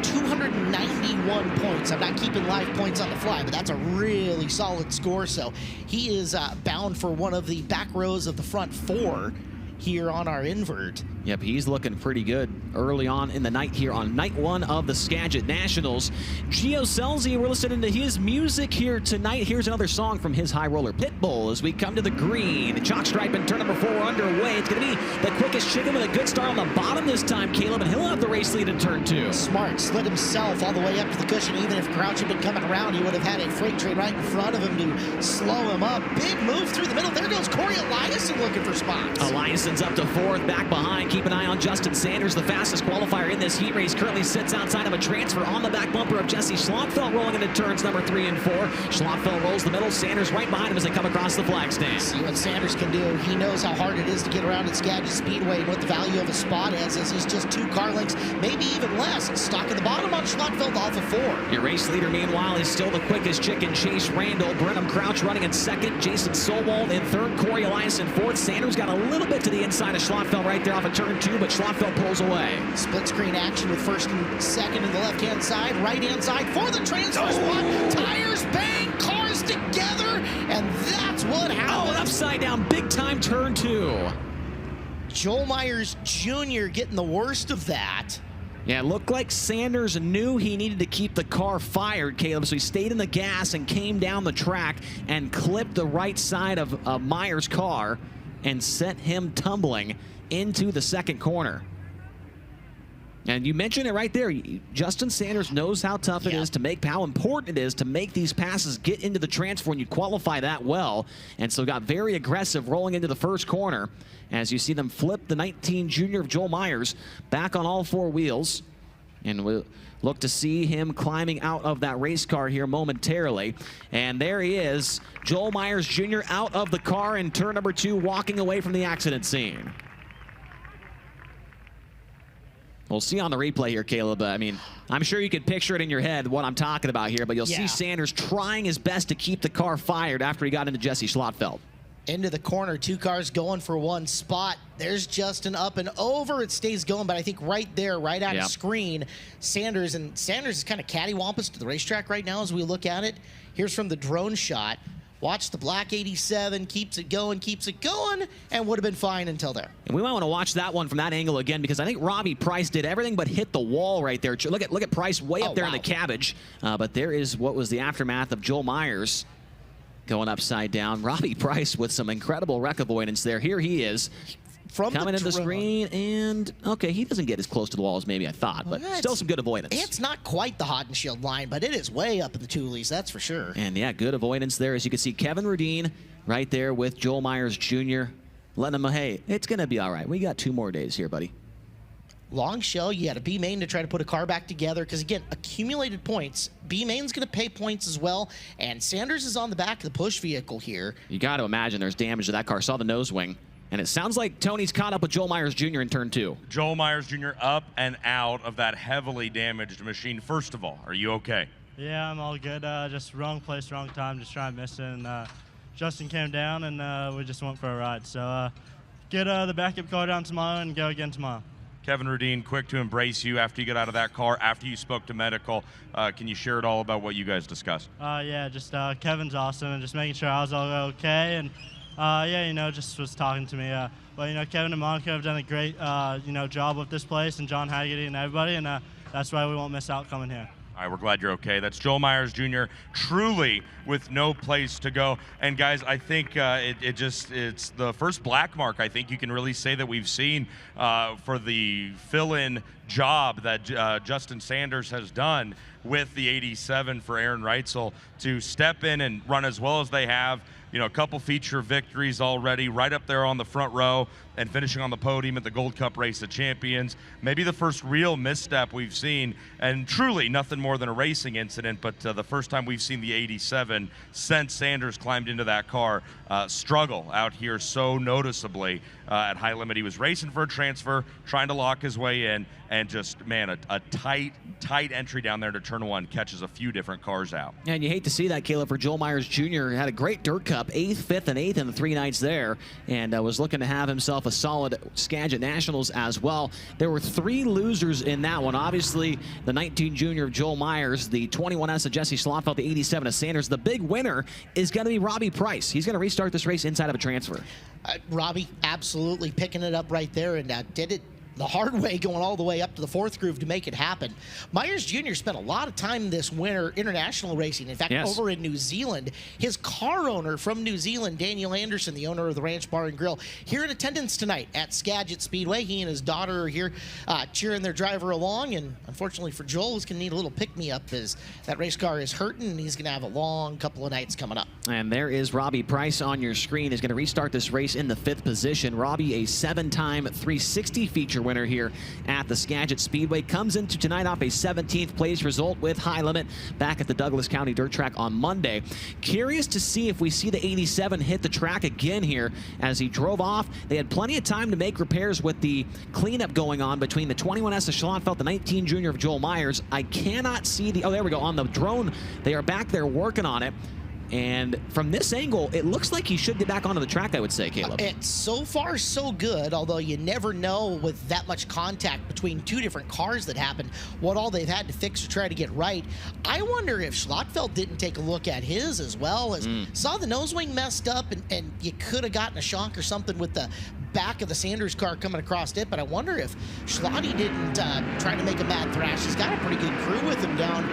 291 points. I'm not keeping live points on the fly, but that's a really solid score. So he is bound for one of the back rows of the front 4 here on our invert. Yep, he's looking pretty good early on in the night here on night 1 of the Skagit Nationals. Gio Selzy, we're listening to his music here tonight. Here's another song from his high roller Pitbull as we come to the green. Chalk stripe in turn number 4 underway. It's going to be the quickest chicken with a good start on the bottom this time, Caleb, and he'll have the race lead in turn 2. Smart, slid himself all the way up to the cushion. Even if Crouch had been coming around, he would have had a freight train right in front of him to slow him up. Big move through the middle. There goes Corey Eliason looking for spots. Eliason's up to 4th, back behind. Keep an eye on Justin Sanders, the fastest qualifier in this heat race. Currently sits outside of a transfer on the back bumper of Jesse Schlotfeld, rolling into turns number 3 and 4. Schlotfeld rolls the middle. Sanders right behind him as they come across the flag stand. See what Sanders can do. He knows how hard it is to get around at Skagit Speedway and what the value of a spot is, as he's just 2 car lengths, maybe even less. Stock at the bottom on Schlotfeld off of 4. Your race leader, meanwhile, is still the quickest chicken, Chase Randall. Brenham Crouch running in 2nd. Jason Solwald in 3rd. Corey Eliason 4th. Sanders got a little bit to the inside of Schlotfeld right there off of turn 2, but Schlotfeld pulls away. Split screen action with 1st and 2nd in the left-hand side, right-hand side for the transfer spot. Tires bang, cars together, and that's what happened. Oh, an upside down, big time turn 2. Joel Myers Jr. getting the worst of that. Yeah, it looked like Sanders knew he needed to keep the car fired, Caleb, so he stayed in the gas and came down the track and clipped the right side of Myers' car and sent him tumbling into the 2nd corner. And you mentioned it right there. Justin Sanders knows how tough it is to make, how important it is to make these passes get into the transfer when you qualify that well. And so got very aggressive rolling into the 1st corner as you see them flip the 19 junior of Joel Myers back on all 4 wheels. And we'll look to see him climbing out of that race car here momentarily. And there he is, Joel Myers Jr. out of the car in turn number 2, walking away from the accident scene. We'll see on the replay here, Caleb. I mean, I'm sure you could picture it in your head what I'm talking about here, but you'll see Sanders trying his best to keep the car fired after he got into Jesse Schlotfeld. Into the corner, 2 cars going for 1 spot. There's Justin up and over. It stays going, but I think right there, right out of screen, Sanders is kind of cattywampus to the racetrack right now as we look at it. Here's from the drone shot. Watch the black 87, keeps it going, and would have been fine until there. And we might want to watch that one from that angle again, because I think Robbie Price did everything but hit the wall right there. Look at Price way up there in the cabbage. But there is what was the aftermath of Joel Myers going upside down. Robbie Price with some incredible wreck avoidance there. Here he is. Coming into the screen, and okay, he doesn't get as close to the wall as maybe I thought, but still some good avoidance. It's not quite the hot and shield line, but it is way up in the Toolies, that's for sure. And yeah, good avoidance there. As you can see, Kevin Rudine right there with Joel Myers Jr. letting him know, hey, it's going to be all right. We got 2 more days here, buddy. Long shell, you had a B main to try to put a car back together, because again, accumulated points. B main's going to pay points as well, and Sanders is on the back of the push vehicle here. You got to imagine there's damage to that car. Saw the nose wing. And it sounds like Tony's caught up with Joel Myers Jr. in turn 2. Joel Myers Jr. up and out of that heavily damaged machine. First of all, are you okay? Yeah, I'm all good. Just wrong place, wrong time, just trying to miss it. And Justin came down, and we just went for a ride. So get the backup car down tomorrow and go again tomorrow. Kevin Rudeen, quick to embrace you after you got out of that car, after you spoke to medical. Can you share it all about what you guys discussed? Yeah, just Kevin's awesome, and just making sure I was all okay. And yeah, you know, just was talking to me. But you know, Kevin and Monica have done a great you know, job with this place, and John Haggerty and everybody, and that's why we won't miss out coming here. All right, we're glad you're okay. That's Joel Myers Jr., truly with no place to go. And guys, I think it's the first black mark I think you can really say that we've seen for the fill-in job that Justin Sanders has done with the 87 for Aaron Reitzel to step in and run as well as they have. You know, a couple feature victories already, right up there on the front row and finishing on the podium at the Gold Cup Race of Champions. Maybe the first real misstep we've seen, and truly nothing more than a racing incident, but the first time we've seen the 87 since Sanders climbed into that car struggle out here so noticeably at High Limit. He was racing for a transfer, trying to lock his way in, and just, man, a tight entry down there to turn one, catches a few different cars out. And you hate to see that, Caleb, for Joel Myers Jr. Had a great dirt cup, 8th, 5th, and 8th in the 3 nights there, and was looking to have himself a solid Skagit Nationals as well. There were 3 losers in that one. Obviously, the 19 junior of Joel Myers, the 21S of Jesse Schlotfeld, the 87 of Sanders. The big winner is going to be Robbie Price. He's going to restart this race inside of a transfer. Robbie absolutely picking it up right there, and did it the hard way, going all the way up to the 4th groove to make it happen. Myers Jr. spent a lot of time this winter international racing. In fact, over in New Zealand. His car owner from New Zealand, Daniel Anderson, the owner of the Ranch Bar and Grill, here in attendance tonight at Skagit Speedway. He and his daughter are here cheering their driver along, and unfortunately for Joel, he's going to need a little pick-me-up as that race car is hurting, and he's going to have a long couple of nights coming up. And there is Robbie Price on your screen. He's going to restart this race in the 5th position. Robbie, a 7-time 360 feature winner here at the Skagit Speedway, comes into tonight off a 17th place result with High Limit back at the Douglas County Dirt Track on Monday. Curious to see if we see the 87 hit the track again here as he drove off. They had plenty of time to make repairs with the cleanup going on between the 21S of Schlotfeld, the 19 junior of Joel Myers. I cannot see the, oh, there we go, on the drone. They are back there working on it. And from this angle, it looks like he should get back onto the track, I would say, Caleb. It's so far so good, although you never know with that much contact between 2 different cars that happened, what all they've had to fix or try to get right. I wonder if Schlotfeld didn't take a look at his as well, as saw the nose wing messed up, and you could have gotten a shock or something with the back of the Sanders car coming across it, but I wonder if Schlotty didn't try to make a mad thrash. He's got a pretty good crew with him down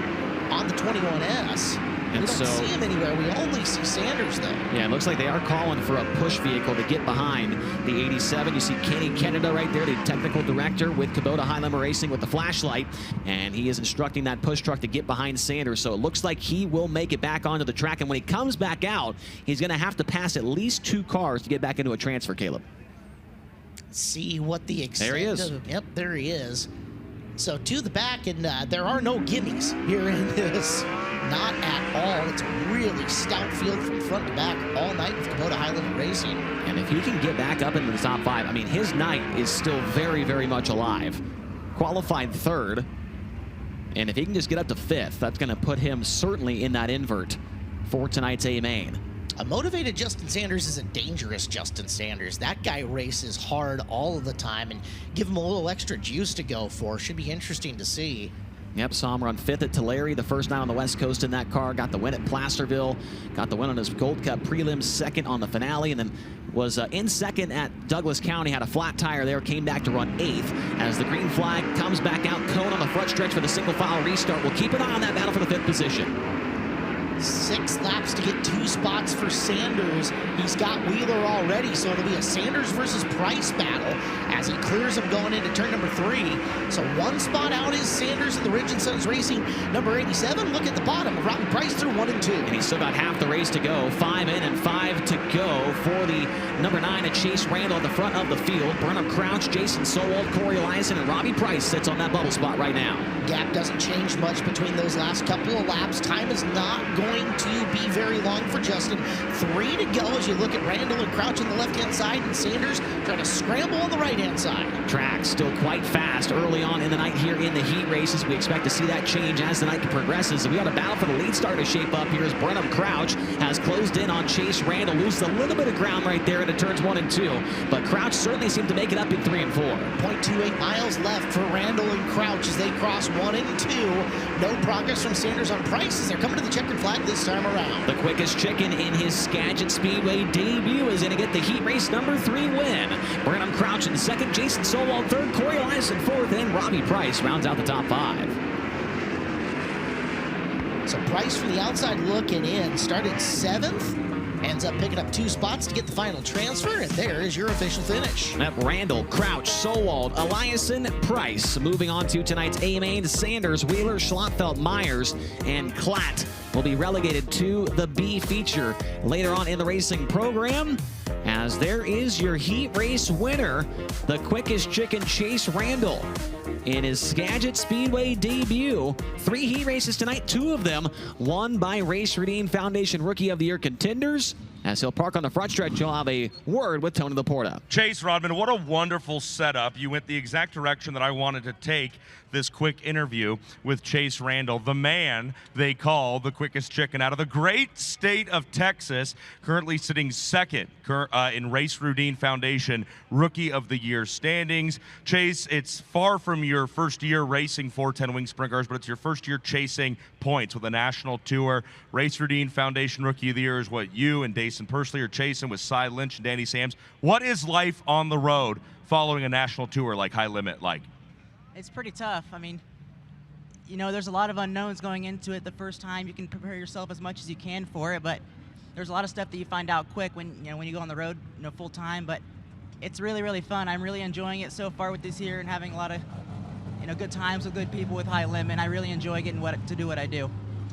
on the 21S. And we don't see him anywhere. We only see Sanders, though. Yeah, it looks like they are calling for a push vehicle to get behind the 87. You see Kenny Canada right there, the technical director with Kubota High Limit Racing with the flashlight, and he is instructing that push truck to get behind Sanders. So it looks like he will make it back onto the track, and when he comes back out, he's going to have to pass at least 2 cars to get back into a transfer, Caleb. See what the extent there he is. Yep, there he is. So to the back, and there are no gimmies here in this. Not at all. It's a really stout field from front to back all night with Kubota High Limit Racing. And if he can get back up into the top 5, I mean, his night is still very, very much alive. Qualified 3rd. And if he can just get up to 5th, that's going to put him certainly in that invert for tonight's A main. A motivated Justin Sanders is a dangerous Justin Sanders. That guy races hard all of the time, and give him a little extra juice to go for. Should be interesting to see. Yep, saw him run 5th at Tulare the first night on the West Coast in that car. Got the win at Placerville. Got the win on his Gold Cup prelims, 2nd on the finale, and then was in 2nd at Douglas County. Had a flat tire there, came back to run 8th as the green flag comes back out. Cone on the front stretch for the single file restart. We'll keep an eye on that battle for the 5th position. 6 laps to get 2 spots for Sanders. He's got Wheeler already, so it'll be a Sanders versus Price battle as he clears him going into turn number 3. So 1 spot out is Sanders in the Ridge & Sons Racing number 87. Look at the bottom of Robbie Price through 1 and 2. And he's still got half the race to go. 5 in and 5 to go for the number 9 at Chase Randall at the front of the field. Burnham Crouch, Jason Sowald, Corey Eliason, and Robbie Price sits on that bubble spot right now. Gap doesn't change much between those last couple of laps. Time is not going going to be very long for Justin. 3 to go as you look at Randall and Crouch on the left-hand side, and Sanders trying to scramble on the right-hand side. Track still quite fast early on in the night here in the heat races. We expect to see that change as the night progresses. We got a battle for the lead starting to shape up here as Brenham Crouch has closed in on Chase Randall. Loses a little bit of ground right there into turns 1 and 2, but Crouch certainly seemed to make it up in 3 and 4. 0.28 miles left for Randall and Crouch as they cross 1 and 2. No progress from Sanders on Price as they're coming to the checkered flag this time around. The quickest chicken in his Skagit Speedway debut is going to get the heat race number 3 win. Brenham Crouch in second, Jason Sowell third, Corey Elias in fourth, and Robbie Price rounds out the top 5. So Price from the outside looking in, started 7th. Ends up picking up 2 spots to get the final transfer, and there is your official finish. Yep, Randall, Crouch, Sowald, Eliason, Price. Moving on to tonight's A main, Sanders, Wheeler, Schlotfeld, Myers, and Klatt will be relegated to the B feature later on in the racing program. As there is your heat race winner, the quickest chicken, Chase Randall, in his Skagit Speedway debut. 3 heat races tonight, 2 of them won by Race Redeem Foundation Rookie of the Year contenders. As he'll park on the front stretch, he'll have a word with Tony Laporta. Chase Rodman, what a wonderful setup. You went the exact direction that I wanted to take this quick interview with Chase Randall, the man they call the quickest chicken out of the great state of Texas, currently sitting second in Race Redeem Foundation Rookie of the Year standings. Chase, it's far from your first year racing 410 wing sprint cars, but it's your first year chasing points with a national tour. Race Redeem Foundation Rookie of the Year is what you and Dason Pursley are chasing with Cy Lynch and Danny Sams. What is life on the road following a national tour like High Limit like? It's pretty tough. I mean, you know, there's a lot of unknowns going into it the first time. You can prepare yourself as much as you can for it, but there's a lot of stuff that you find out quick when you go on the road, full time. But it's really, really fun. I'm really enjoying it so far with this year and having a lot of, good times with good people with High Limit. I really enjoy getting to do what I do.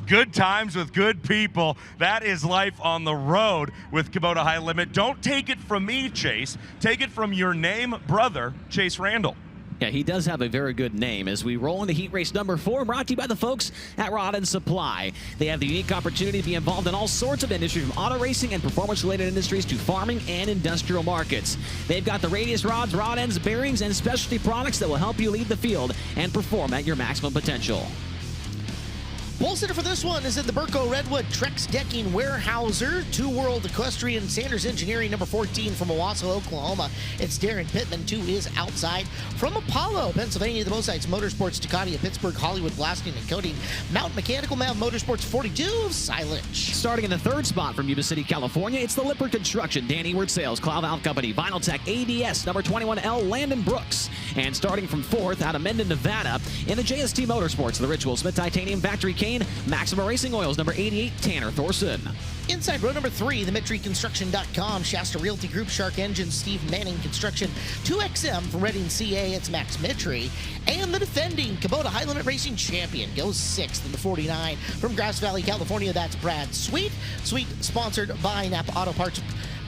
Good times with good people. That is life on the road with Kubota High Limit. Don't take it from me, Chase. Take it from your name brother, Chase Randall. Yeah, he does have a very good name. As we roll into heat race number 4, brought to you by the folks at Rod and Supply. They have the unique opportunity to be involved in all sorts of industries, from auto racing and performance-related industries to farming and industrial markets. They've got the radius rods, rod ends, bearings, and specialty products that will help you lead the field and perform at your maximum potential. Pole sitter for this one is in the Burco Redwood Trex Decking Warehouser. 2 World Equestrian Sanders Engineering, number 14 from Owasso, Oklahoma. It's Darren Pittman to his outside. From Apollo, Pennsylvania, the Mosites Motorsports, Ducati of Pittsburgh, Hollywood Blasting and Coating, Mountain Mechanical, Mav Motorsports 42 of Cy Lynch. Starting in the 3rd spot from Yuba City, California, it's the Lippert Construction, Dan Ewart Sales, Cloud Valve Company, Vinyl Tech, ADS, number 21L, Landon Brooks. And starting from 4th out of Mendon, Nevada, in the JST Motorsports, the Ritual Smith Titanium Factory Cane, Maxima Racing Oils, number 88, Tanner Thorson. Inside row number 3, the MitreeConstruction.com, Shasta Realty Group, Shark Engine, Steve Manning Construction, 2XM from Reading, CA, it's Max Mitri. And the defending Kubota High Limit Racing champion goes 6th in the 49 from Grass Valley, California, that's Brad Sweet. Sweet sponsored by Napa Auto Parts,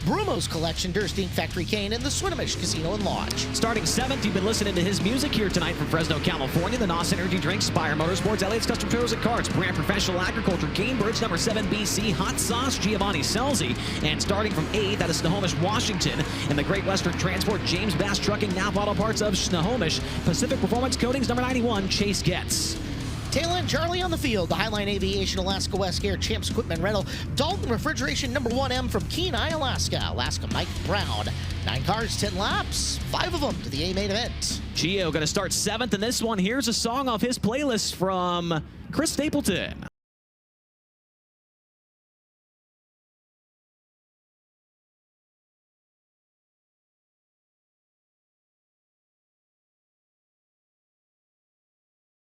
Brumo's Collection, Durst Inc. Factory Cane, and the Swinomish Casino and Lodge. Starting 7th, you've been listening to his music here tonight from Fresno, California. The NOS Energy Drink, Spire Motorsports, Elliot's Custom Trailers and Carts, Brand Professional Agriculture, Cambridge, number 7 BC, Hot Sauce, Giovanni Selzy. And starting from 8th out of Snohomish, Washington, in the Great Western Transport, James Bass Trucking, Napa Auto Parts of Snohomish, Pacific Performance Coatings, number 91, Chase Getz. Tail end Charlie on the field, the Highline Aviation, Alaska West Air, Champs Equipment Rental, Dalton Refrigeration, number 1M from Kenai, Alaska, Mike Brown. 9 cars, 10 laps, 5 of them to the A-main event. Gio going to start 7th in this one. Here's a song off his playlist from Chris Stapleton.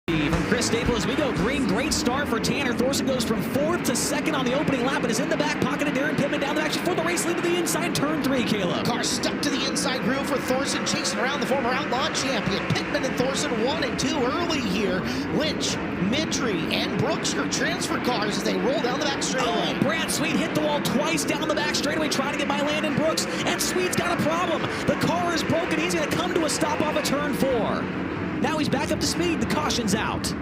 From Chris Staples, as we go green, great start for Tanner Thorson, goes from 4th to 2nd on the opening lap and is in the back pocket of Darren Pittman down the back for the race lead to the inside turn 3, Caleb. Car stuck to the inside groove for Thorson, chasing around the former Outlaw champion. Pittman and Thorson 1 and 2 early here. Lynch, Mitri, and Brooks, your transfer cars as they roll down the back straightaway. Oh, Brad Sweet hit the wall twice down the back straightaway trying to get by Landon Brooks, and Sweet's got a problem. The car is broken. He's going to come to a stop off of turn 4. Now he's back up to speed. The caution's out.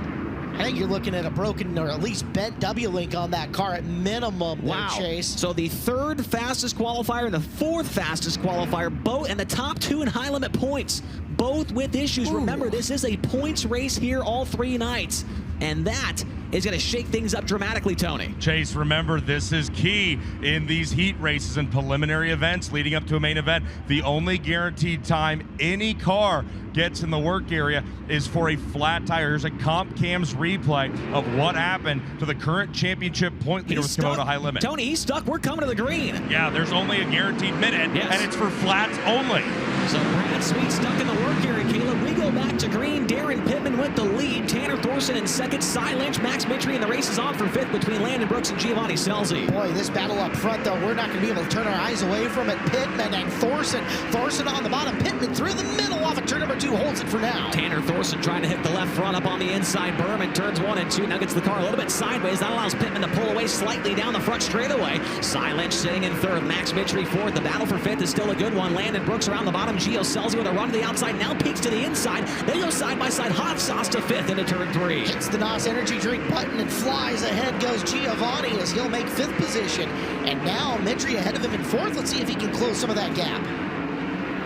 I think you're looking at a broken or at least bent W-link on that car at minimum. Wow. There, Chase. So the third fastest qualifier and the fourth fastest qualifier, both, and the top two in high limit points, both with issues. Ooh. Remember, this is a points race here all 3 nights, and that is going to shake things up dramatically, Tony. Chase, remember, this is key in these heat races and preliminary events leading up to a main event. The only guaranteed time any car gets in the work area is for a flat tire. Here's a Comp Cam's replay of what happened to the current championship point leader with Kubota High Limit. Tony, he's stuck. We're coming to the green. Yeah, there's only a guaranteed minute, yes, and it's for flats only. So Brad Sweet stuck in the work area, Caleb. We go back to green. Darren Pittman with the lead. Tanner Thorson in second. Cy Lynch, Max Mitry, and the race is on for fifth between Landon Brooks and Giovanni Scelzi. Boy, this battle up front, though, we're not going to be able to turn our eyes away from it. Pittman and Thorson. Thorson on the bottom. Pittman through the middle off of turn number 2. Holds it for now. Tanner Thorson trying to hit the left front up on the inside berm in turns 1 and 2. Now gets the car a little bit sideways. That allows Pittman to pull away slightly down the front straightaway. Cy Lynch sitting in third. Max Mitry fourth. The battle for fifth is still a good one. Landon Brooks around the bottom. Gio Scelzi with a run to the outside. Now peeks to the inside. They go side by side. Hot sauce to fifth into turn 3. Hits the NOS energy drink button and flies ahead goes Giovanni as he'll make 5th position. And now Mitry ahead of him in 4th. Let's see if he can close some of that gap.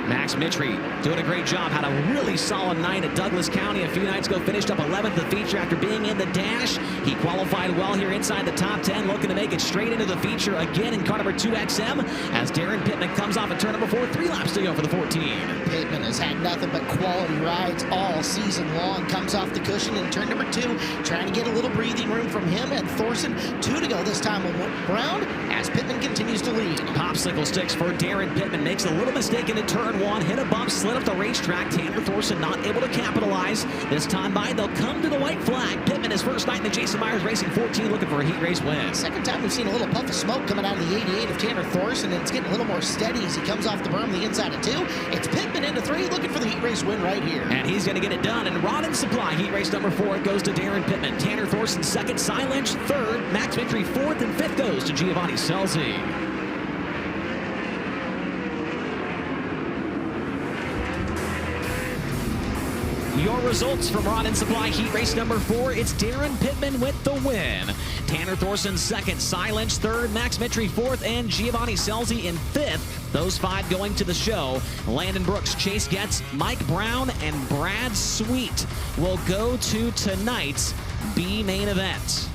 Max Mitry doing a great job. Had a really solid night at Douglas County a few nights ago. Finished up 11th the feature after being in the dash. He qualified well here inside the top 10, looking to make it straight into the feature again in car number 2XM as Darren Pittman comes off at turn number 4. 3 laps to go for the 14. Pittman has had nothing but quality rides all season long. Comes off the cushion in turn number 2, trying to get a little breathing room from him and Thorson. 2 to go this time around as Pittman continues to lead. Popsicle sticks for Darren Pittman. Makes a little mistake into turn 1. Hit a bump, slid up the racetrack. Tanner Thorson not able to capitalize. This time by, they'll come to the white flag. Pittman his first night in the Jason Myers Racing 14 looking for a heat race win. Second time we've seen a little puff of smoke coming out of the 88 of Tanner Thorson, and it's getting a little more steady as he comes off the berm the inside of 2. It's Pittman into 3 looking for the heat race win right here. And he's going to get it done. And Rod and Supply heat race number 4 goes to Darren Pittman. Tanner Thorson second, Cy Lynch third, Max Mitry 4th, and 5th goes to Giovanni Scelzi. Your results from Rod and Supply heat race number 4. It's Darren Pittman with the win. Tanner Thorson second, Cy Lynch third, Max Mitry 4th, and Giovanni Scelzi in 5th. Those 5 going to the show. Landon Brooks, Chase Getz, Mike Brown, and Brad Sweet will go to tonight's B main event.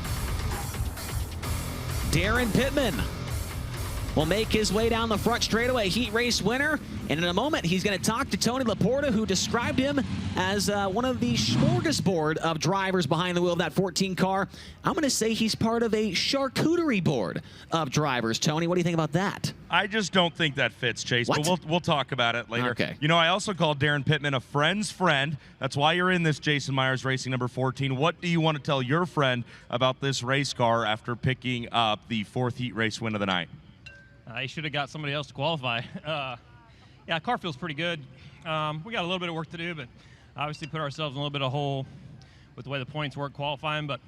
Darren Pittman will make his way down the front straightaway, heat race winner. And in a moment, he's going to talk to Tony Laporta, who described him as one of the smorgasbord of drivers behind the wheel of that 14 car. I'm going to say he's part of a charcuterie board of drivers. Tony, what do you think about that? I just don't think that fits, Chase, What? but we'll talk about it later. Okay. You know, I also called Darren Pittman a friend's friend. That's why you're in this Jason Myers Racing number 14. What do you want to tell your friend about this race car after picking up the 4th heat race win of the night? He should have got somebody else to qualify. Yeah, car feels pretty good. We got a little bit of work to do, but obviously put ourselves in a little bit of hole with the way the points work qualifying. But,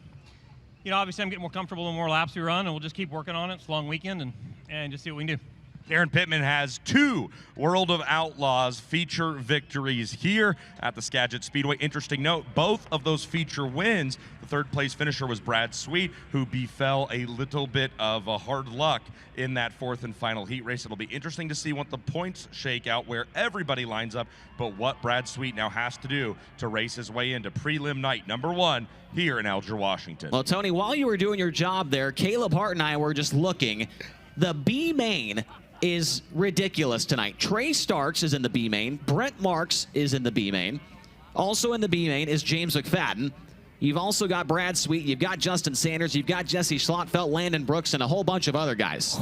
you know, obviously I'm getting more comfortable the more laps we run, and we'll just keep working on it. It's a long weekend, and just see what we can do. Darren Pittman has 2 World of Outlaws feature victories here at the Skagit Speedway. Interesting note, both of those feature wins, the 3rd place finisher was Brad Sweet, who befell a little bit of a hard luck in that 4th and final heat race. It'll be interesting to see what the points shake out, where everybody lines up, but what Brad Sweet now has to do to race his way into prelim night number 1 here in Alger, Washington. Well, Tony, while you were doing your job there, Caleb Hart and I were just looking. The B main is ridiculous tonight. Trey Starks is in the B main. Brent Marks is in the B main. Also in the B main is James McFadden. You've also got Brad Sweet. You've got Justin Sanders. You've got Jesse Schlotfeld, Landon Brooks, and a whole bunch of other guys.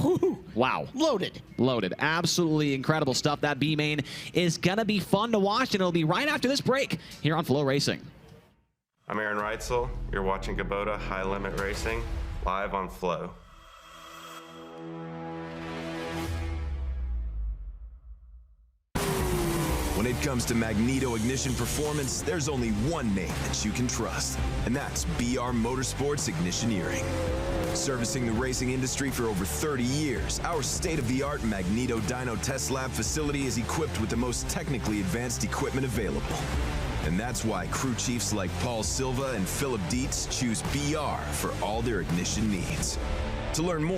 Wow. Loaded. Loaded. Absolutely incredible stuff. That B main is going to be fun to watch, and it'll be right after this break here on FloRacing. I'm Aaron Reitzel. You're watching Kubota High Limit Racing live on Flo. When it comes to magneto ignition performance, there's only one name that you can trust, and that's BR Motorsports Ignitioneering. Servicing the racing industry for over 30 years, our state-of-the-art Magneto Dyno Test Lab facility is equipped with the most technically advanced equipment available. And that's why crew chiefs like Paul Silva and Philip Dietz choose BR for all their ignition needs. To learn more,